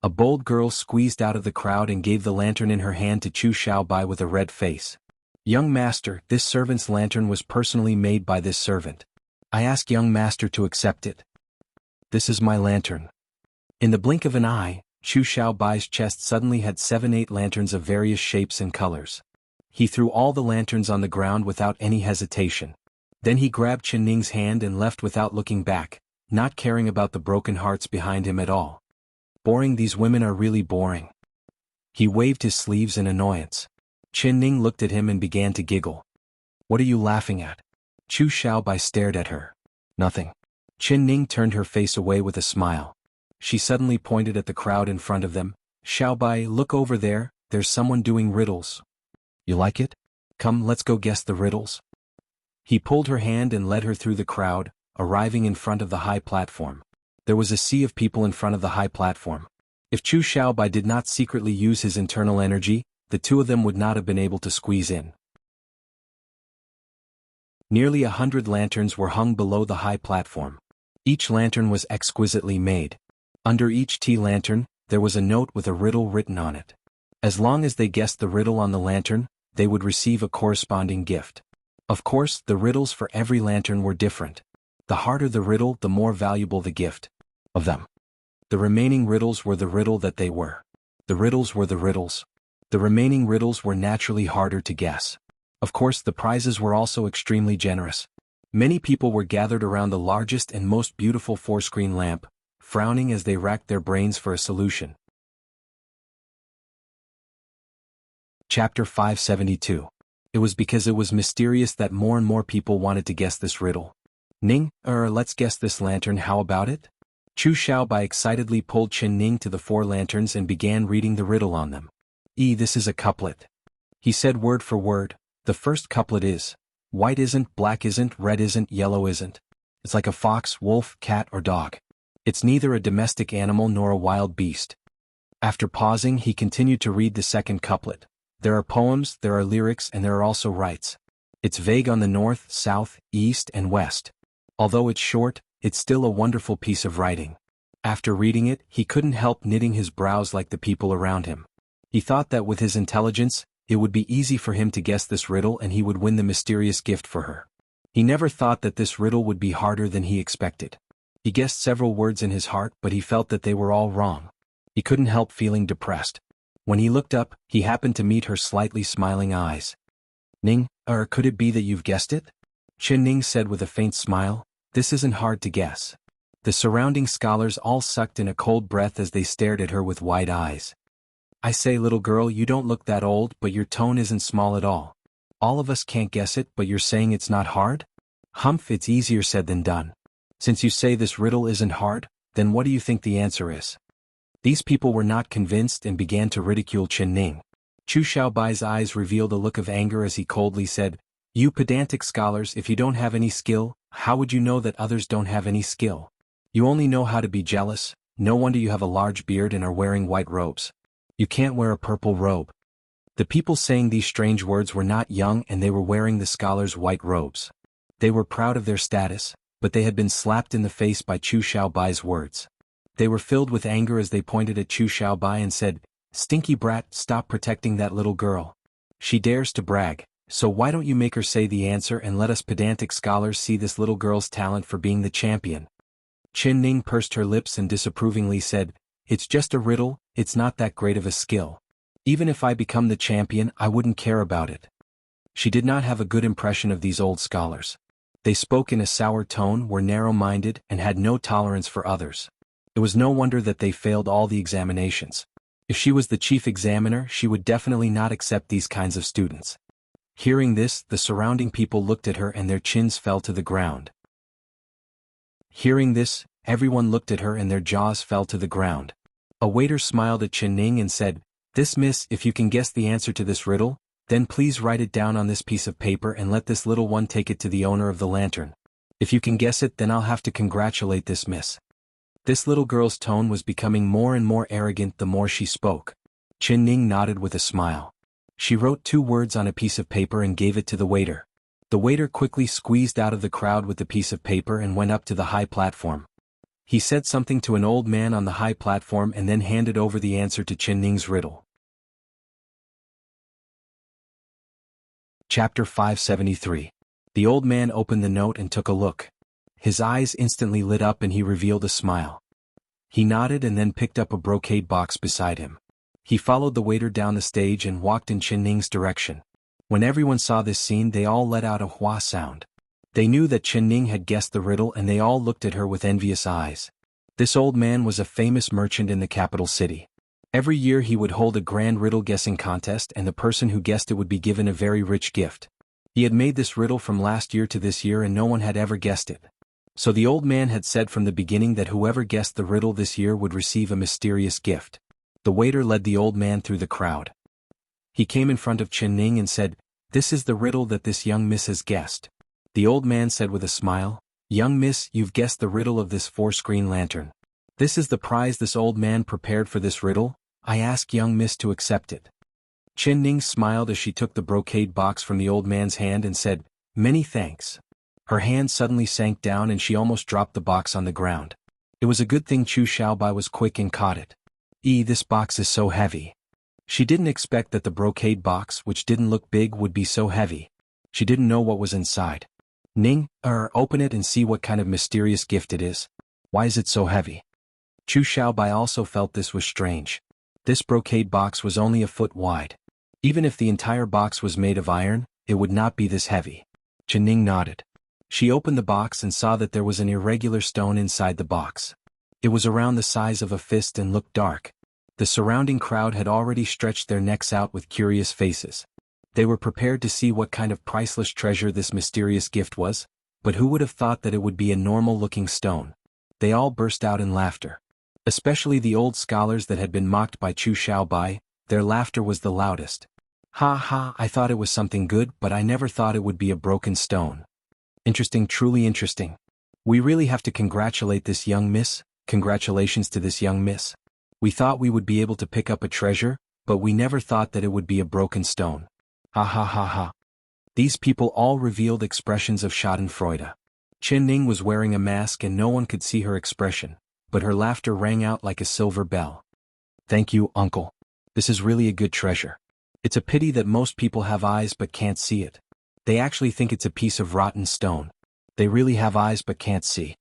S1: A bold girl squeezed out of the crowd and gave the lantern in her hand to Chu Xiaobai with a red face. "Young master, this servant's lantern was personally made by this servant. I ask young master to accept it. This is my lantern." In the blink of an eye, Chu Xiaobai's chest suddenly had 7-8 lanterns of various shapes and colors. He threw all the lanterns on the ground without any hesitation. Then he grabbed Chen Ning's hand and left without looking back, not caring about the broken hearts behind him at all. Boring, these women are really boring. He waved his sleeves in annoyance. Chen Ning looked at him and began to giggle. "What are you laughing at?" Chu Xiaobai stared at her. "Nothing." Chen Ning turned her face away with a smile. She suddenly pointed at the crowd in front of them. "Xiaobai, look over there, there's someone doing riddles. You like it? Come, let's go guess the riddles." He pulled her hand and led her through the crowd, arriving in front of the high platform. There was a sea of people in front of the high platform. If Chu Xiaobai did not secretly use his internal energy, the two of them would not have been able to squeeze in. Nearly 100 lanterns were hung below the high platform. Each lantern was exquisitely made. Under each tea lantern, there was a note with a riddle written on it. As long as they guessed the riddle on the lantern, they would receive a corresponding gift. Of course, the riddles for every lantern were different. The harder the riddle, the more valuable the gift of them. The remaining riddles were the riddle that they were. The riddles were the riddles. The remaining riddles were naturally harder to guess. Of course, the prizes were also extremely generous. Many people were gathered around the largest and most beautiful 4-screen lamp, frowning as they racked their brains for a solution. Chapter 572. It was because it was mysterious that more and more people wanted to guess this riddle. "Ning, let's guess this lantern, how about it?" Chu Xiaobai excitedly pulled Chen Ning to the 4 lanterns and began reading the riddle on them. This is a couplet." He said word for word. The first couplet is, "White isn't, black isn't, red isn't, yellow isn't. It's like a fox, wolf, cat or dog. It's neither a domestic animal nor a wild beast." After pausing, he continued to read the second couplet. "There are poems, there are lyrics, and there are also rites. It's vague on the north, south, east, and west. Although it's short, it's still a wonderful piece of writing. After reading it, he couldn't help knitting his brows like the people around him. He thought that with his intelligence, it would be easy for him to guess this riddle and he would win the mysterious gift for her. He never thought that this riddle would be harder than he expected. He guessed several words in his heart, but he felt that they were all wrong. He couldn't help feeling depressed. When he looked up, he happened to meet her slightly smiling eyes. Ning, could it be that you've guessed it? Chen Ning said with a faint smile. This isn't hard to guess. The surrounding scholars all sucked in a cold breath as they stared at her with wide eyes. I say, little girl, you don't look that old, but your tone isn't small at all. All of us can't guess it, but you're saying it's not hard? Humph, it's easier said than done. Since you say this riddle isn't hard, then what do you think the answer is? These people were not convinced and began to ridicule Chen Ning. Chu Xiaobai's eyes revealed a look of anger as he coldly said, You pedantic scholars, if you don't have any skill, how would you know that others don't have any skill? You only know how to be jealous. No wonder you have a large beard and are wearing white robes. You can't wear a purple robe. The people saying these strange words were not young and they were wearing the scholars' white robes. They were proud of their status, but they had been slapped in the face by Chu Xiaobai's words. They were filled with anger as they pointed at Chu Xiaobai and said, Stinky brat, stop protecting that little girl. She dares to brag, so why don't you make her say the answer and let us pedantic scholars see this little girl's talent for being the champion? Chen Ning pursed her lips and disapprovingly said, It's just a riddle, it's not that great of a skill. Even if I become the champion, I wouldn't care about it. She did not have a good impression of these old scholars. They spoke in a sour tone, were narrow-minded, and had no tolerance for others. It was no wonder that they failed all the examinations. If she was the chief examiner, she would definitely not accept these kinds of students. Hearing this, the surrounding people looked at her and their chins fell to the ground. Hearing this, everyone looked at her and their jaws fell to the ground. A waiter smiled at Chen Ning and said, This miss, if you can guess the answer to this riddle, then please write it down on this piece of paper and let this little one take it to the owner of the lantern. If you can guess it, then I'll have to congratulate this miss. This little girl's tone was becoming more and more arrogant the more she spoke. Chen Ning nodded with a smile. She wrote 2 words on a piece of paper and gave it to the waiter. The waiter quickly squeezed out of the crowd with the piece of paper and went up to the high platform. He said something to an old man on the high platform and then handed over the answer to Chen Ning's riddle. Chapter 573. The old man opened the note and took a look. His eyes instantly lit up and he revealed a smile. He nodded and then picked up a brocade box beside him. He followed the waiter down the stage and walked in Chen Ning's direction. When everyone saw this scene, they all let out a hua sound. They knew that Chen Ning had guessed the riddle and they all looked at her with envious eyes. This old man was a famous merchant in the capital city. Every year he would hold a grand riddle guessing contest and the person who guessed it would be given a very rich gift. He had made this riddle from last year to this year and no one had ever guessed it. So the old man had said from the beginning that whoever guessed the riddle this year would receive a mysterious gift. The waiter led the old man through the crowd. He came in front of Chen Ning and said, This is the riddle that this young miss has guessed. The old man said with a smile, Young miss, you've guessed the riddle of this 4-screen lantern. This is the prize this old man prepared for this riddle. I ask young miss to accept it. Chen Ning smiled as she took the brocade box from the old man's hand and said, Many thanks. Her hand suddenly sank down and she almost dropped the box on the ground. It was a good thing Chu Xiaobai was quick and caught it. This box is so heavy. She didn't expect that the brocade box, which didn't look big, would be so heavy. She didn't know what was inside. Ning, open it and see what kind of mysterious gift it is. Why is it so heavy? Chu Xiaobai also felt this was strange. This brocade box was only a foot wide. Even if the entire box was made of iron, it would not be this heavy. Chen Ning nodded. She opened the box and saw that there was an irregular stone inside the box. It was around the size of a fist and looked dark. The surrounding crowd had already stretched their necks out with curious faces. They were prepared to see what kind of priceless treasure this mysterious gift was, but who would have thought that it would be a normal-looking stone? They all burst out in laughter. Especially the old scholars that had been mocked by Chu Xiaobai, their laughter was the loudest. Ha ha, I thought it was something good, but I never thought it would be a broken stone. Interesting, truly interesting. We really have to congratulate this young miss. Congratulations to this young miss. We thought we would be able to pick up a treasure, but we never thought that it would be a broken stone. Ha ha ha ha. These people all revealed expressions of schadenfreude. Chen Ning was wearing a mask and no one could see her expression. but her laughter rang out like a silver bell. "Thank you, uncle. This is really a good treasure. It's a pity that most people have eyes but can't see it. They actually think it's a piece of rotten stone. They really have eyes but can't see."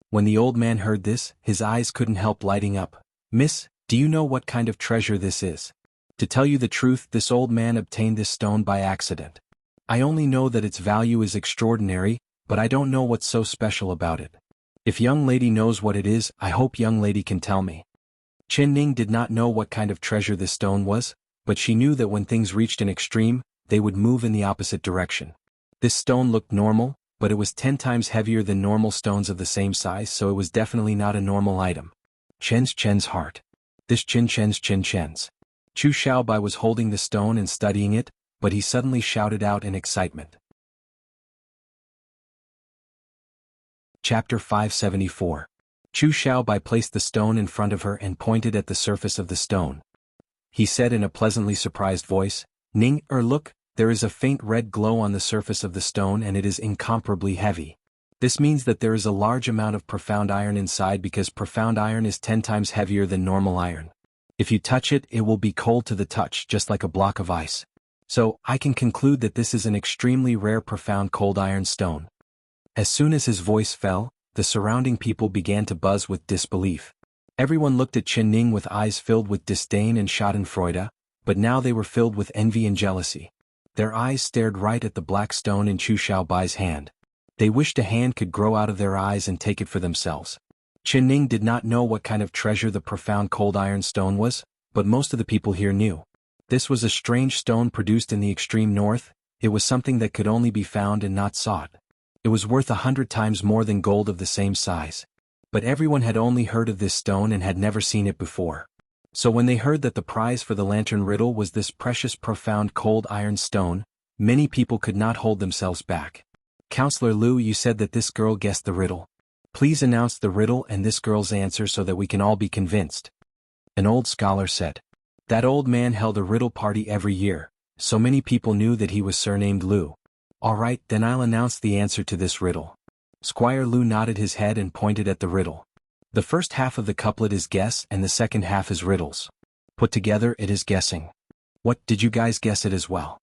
S1: When the old man heard this, his eyes couldn't help lighting up. "Miss, do you know what kind of treasure this is?" "To tell you the truth, this old man obtained this stone by accident. I only know that its value is extraordinary, but I don't know what's so special about it. If young lady knows what it is, I hope young lady can tell me." Chen Ning did not know what kind of treasure this stone was, but she knew that when things reached an extreme, they would move in the opposite direction. This stone looked normal, but it was 10 times heavier than normal stones of the same size, so it was definitely not a normal item. Chen's heart. This Chen's. Chu Xiaobai was holding the stone and studying it, but he suddenly shouted out in excitement. Chapter 574. Chu Xiaobai placed the stone in front of her and pointed at the surface of the stone. He said in a pleasantly surprised voice, "Ning, look, there is a faint red glow on the surface of the stone and it is incomparably heavy. This means that there is a large amount of profound iron inside because profound iron is 10 times heavier than normal iron. If you touch it, it will be cold to the touch, just like a block of ice. So, I can conclude that this is an extremely rare profound cold iron stone." As soon as his voice fell, the surrounding people began to buzz with disbelief. Everyone looked at Chen Ning with eyes filled with disdain and schadenfreude, but now they were filled with envy and jealousy. Their eyes stared right at the black stone in Chu Xiaobai's hand. They wished a hand could grow out of their eyes and take it for themselves. Chen Ning did not know what kind of treasure the profound cold iron stone was, but most of the people here knew. This was a strange stone produced in the extreme north. It was something that could only be found and not sought. It was worth 100 times more than gold of the same size. But everyone had only heard of this stone and had never seen it before. So when they heard that the prize for the lantern riddle was this precious profound cold iron stone, many people could not hold themselves back. "Counselor Lu, you said that this girl guessed the riddle. Please announce the riddle and this girl's answer so that we can all be convinced." An old scholar said. That old man held a riddle party every year, so many people knew that he was surnamed Lu. "All right, then I'll announce the answer to this riddle." Squire Lu nodded his head and pointed at the riddle. "The first half of the couplet is guess and the second half is riddles. Put together it is guessing. What, did you guys guess it as well?"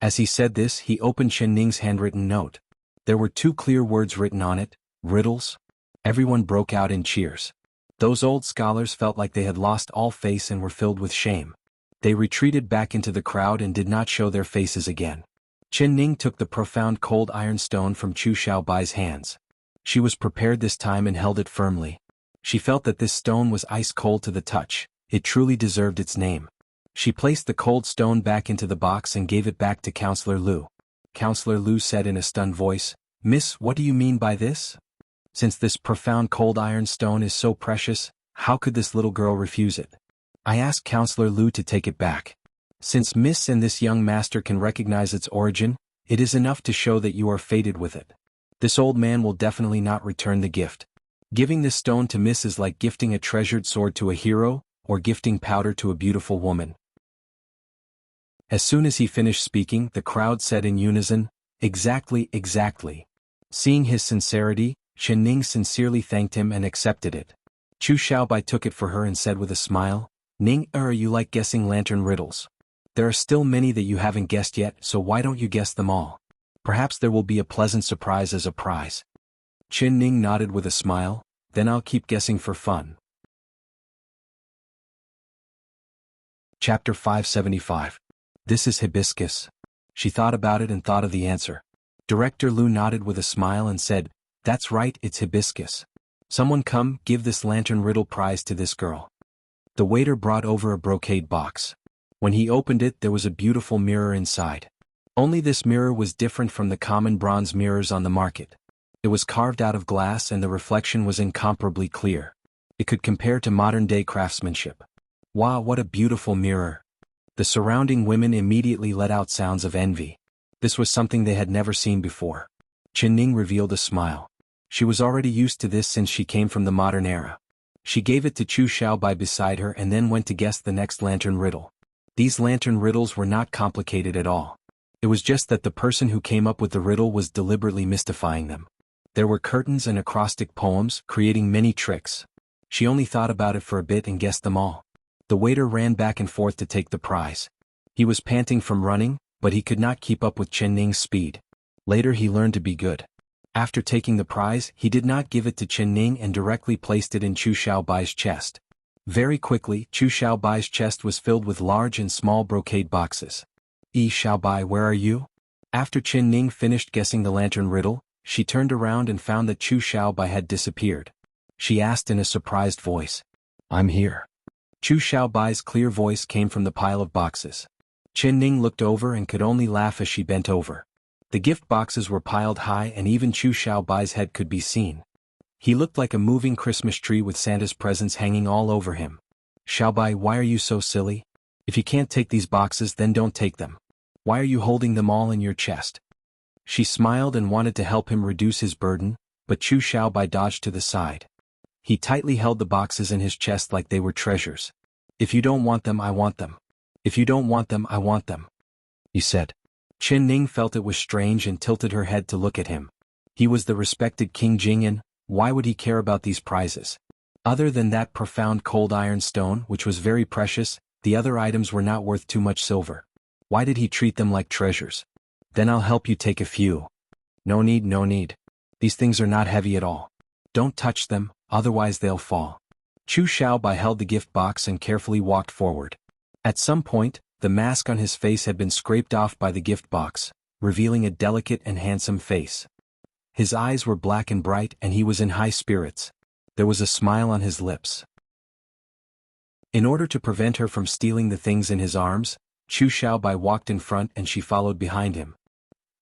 S1: As he said this, he opened Chen Ning's handwritten note. There were 2 clear words written on it, riddles. Everyone broke out in cheers. Those old scholars felt like they had lost all face and were filled with shame. They retreated back into the crowd and did not show their faces again. Chen Ning took the profound cold iron stone from Chu Xiaobai's hands. She was prepared this time and held it firmly. She felt that this stone was ice cold to the touch. It truly deserved its name. She placed the cold stone back into the box and gave it back to Counselor Lu. Counselor Lu said in a stunned voice, "Miss, what do you mean by this? Since this profound cold iron stone is so precious, how could this little girl refuse it?" I asked Counselor Lu to take it back. "Since Miss and this young master can recognize its origin, it is enough to show that you are fated with it. This old man will definitely not return the gift. Giving this stone to Miss is like gifting a treasured sword to a hero, or gifting powder to a beautiful woman." As soon as he finished speaking, the crowd said in unison, "Exactly, exactly." Seeing his sincerity, Chen Ning sincerely thanked him and accepted it. Chu Xiaobai took it for her and said with a smile, "Ning, you like guessing lantern riddles. There are still many that you haven't guessed yet, so why don't you guess them all? Perhaps there will be a pleasant surprise as a prize." Chen Ning nodded with a smile, "Then I'll keep guessing for fun." Chapter 575. This is hibiscus. She thought about it and thought of the answer. Director Lu nodded with a smile and said, "That's right, it's hibiscus. Someone come, give this lantern riddle prize to this girl." The waiter brought over a brocade box. When he opened it, there was a beautiful mirror inside. Only this mirror was different from the common bronze mirrors on the market. It was carved out of glass and the reflection was incomparably clear. It could compare to modern-day craftsmanship. Wow, what a beautiful mirror! The surrounding women immediately let out sounds of envy. This was something they had never seen before. Chen Ning revealed a smile. She was already used to this since she came from the modern era. She gave it to Chu Xiaobai beside her and then went to guess the next lantern riddle. These lantern riddles were not complicated at all. It was just that the person who came up with the riddle was deliberately mystifying them. There were curtains and acrostic poems, creating many tricks. She only thought about it for a bit and guessed them all. The waiter ran back and forth to take the prize. He was panting from running, but he could not keep up with Chen Ning's speed. Later he learned to be good. After taking the prize, he did not give it to Chen Ning and directly placed it in Chu Xiaobai's chest. Very quickly, Chu Xiaobai's chest was filled with large and small brocade boxes. Xiaobai, where are you? After Chen Ning finished guessing the lantern riddle, she turned around and found that Chu Xiaobai had disappeared. She asked in a surprised voice. I'm here. Chu Xiaobai's clear voice came from the pile of boxes. Chen Ning looked over and could only laugh as she bent over. The gift boxes were piled high and even Chu Xiaobai's head could be seen. He looked like a moving Christmas tree with Santa's presents hanging all over him. Xiaobai, why are you so silly? If you can't take these boxes, then don't take them. Why are you holding them all in your chest? She smiled and wanted to help him reduce his burden, but Chu Xiaobai dodged to the side. He tightly held the boxes in his chest like they were treasures. If you don't want them, I want them. If you don't want them, I want them, he said. Chen Ning felt it was strange and tilted her head to look at him. He was the respected King Jingyan. Why would he care about these prizes? Other than that profound cold iron stone, which was very precious, the other items were not worth too much silver. Why did he treat them like treasures? Then I'll help you take a few. No need, no need. These things are not heavy at all. Don't touch them, otherwise they'll fall. Chu Xiaobai held the gift box and carefully walked forward. At some point, the mask on his face had been scraped off by the gift box, revealing a delicate and handsome face. His eyes were black and bright and he was in high spirits. There was a smile on his lips. In order to prevent her from stealing the things in his arms, Chu Xiaobai walked in front and she followed behind him.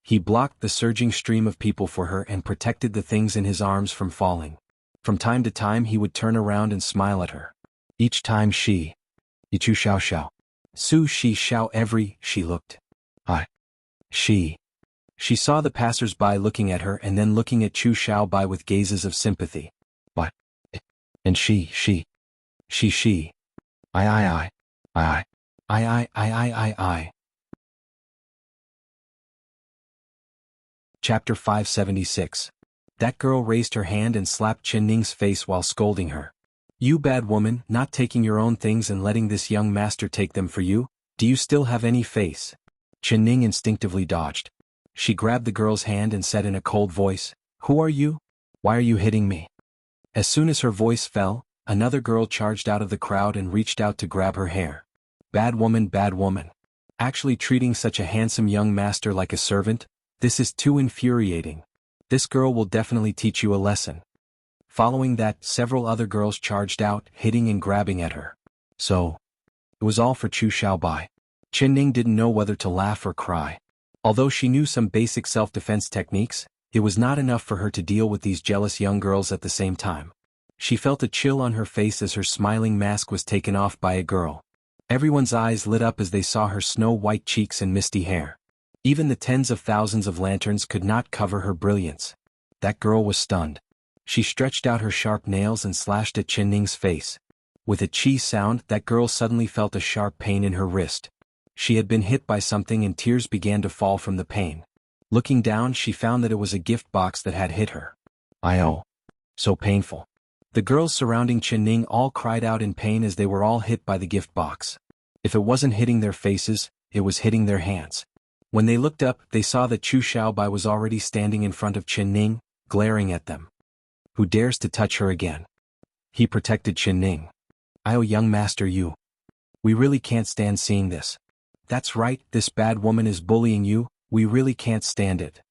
S1: He blocked the surging stream of people for her and protected the things in his arms from falling. From time to time he would turn around and smile at her. Each time she, Chu Xiao Xiao, Su Shi Xiao she looked. She saw the passers-by looking at her and then looking at Chu Xiaobai with gazes of sympathy. But, and she, I. Chapter 576. That girl raised her hand and slapped Chen Ning's face while scolding her. You bad woman, not taking your own things and letting this young master take them for you, do you still have any face? Chen Ning instinctively dodged. She grabbed the girl's hand and said in a cold voice, Who are you? Why are you hitting me? As soon as her voice fell, another girl charged out of the crowd and reached out to grab her hair. Bad woman, actually treating such a handsome young master like a servant? This is too infuriating. This girl will definitely teach you a lesson. Following that, several other girls charged out, hitting and grabbing at her. So, it was all for Chu Xiaobai. Chen Ning didn't know whether to laugh or cry. Although she knew some basic self-defense techniques, it was not enough for her to deal with these jealous young girls at the same time. She felt a chill on her face as her smiling mask was taken off by a girl. Everyone's eyes lit up as they saw her snow-white cheeks and misty hair. Even the tens of thousands of lanterns could not cover her brilliance. That girl was stunned. She stretched out her sharp nails and slashed at Chen Ning's face. With a chi sound, that girl suddenly felt a sharp pain in her wrist. She had been hit by something and tears began to fall from the pain. Looking down, she found that it was a gift box that had hit her. Oh. So painful. The girls surrounding Chen Ning all cried out in pain as they were all hit by the gift box. If it wasn't hitting their faces, it was hitting their hands. When they looked up, they saw that Chu Xiaobai was already standing in front of Chen Ning, glaring at them. Who dares to touch her again? He protected Chen Ning. Young master, you. We really can't stand seeing this. That's right, this bad woman is bullying you, we really can't stand it.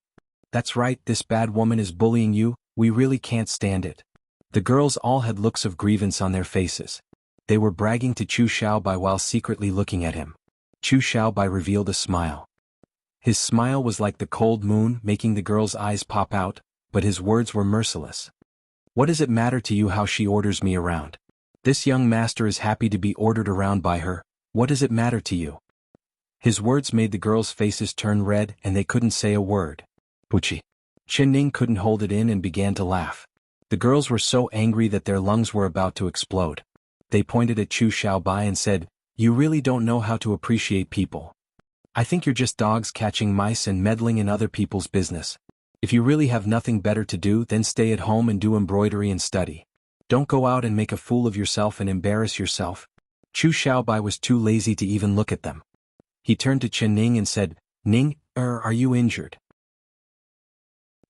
S1: That's right, this bad woman is bullying you, we really can't stand it. The girls all had looks of grievance on their faces. They were bragging to Chu Xiaobai while secretly looking at him. Chu Xiaobai revealed a smile. His smile was like the cold moon, making the girl's eyes pop out, but his words were merciless. What does it matter to you how she orders me around? This young master is happy to be ordered around by her, what does it matter to you? His words made the girls' faces turn red and they couldn't say a word. Puchi. Chen Ning couldn't hold it in and began to laugh. The girls were so angry that their lungs were about to explode. They pointed at Chu Xiaobai and said, You really don't know how to appreciate people. I think you're just dogs catching mice and meddling in other people's business. If you really have nothing better to do, then stay at home and do embroidery and study. Don't go out and make a fool of yourself and embarrass yourself. Chu Xiaobai was too lazy to even look at them. He turned to Chen Ning and said, Ning, are you injured?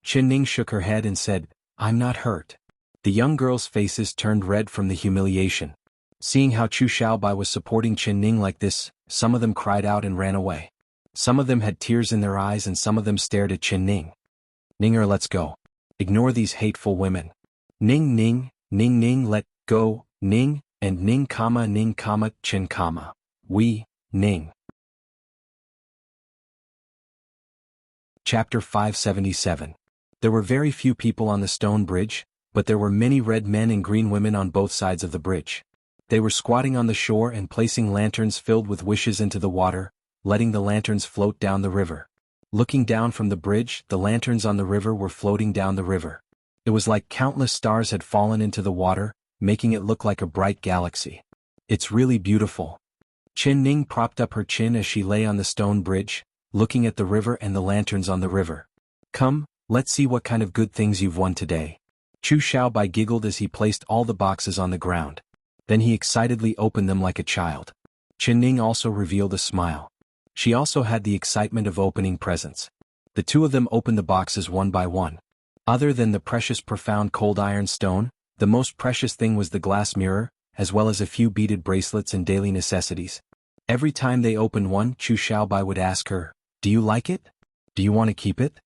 S1: Chen Ning shook her head and said, I'm not hurt. The young girls' faces turned red from the humiliation. Seeing how Chu Xiaobai was supporting Chen Ning like this, some of them cried out and ran away. Some of them had tears in their eyes and some of them stared at Chen Ning. Ninger, let's go. Ignore these hateful women. Ning Ning, Ning Ning, let go, Ning, and Ning, Chen, we, Ning. Chapter 577. There were very few people on the stone bridge, but there were many red men and green women on both sides of the bridge. They were squatting on the shore and placing lanterns filled with wishes into the water, letting the lanterns float down the river. Looking down from the bridge, the lanterns on the river were floating down the river. It was like countless stars had fallen into the water, making it look like a bright galaxy. It's really beautiful. Chen Ning propped up her chin as she lay on the stone bridge, looking at the river and the lanterns on the river. Come, let's see what kind of good things you've won today. Chu Xiaobai giggled as he placed all the boxes on the ground. Then he excitedly opened them like a child. Chen Ning also revealed a smile. She also had the excitement of opening presents. The two of them opened the boxes one by one. Other than the precious profound cold iron stone, the most precious thing was the glass mirror, as well as a few beaded bracelets and daily necessities. Every time they opened one, Chu Xiaobai would ask her, Do you like it? Do you want to keep it?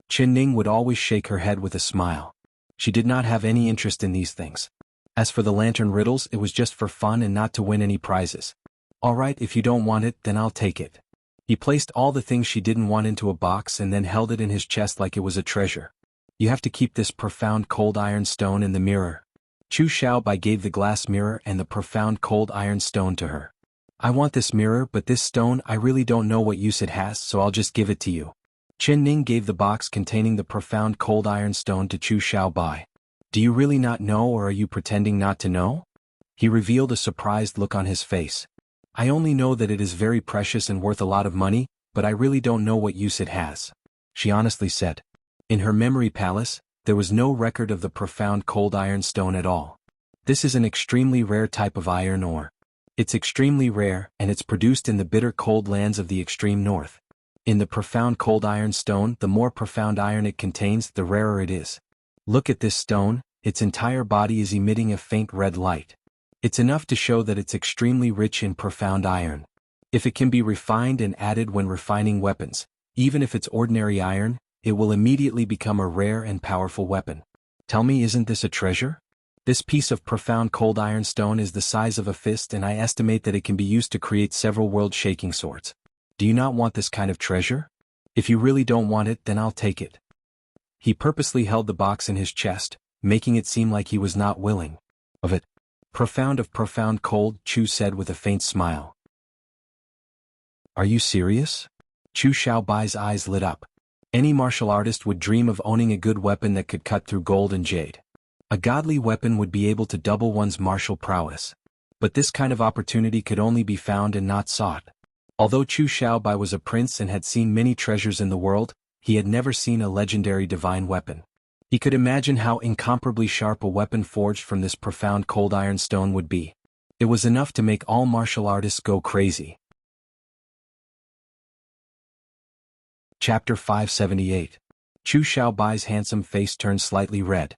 S1: Chen Ning would always shake her head with a smile. She did not have any interest in these things. As for the lantern riddles, it was just for fun and not to win any prizes. All right, if you don't want it, then I'll take it. He placed all the things she didn't want into a box and then held it in his chest like it was a treasure. You have to keep this profound cold iron stone in the mirror. Chu Xiaobai gave the glass mirror and the profound cold iron stone to her. I want this mirror, but this stone, I really don't know what use it has, so I'll just give it to you. Chen Ning gave the box containing the profound cold iron stone to Chu Xiaobai. Do you really not know, or are you pretending not to know? He revealed a surprised look on his face. I only know that it is very precious and worth a lot of money, but I really don't know what use it has. She honestly said. In her memory palace, there was no record of the profound cold iron stone at all. This is an extremely rare type of iron ore. It's extremely rare, and it's produced in the bitter cold lands of the extreme north. In the profound cold iron stone, the more profound iron it contains, the rarer it is. Look at this stone, its entire body is emitting a faint red light. It's enough to show that it's extremely rich in profound iron. If it can be refined and added when refining weapons, even if it's ordinary iron, it will immediately become a rare and powerful weapon. Tell me, isn't this a treasure? This piece of profound cold iron stone is the size of a fist, and I estimate that it can be used to create several world-shaking swords. Do you not want this kind of treasure? If you really don't want it, then I'll take it. He purposely held the box in his chest, making it seem like he was not willing of it. Profound of profound cold, Chu said with a faint smile. Are you serious? Chu Xiaobai's eyes lit up. Any martial artist would dream of owning a good weapon that could cut through gold and jade. A godly weapon would be able to double one's martial prowess. But this kind of opportunity could only be found and not sought. Although Chu Xiaobai was a prince and had seen many treasures in the world, he had never seen a legendary divine weapon. He could imagine how incomparably sharp a weapon forged from this profound cold iron stone would be. It was enough to make all martial artists go crazy. Chapter 578. Chu Xiaobai's handsome face turned slightly red.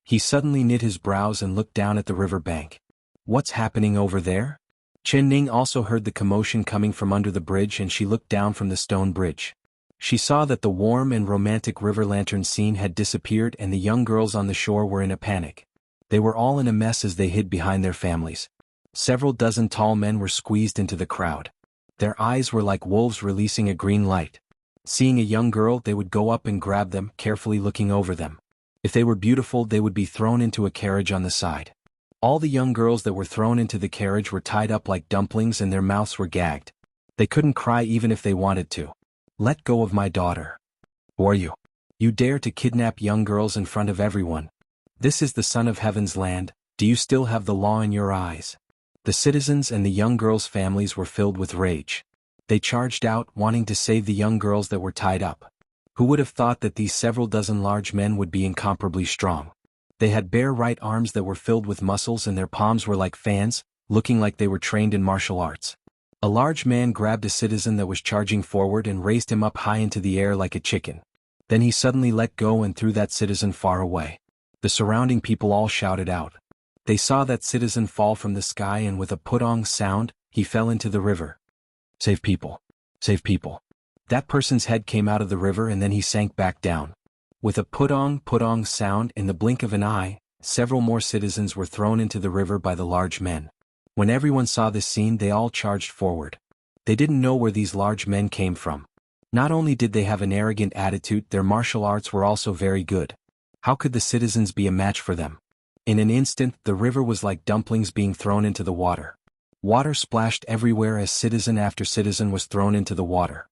S1: He suddenly knit his brows and looked down at the river bank. What's happening over there? Chen Ning also heard the commotion coming from under the bridge, and she looked down from the stone bridge. She saw that the warm and romantic river lantern scene had disappeared and the young girls on the shore were in a panic. They were all in a mess as they hid behind their families. Several dozen tall men were squeezed into the crowd. Their eyes were like wolves releasing a green light. Seeing a young girl, they would go up and grab them, carefully looking over them. If they were beautiful, they would be thrown into a carriage on the side. All the young girls that were thrown into the carriage were tied up like dumplings and their mouths were gagged. They couldn't cry even if they wanted to. Let go of my daughter. Who are you? You dare to kidnap young girls in front of everyone. This is the Son of Heaven's land. Do you still have the law in your eyes? The citizens and the young girls' families were filled with rage. They charged out, wanting to save the young girls that were tied up. Who would have thought that these several dozen large men would be incomparably strong? They had bare right arms that were filled with muscles and their palms were like fans, looking like they were trained in martial arts. A large man grabbed a citizen that was charging forward and raised him up high into the air like a chicken. Then he suddenly let go and threw that citizen far away. The surrounding people all shouted out. They saw that citizen fall from the sky and with a putong sound, he fell into the river. Save people. Save people. That person's head came out of the river and then he sank back down. With a putong sound, in the blink of an eye, several more citizens were thrown into the river by the large men. When everyone saw this scene, they all charged forward. They didn't know where these large men came from. Not only did they have an arrogant attitude, their martial arts were also very good. How could the citizens be a match for them? In an instant, the river was like dumplings being thrown into the water. Water splashed everywhere as citizen after citizen was thrown into the water.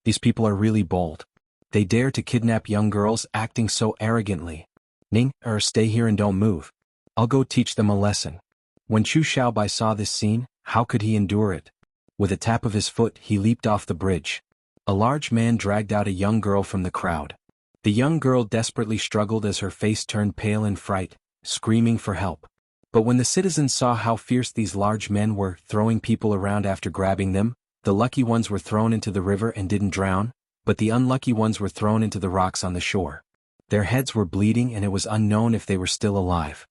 S1: These people are really bold. They dare to kidnap young girls acting so arrogantly. Ning, stay here and don't move. I'll go teach them a lesson. When Chu Xiaobai saw this scene, how could he endure it? With a tap of his foot, he leaped off the bridge. A large man dragged out a young girl from the crowd. The young girl desperately struggled as her face turned pale in fright, screaming for help. But when the citizens saw how fierce these large men were, throwing people around after grabbing them, the lucky ones were thrown into the river and didn't drown, but the unlucky ones were thrown into the rocks on the shore. Their heads were bleeding and it was unknown if they were still alive.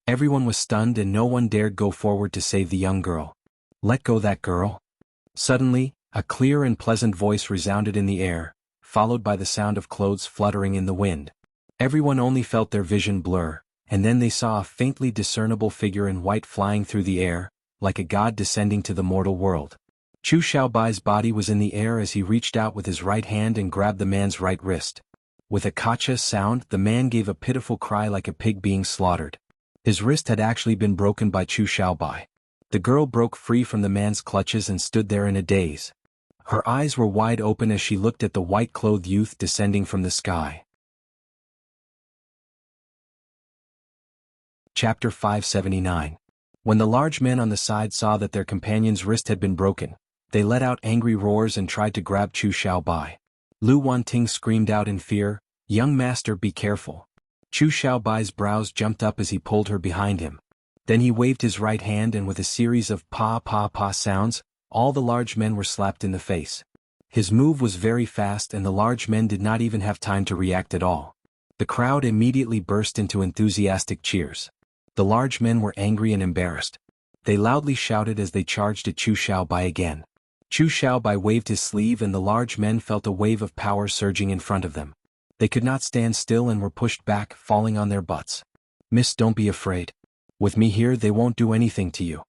S1: Everyone was stunned and no one dared go forward to save the young girl. Let go that girl. Suddenly, a clear and pleasant voice resounded in the air, followed by the sound of clothes fluttering in the wind. Everyone only felt their vision blur, and then they saw a faintly discernible figure in white flying through the air, like a god descending to the mortal world. Chu Xiaobai's body was in the air as he reached out with his right hand and grabbed the man's right wrist. With a kacha sound, the man gave a pitiful cry like a pig being slaughtered. His wrist had actually been broken by Chu Xiaobai. The girl broke free from the man's clutches and stood there in a daze. Her eyes were wide open as she looked at the white-clothed youth descending from the sky. Chapter 579. When the large men on the side saw that their companion's wrist had been broken, they let out angry roars and tried to grab Chu Xiaobai. Lu Wanting screamed out in fear, "Young master, be careful." Chu Xiaobai's brows jumped up as he pulled her behind him. Then he waved his right hand and with a series of pa sounds, all the large men were slapped in the face. His move was very fast and the large men did not even have time to react at all. The crowd immediately burst into enthusiastic cheers. The large men were angry and embarrassed. They loudly shouted as they charged at Chu Xiaobai again. Chu Xiaobai waved his sleeve and the large men felt a wave of power surging in front of them. They could not stand still and were pushed back, falling on their butts. "Miss, don't be afraid. With me here they won't do anything to you."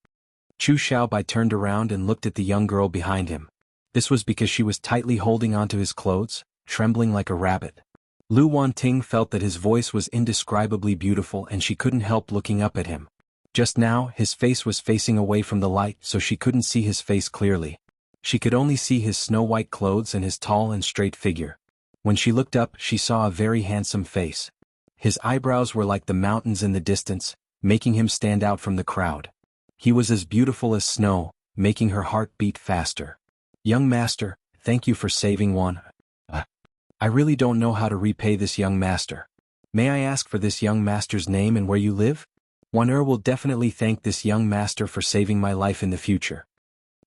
S1: Chu Xiaobai turned around and looked at the young girl behind him. This was because she was tightly holding onto his clothes, trembling like a rabbit. Lu Wanting felt that his voice was indescribably beautiful and she couldn't help looking up at him. Just now, his face was facing away from the light so she couldn't see his face clearly. She could only see his snow-white clothes and his tall and straight figure. When she looked up, she saw a very handsome face. His eyebrows were like the mountains in the distance, making him stand out from the crowd. He was as beautiful as snow, making her heart beat faster. "Young master, thank you for saving one. I really don't know how to repay this young master. May I ask for this young master's name and where you live? One will definitely thank this young master for saving my life in the future."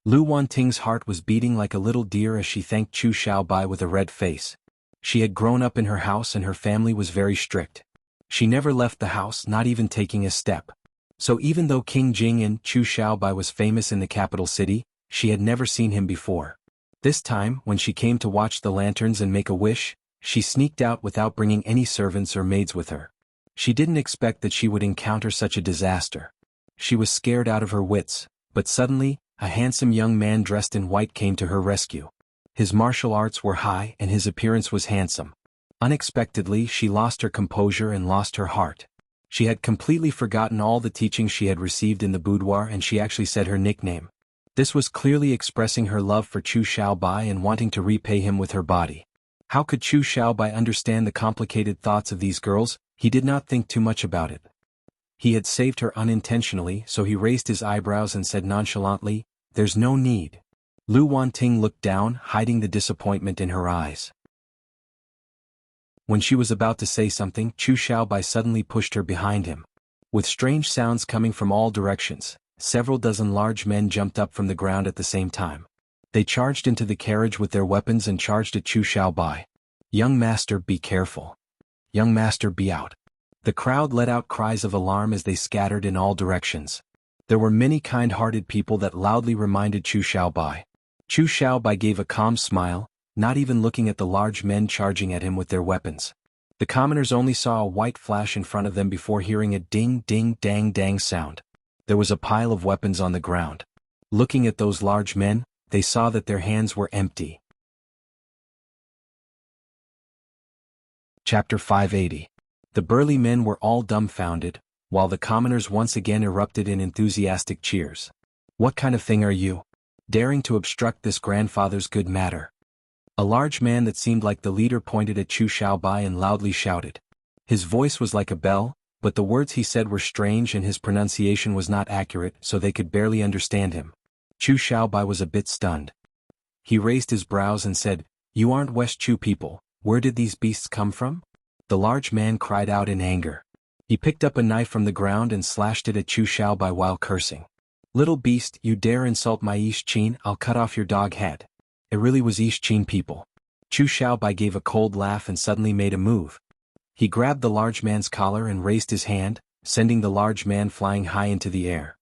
S1: Lu Wanting's heart was beating like a little deer as she thanked Chu Xiaobai with a red face. She had grown up in her house and her family was very strict. She never left the house, not even taking a step. So even though King Jing and Chu Xiaobai was famous in the capital city, she had never seen him before. This time, when she came to watch the lanterns and make a wish, she sneaked out without bringing any servants or maids with her. She didn't expect that she would encounter such a disaster. She was scared out of her wits, but suddenly, a handsome young man dressed in white came to her rescue. His martial arts were high and his appearance was handsome. Unexpectedly, she lost her composure and lost her heart. She had completely forgotten all the teachings she had received in the boudoir and she actually said her nickname. This was clearly expressing her love for Chu Xiaobai and wanting to repay him with her body. How could Chu Xiaobai understand the complicated thoughts of these girls? He did not think too much about it. He had saved her unintentionally, so he raised his eyebrows and said nonchalantly, "There's no need." Lu Wanting looked down, hiding the disappointment in her eyes. When she was about to say something, Chu Xiaobai suddenly pushed her behind him. With strange sounds coming from all directions, several dozen large men jumped up from the ground at the same time. They charged into the carriage with their weapons and charged at Chu Xiaobai. "Young master, be careful. Young master, be out." The crowd let out cries of alarm as they scattered in all directions. There were many kind-hearted people that loudly reminded Chu Xiaobai. Chu Xiaobai gave a calm smile, not even looking at the large men charging at him with their weapons. The commoners only saw a white flash in front of them before hearing a ding-ding-dang-dang sound. There was a pile of weapons on the ground. Looking at those large men, they saw that their hands were empty. Chapter 580. The burly men were all dumbfounded, while the commoners once again erupted in enthusiastic cheers. "What kind of thing are you? Daring to obstruct this grandfather's good matter?" A large man that seemed like the leader pointed at Chu Xiaobai and loudly shouted. His voice was like a bell, but the words he said were strange and his pronunciation was not accurate, so they could barely understand him. Chu Xiaobai was a bit stunned. He raised his brows and said, "You aren't West Chu people, where did these beasts come from?" The large man cried out in anger. He picked up a knife from the ground and slashed it at Chu Xiaobai while cursing. "Little beast, you dare insult my East Chin, I'll cut off your dog head." It really was East Chin people. Chu Xiaobai gave a cold laugh and suddenly made a move. He grabbed the large man's collar and raised his hand, sending the large man flying high into the air.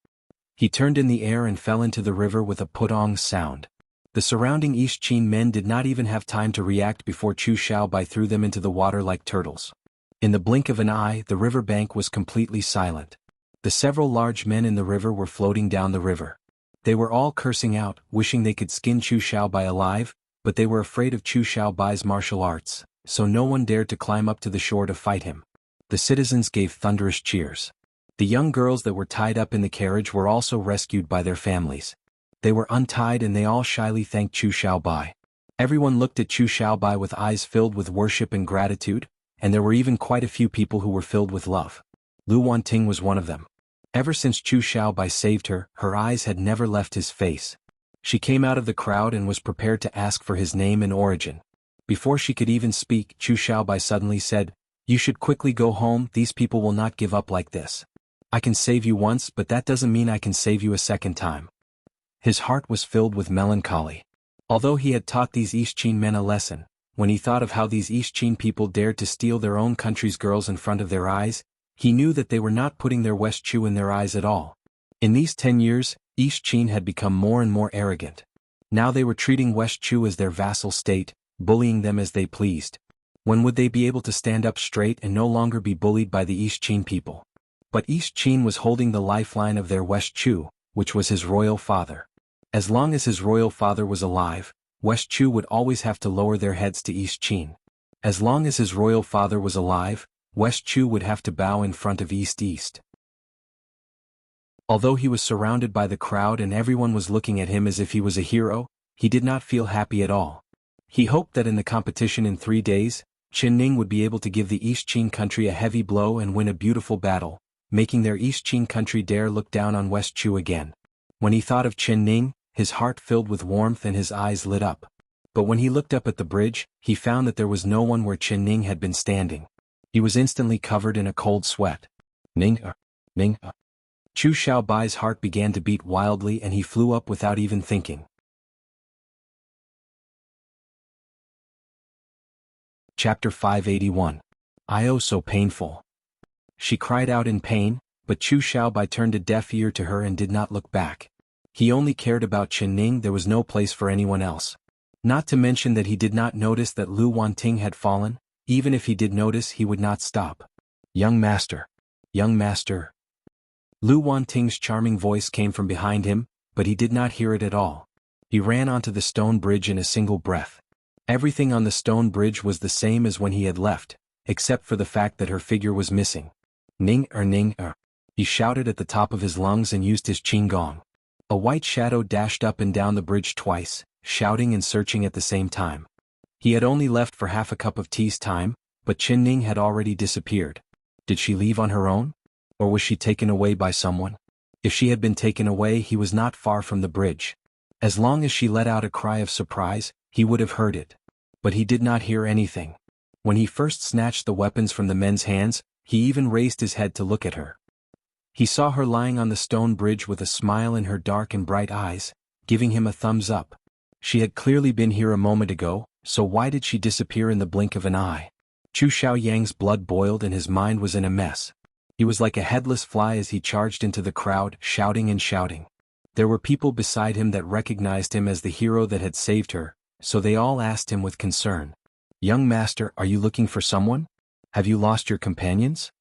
S1: He turned in the air and fell into the river with a putong sound. The surrounding East Chin men did not even have time to react before Chu Xiaobai threw them into the water like turtles. In the blink of an eye, the river bank was completely silent. The several large men in the river were floating down the river. They were all cursing out, wishing they could skin Chu Xiaobai alive, but they were afraid of Chu Xiaobai's martial arts, so no one dared to climb up to the shore to fight him. The citizens gave thunderous cheers. The young girls that were tied up in the carriage were also rescued by their families. They were untied and they all shyly thanked Chu Xiaobai. Everyone looked at Chu Xiaobai with eyes filled with worship and gratitude, and there were even quite a few people who were filled with love. Lu Wanting was one of them. Ever since Chu Xiaobai saved her, her eyes had never left his face. She came out of the crowd and was prepared to ask for his name and origin. Before she could even speak, Chu Xiaobai suddenly said, "You should quickly go home, these people will not give up like this. I can save you once, but that doesn't mean I can save you a second time." His heart was filled with melancholy. Although he had taught these East Chin men a lesson, when he thought of how these East Chin people dared to steal their own country's girls in front of their eyes, he knew that they were not putting their West Chu in their eyes at all. In these 10 years, East Chin had become more and more arrogant. Now they were treating West Chu as their vassal state, bullying them as they pleased. When would they be able to stand up straight and no longer be bullied by the East Chin people? But East Chin was holding the lifeline of their West Chu, which was his royal father. As long as his royal father was alive, West Chu would always have to lower their heads to East Chin. As long as his royal father was alive, West Chu would have to bow in front of East. Although he was surrounded by the crowd and everyone was looking at him as if he was a hero, he did not feel happy at all. He hoped that in the competition in 3 days, Chen Ning would be able to give the East Chin country a heavy blow and win a beautiful battle, making their East Chin country dare look down on West Chu again. When he thought of Chen Ning, his heart filled with warmth and his eyes lit up. But when he looked up at the bridge, he found that there was no one where Chen Ning had been standing. He was instantly covered in a cold sweat. Ning. Chu Xiaobai's heart began to beat wildly and he flew up without even thinking. Chapter 581. "Oh, so painful." She cried out in pain, but Chu Xiaobai turned a deaf ear to her and did not look back. He only cared about Chen Ning, there was no place for anyone else. Not to mention that he did not notice that Lu Wanting had fallen. Even if he did notice, he would not stop. Young master. Young master." Lu Wanting's charming voice came from behind him, but he did not hear it at all. He ran onto the stone bridge in a single breath. Everything on the stone bridge was the same as when he had left, except for the fact that her figure was missing. Ning. He shouted at the top of his lungs and used his qinggong. A white shadow dashed up and down the bridge twice, shouting and searching at the same time. He had only left for half a cup of tea's time, but Chen Ning had already disappeared. Did she leave on her own? Or was she taken away by someone? If she had been taken away, he was not far from the bridge. As long as she let out a cry of surprise, he would have heard it. But he did not hear anything. When he first snatched the weapons from the men's hands, he even raised his head to look at her. He saw her lying on the stone bridge with a smile in her dark and bright eyes, giving him a thumbs up. She had clearly been here a moment ago, so why did she disappear in the blink of an eye? Chu Xiaoyang's blood boiled and his mind was in a mess. He was like a headless fly as he charged into the crowd, shouting and shouting. There were people beside him that recognized him as the hero that had saved her, so they all asked him with concern, "Young master, are you looking for someone? Have you lost your companions?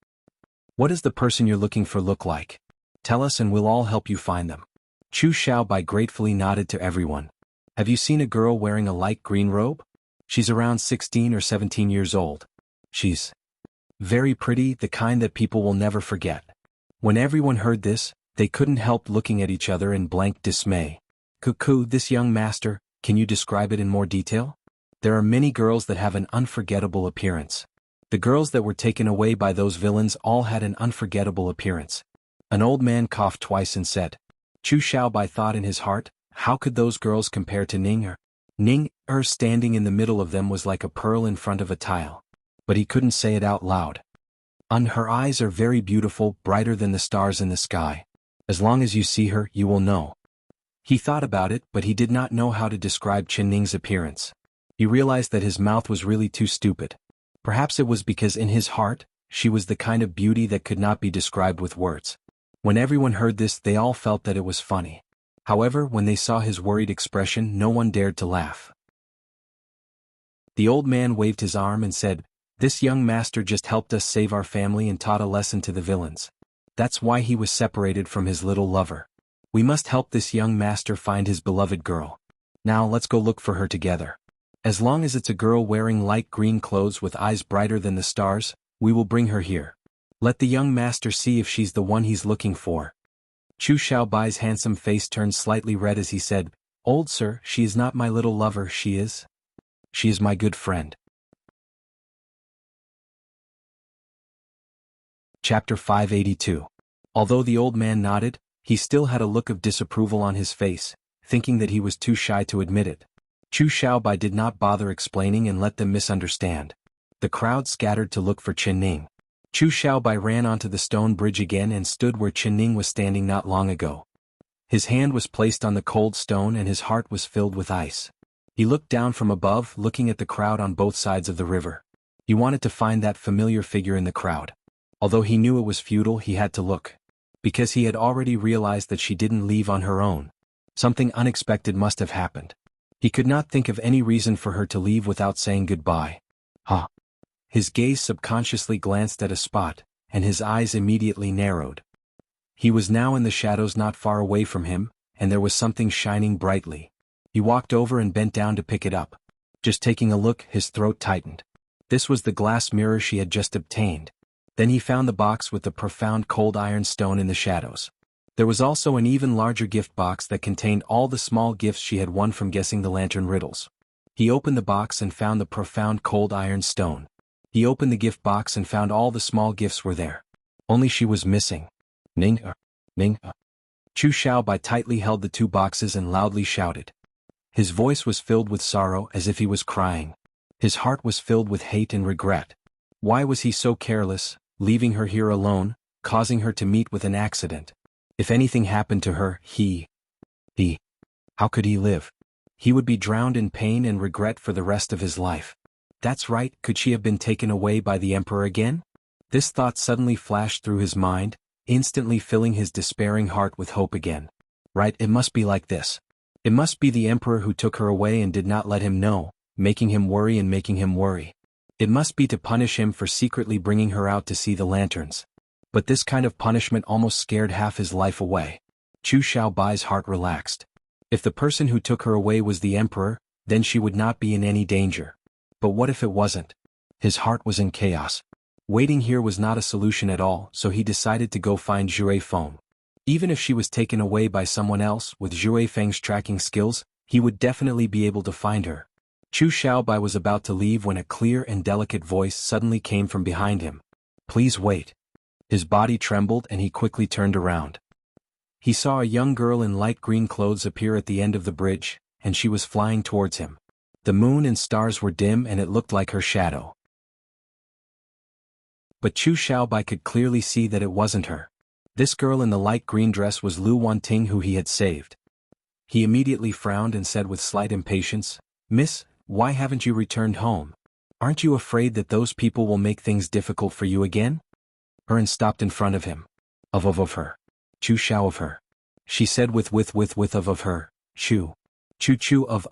S1: What does the person you're looking for look like? Tell us and we'll all help you find them." Chu Xiaobai gratefully nodded to everyone. "Have you seen a girl wearing a light green robe? She's around 16 or 17 years old. She's very pretty, the kind that people will never forget." When everyone heard this, they couldn't help looking at each other in blank dismay. "Cuckoo, this young master, can you describe it in more detail? There are many girls that have an unforgettable appearance." The girls that were taken away by those villains all had an unforgettable appearance. An old man coughed twice and said. Chu Xiaobai thought in his heart, how could those girls compare to Ning-er? Ning-er standing in the middle of them was like a pearl in front of a tile. But he couldn't say it out loud. Her eyes are very beautiful, brighter than the stars in the sky. As long as you see her, you will know. He thought about it, but he did not know how to describe Chen Ning's appearance. He realized that his mouth was really too stupid. Perhaps it was because in his heart, she was the kind of beauty that could not be described with words. When everyone heard this, they all felt that it was funny. However, when they saw his worried expression, no one dared to laugh. The old man waved his arm and said, "This young master just helped us save our family and taught a lesson to the villains. That's why he was separated from his little lover. We must help this young master find his beloved girl. Now let's go look for her together. As long as it's a girl wearing light green clothes with eyes brighter than the stars, we will bring her here. Let the young master see if she's the one he's looking for." Chu Xiaobai's handsome face turned slightly red as he said, "Old sir, she is not my little lover, she is my good friend." Chapter 582. Although the old man nodded, he still had a look of disapproval on his face, thinking that he was too shy to admit it. Chu Xiaobai did not bother explaining and let them misunderstand. The crowd scattered to look for Chen Ning. Chu Xiaobai ran onto the stone bridge again and stood where Chen Ning was standing not long ago. His hand was placed on the cold stone and his heart was filled with ice. He looked down from above, looking at the crowd on both sides of the river. He wanted to find that familiar figure in the crowd. Although he knew it was futile, he had to look. Because he had already realized that she didn't leave on her own. Something unexpected must have happened. He could not think of any reason for her to leave without saying goodbye. His gaze subconsciously glanced at a spot, and his eyes immediately narrowed. He was now in the shadows not far away from him, and there was something shining brightly. He walked over and bent down to pick it up. Just taking a look, his throat tightened. This was the glass mirror she had just obtained. Then he found the box with the profound cold iron stone in the shadows. There was also an even larger gift box that contained all the small gifts she had won from guessing the lantern riddles. He opened the box and found the profound cold iron stone. He opened the gift box and found all the small gifts were there. Only she was missing. Ning-er. Chu Xiaobai tightly held the two boxes and loudly shouted. His voice was filled with sorrow as if he was crying. His heart was filled with hate and regret. Why was he so careless, leaving her here alone, causing her to meet with an accident? If anything happened to her, how could he live? He would be drowned in pain and regret for the rest of his life. That's right, could she have been taken away by the emperor again? This thought suddenly flashed through his mind, instantly filling his despairing heart with hope again. Right, it must be like this. It must be the emperor who took her away and did not let him know, making him worry and making him worry. It must be to punish him for secretly bringing her out to see the lanterns. But this kind of punishment almost scared half his life away. Chu Xiaobai's heart relaxed. If the person who took her away was the emperor, then she would not be in any danger. But what if it wasn't? His heart was in chaos. Waiting here was not a solution at all, so he decided to go find Zhue Feng. Even if she was taken away by someone else, with Zhue Feng's tracking skills, he would definitely be able to find her. Chu Xiaobai was about to leave when a clear and delicate voice suddenly came from behind him. "Please wait." His body trembled and he quickly turned around. He saw a young girl in light green clothes appear at the end of the bridge, and she was flying towards him. The moon and stars were dim and it looked like her shadow. But Chu Xiaobai could clearly see that it wasn't her. This girl in the light green dress was Lu Wanting, who he had saved. He immediately frowned and said with slight impatience, "Miss, why haven't you returned home? Aren't you afraid that those people will make things difficult for you again?" Erin stopped in front of him. Of her. Chu Xiao of her. She said with of her. Chu. Chu of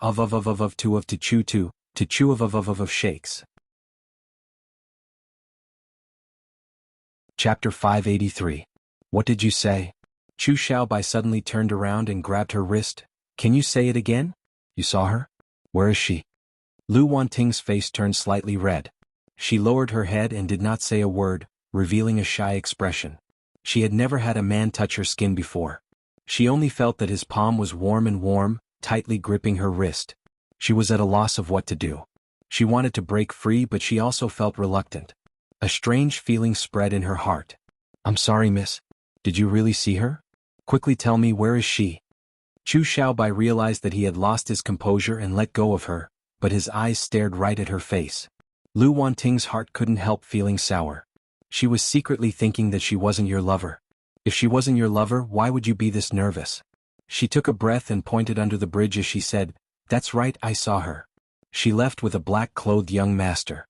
S1: to chu of shakes. Chapter 583. What did you say? Chu Xiaobai suddenly turned around and grabbed her wrist. Can you say it again? You saw her? Where is she? Lu Wanting's face turned slightly red. She lowered her head and did not say a word, revealing a shy expression. She had never had a man touch her skin before. She only felt that his palm was warm, tightly gripping her wrist. She was at a loss of what to do. She wanted to break free, but she also felt reluctant. A strange feeling spread in her heart. I'm sorry, miss. Did you really see her? Quickly tell me, where is she? Chu Xiaobai realized that he had lost his composure and let go of her, but his eyes stared right at her face. Lu Wanting's heart couldn't help feeling sour. She was secretly thinking that she wasn't your lover. If she wasn't your lover, why would you be this nervous? She took a breath and pointed under the bridge as she said, "That's right, I saw her. She left with a black-clothed young master."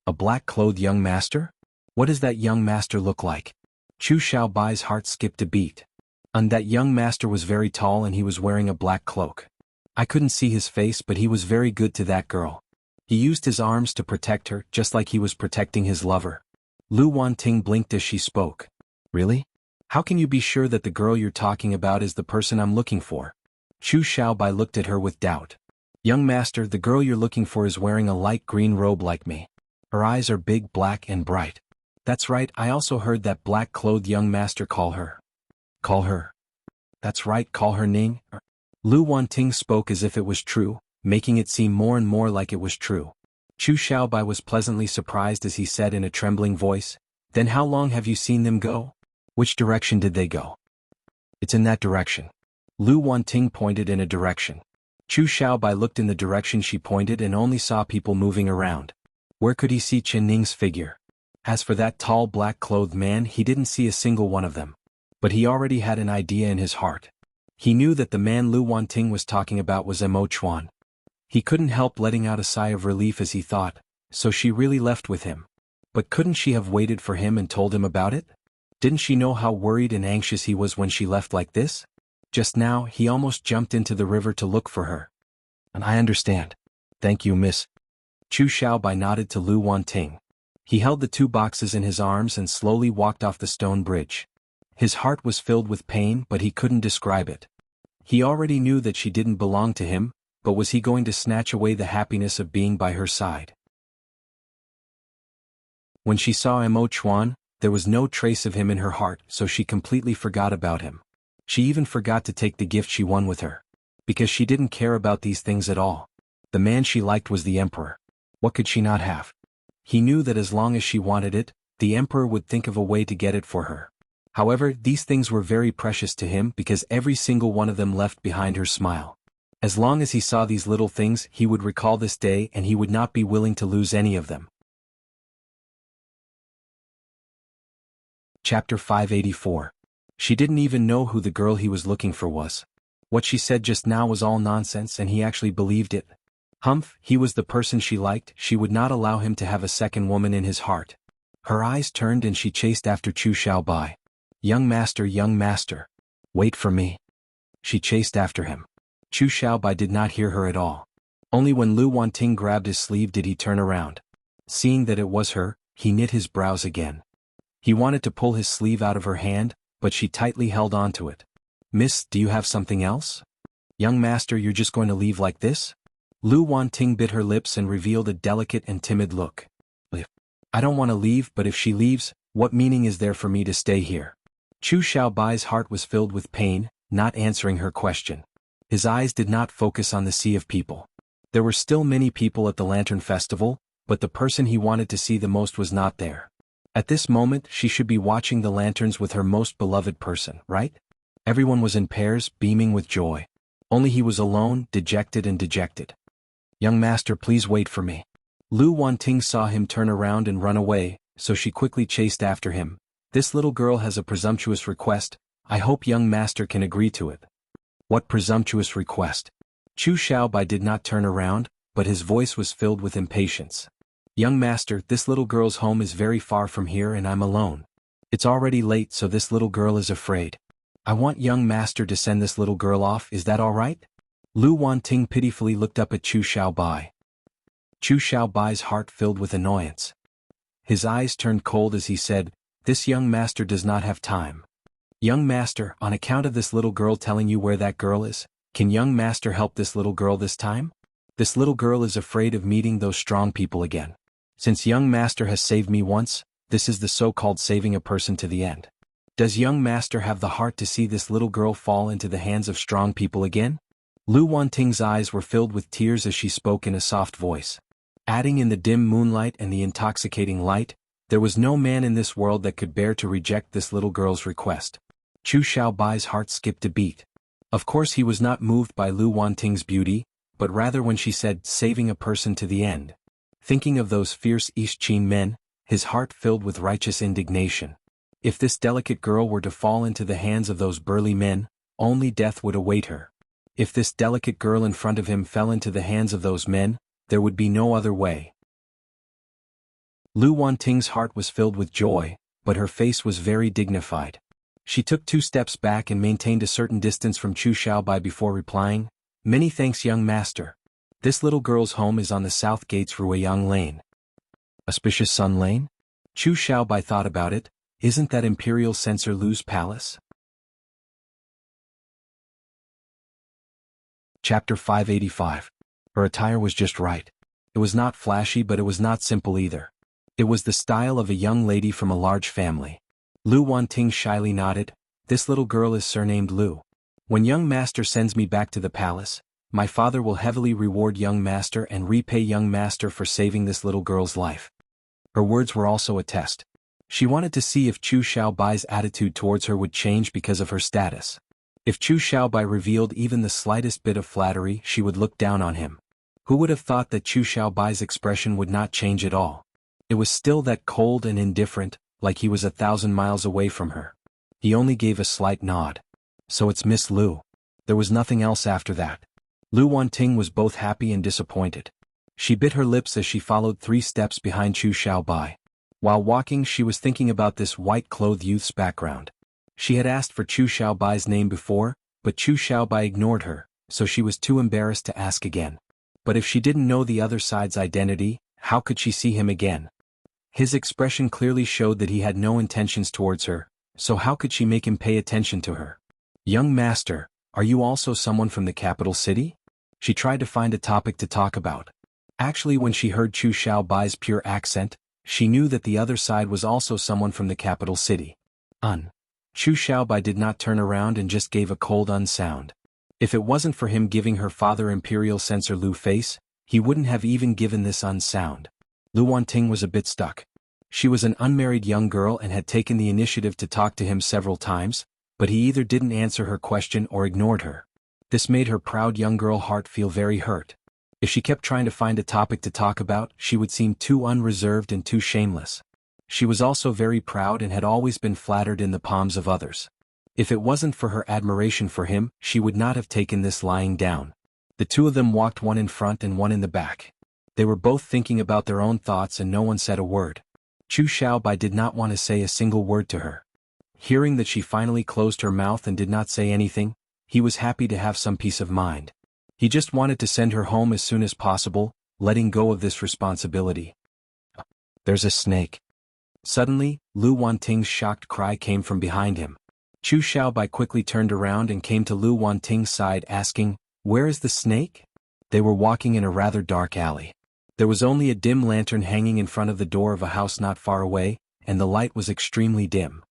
S1: A black-clothed young master? What does that young master look like? Chu Xiaobai's heart skipped a beat. And that young master was very tall and he was wearing a black cloak. I couldn't see his face, but he was very good to that girl. He used his arms to protect her, just like he was protecting his lover. Lu Wanting blinked as she spoke. Really? How can you be sure that the girl you're talking about is the person I'm looking for? Chu Xiaobai looked at her with doubt. Young master, the girl you're looking for is wearing a light green robe like me. Her eyes are big, black, and bright. That's right, I also heard that black-clothed young master call her. Call her? That's right, call her Ning. Lu Wanting spoke as if it was true, making it seem more and more like it was true. Chu Xiaobai was pleasantly surprised as he said in a trembling voice, "Then how long have you seen them go? Which direction did they go?" "It's in that direction." Lu Wanting pointed in a direction. Chu Xiaobai looked in the direction she pointed and only saw people moving around. Where could he see Chen Ning's figure? As for that tall black-clothed man, he didn't see a single one of them. But he already had an idea in his heart. He knew that the man Lu Wanting was talking about was Mo Chuan. He couldn't help letting out a sigh of relief as he thought, so she really left with him. But couldn't she have waited for him and told him about it? Didn't she know how worried and anxious he was when she left like this? Just now, he almost jumped into the river to look for her. And I understand. Thank you, miss. Chu Xiaobai nodded to Lu Wanting. He held the two boxes in his arms and slowly walked off the stone bridge. His heart was filled with pain, but he couldn't describe it. He already knew that she didn't belong to him, but was he going to snatch away the happiness of being by her side? When she saw Mo Chuan, there was no trace of him in her heart, so she completely forgot about him. She even forgot to take the gift she won with her. Because she didn't care about these things at all. The man she liked was the emperor. What could she not have? He knew that as long as she wanted it, the emperor would think of a way to get it for her. However, these things were very precious to him because every single one of them left behind her smile. As long as he saw these little things, he would recall this day and he would not be willing to lose any of them. Chapter 584. She didn't even know who the girl he was looking for was. What she said just now was all nonsense and he actually believed it. Humph, he was the person she liked, she would not allow him to have a second woman in his heart. Her eyes turned and she chased after Chu Xiaobai. Young master, wait for me. She chased after him. Chu Xiaobai did not hear her at all. Only when Lu Wanting grabbed his sleeve did he turn around. Seeing that it was her, he knit his brows again. He wanted to pull his sleeve out of her hand, but she tightly held on to it. Miss, do you have something else? Young master, you're just going to leave like this? Lu Wanting bit her lips and revealed a delicate and timid look. I don't want to leave, but if she leaves, what meaning is there for me to stay here? Chu Xiaobai's heart was filled with pain, not answering her question. His eyes did not focus on the sea of people. There were still many people at the Lantern Festival, but the person he wanted to see the most was not there. At this moment, she should be watching the lanterns with her most beloved person, right? Everyone was in pairs, beaming with joy. Only he was alone, dejected and dejected. Young master, please wait for me. Lu Wanting saw him turn around and run away, so she quickly chased after him. This little girl has a presumptuous request, I hope young master can agree to it. What presumptuous request? Chu Xiaobai did not turn around, but his voice was filled with impatience. Young master, this little girl's home is very far from here and I'm alone. It's already late, so this little girl is afraid. I want young master to send this little girl off, is that all right? Lu Wanting pitifully looked up at Chu Xiaobai. Chu Xiaobai's heart filled with annoyance. His eyes turned cold as he said, this young master does not have time. Young master, on account of this little girl telling you where that girl is, can young master help this little girl this time? This little girl is afraid of meeting those strong people again. Since young master has saved me once, this is the so-called saving a person to the end. Does young master have the heart to see this little girl fall into the hands of strong people again? Lu Wanting's eyes were filled with tears as she spoke in a soft voice. Adding in the dim moonlight and the intoxicating light, there was no man in this world that could bear to reject this little girl's request. Chu Xiaobai's heart skipped a beat. Of course he was not moved by Lu Wanting's beauty, but rather when she said saving a person to the end. Thinking of those fierce East Qin men, his heart filled with righteous indignation. If this delicate girl were to fall into the hands of those burly men, only death would await her. If this delicate girl in front of him fell into the hands of those men, there would be no other way. Lu Wanting's heart was filled with joy, but her face was very dignified. She took 2 steps back and maintained a certain distance from Chu Xiaobai before replying, Many thanks young master. This little girl's home is on the south gates Ruiyang Lane. Auspicious Sun Lane? Chu Xiaobai thought about it, isn't that Imperial Censor Lu's palace? Chapter 585. Her attire was just right. It was not flashy, but it was not simple either. It was the style of a young lady from a large family. Lu Wanting shyly nodded, this little girl is surnamed Lu. When young master sends me back to the palace, my father will heavily reward young master and repay young master for saving this little girl's life. Her words were also a test. She wanted to see if Chu Xiaobai's attitude towards her would change because of her status. If Chu Xiaobai revealed even the slightest bit of flattery, she would look down on him. Who would have thought that Chu Xiaobai's expression would not change at all? It was still that cold and indifferent, like he was 1,000 miles away from her. He only gave a slight nod. So it's Miss Lu. There was nothing else after that. Lu Wanting was both happy and disappointed. She bit her lips as she followed 3 steps behind Chu Xiaobai. While walking, she was thinking about this white-clothed youth's background. She had asked for Chu Xiaobai's name before, but Chu Xiaobai ignored her, so she was too embarrassed to ask again. But if she didn't know the other side's identity, how could she see him again? His expression clearly showed that he had no intentions towards her, so how could she make him pay attention to her? Young master, are you also someone from the capital city? She tried to find a topic to talk about. Actually, when she heard Chu Xiaobai's pure accent, she knew that the other side was also someone from the capital city. Chu Xiaobai did not turn around and just gave a cold sound. If it wasn't for him giving her father Imperial Censor Lu face, he wouldn't have even given this sound. Lu Wanting was a bit stuck. She was an unmarried young girl and had taken the initiative to talk to him several times, but he either didn't answer her question or ignored her. This made her proud young girl heart feel very hurt. If she kept trying to find a topic to talk about, she would seem too unreserved and too shameless. She was also very proud and had always been flattered in the palms of others. If it wasn't for her admiration for him, she would not have taken this lying down. The 2 of them walked, one in front and one in the back. They were both thinking about their own thoughts and no one said a word. Chu Xiaobai did not want to say a single word to her. Hearing that she finally closed her mouth and did not say anything, he was happy to have some peace of mind. He just wanted to send her home as soon as possible, letting go of this responsibility. There's a snake. Suddenly, Lu Wanting's shocked cry came from behind him. Chu Xiaobai quickly turned around and came to Lu Wanting's side asking, where is the snake? They were walking in a rather dark alley. There was only a dim lantern hanging in front of the door of a house not far away, and the light was extremely dim.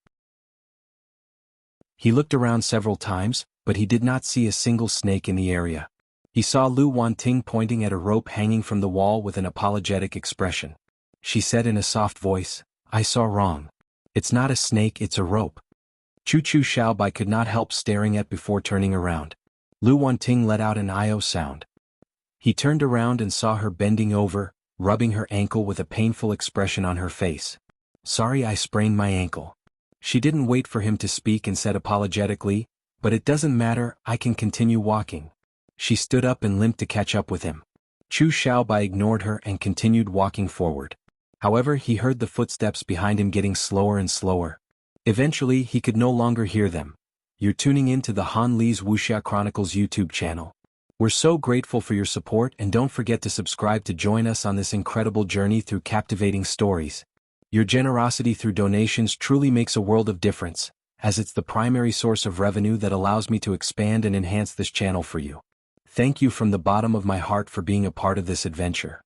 S1: He looked around several times, but he did not see a single snake in the area. He saw Lu Wanting pointing at a rope hanging from the wall with an apologetic expression. She said in a soft voice, I saw wrong. It's not a snake, it's a rope. Chu Xiaobai could not help staring at before turning around. Lu Wanting let out an "io" sound. He turned around and saw her bending over, rubbing her ankle with a painful expression on her face. Sorry I sprained my ankle. She didn't wait for him to speak and said apologetically, but it doesn't matter, I can continue walking. She stood up and limped to catch up with him. Chu Xiaobai ignored her and continued walking forward. However, he heard the footsteps behind him getting slower and slower. Eventually, he could no longer hear them. You're tuning in to the Han Li's Wuxia Chronicles YouTube channel. We're so grateful for your support, and don't forget to subscribe to join us on this incredible journey through captivating stories. Your generosity through donations truly makes a world of difference, as it's the primary source of revenue that allows me to expand and enhance this channel for you. Thank you from the bottom of my heart for being a part of this adventure.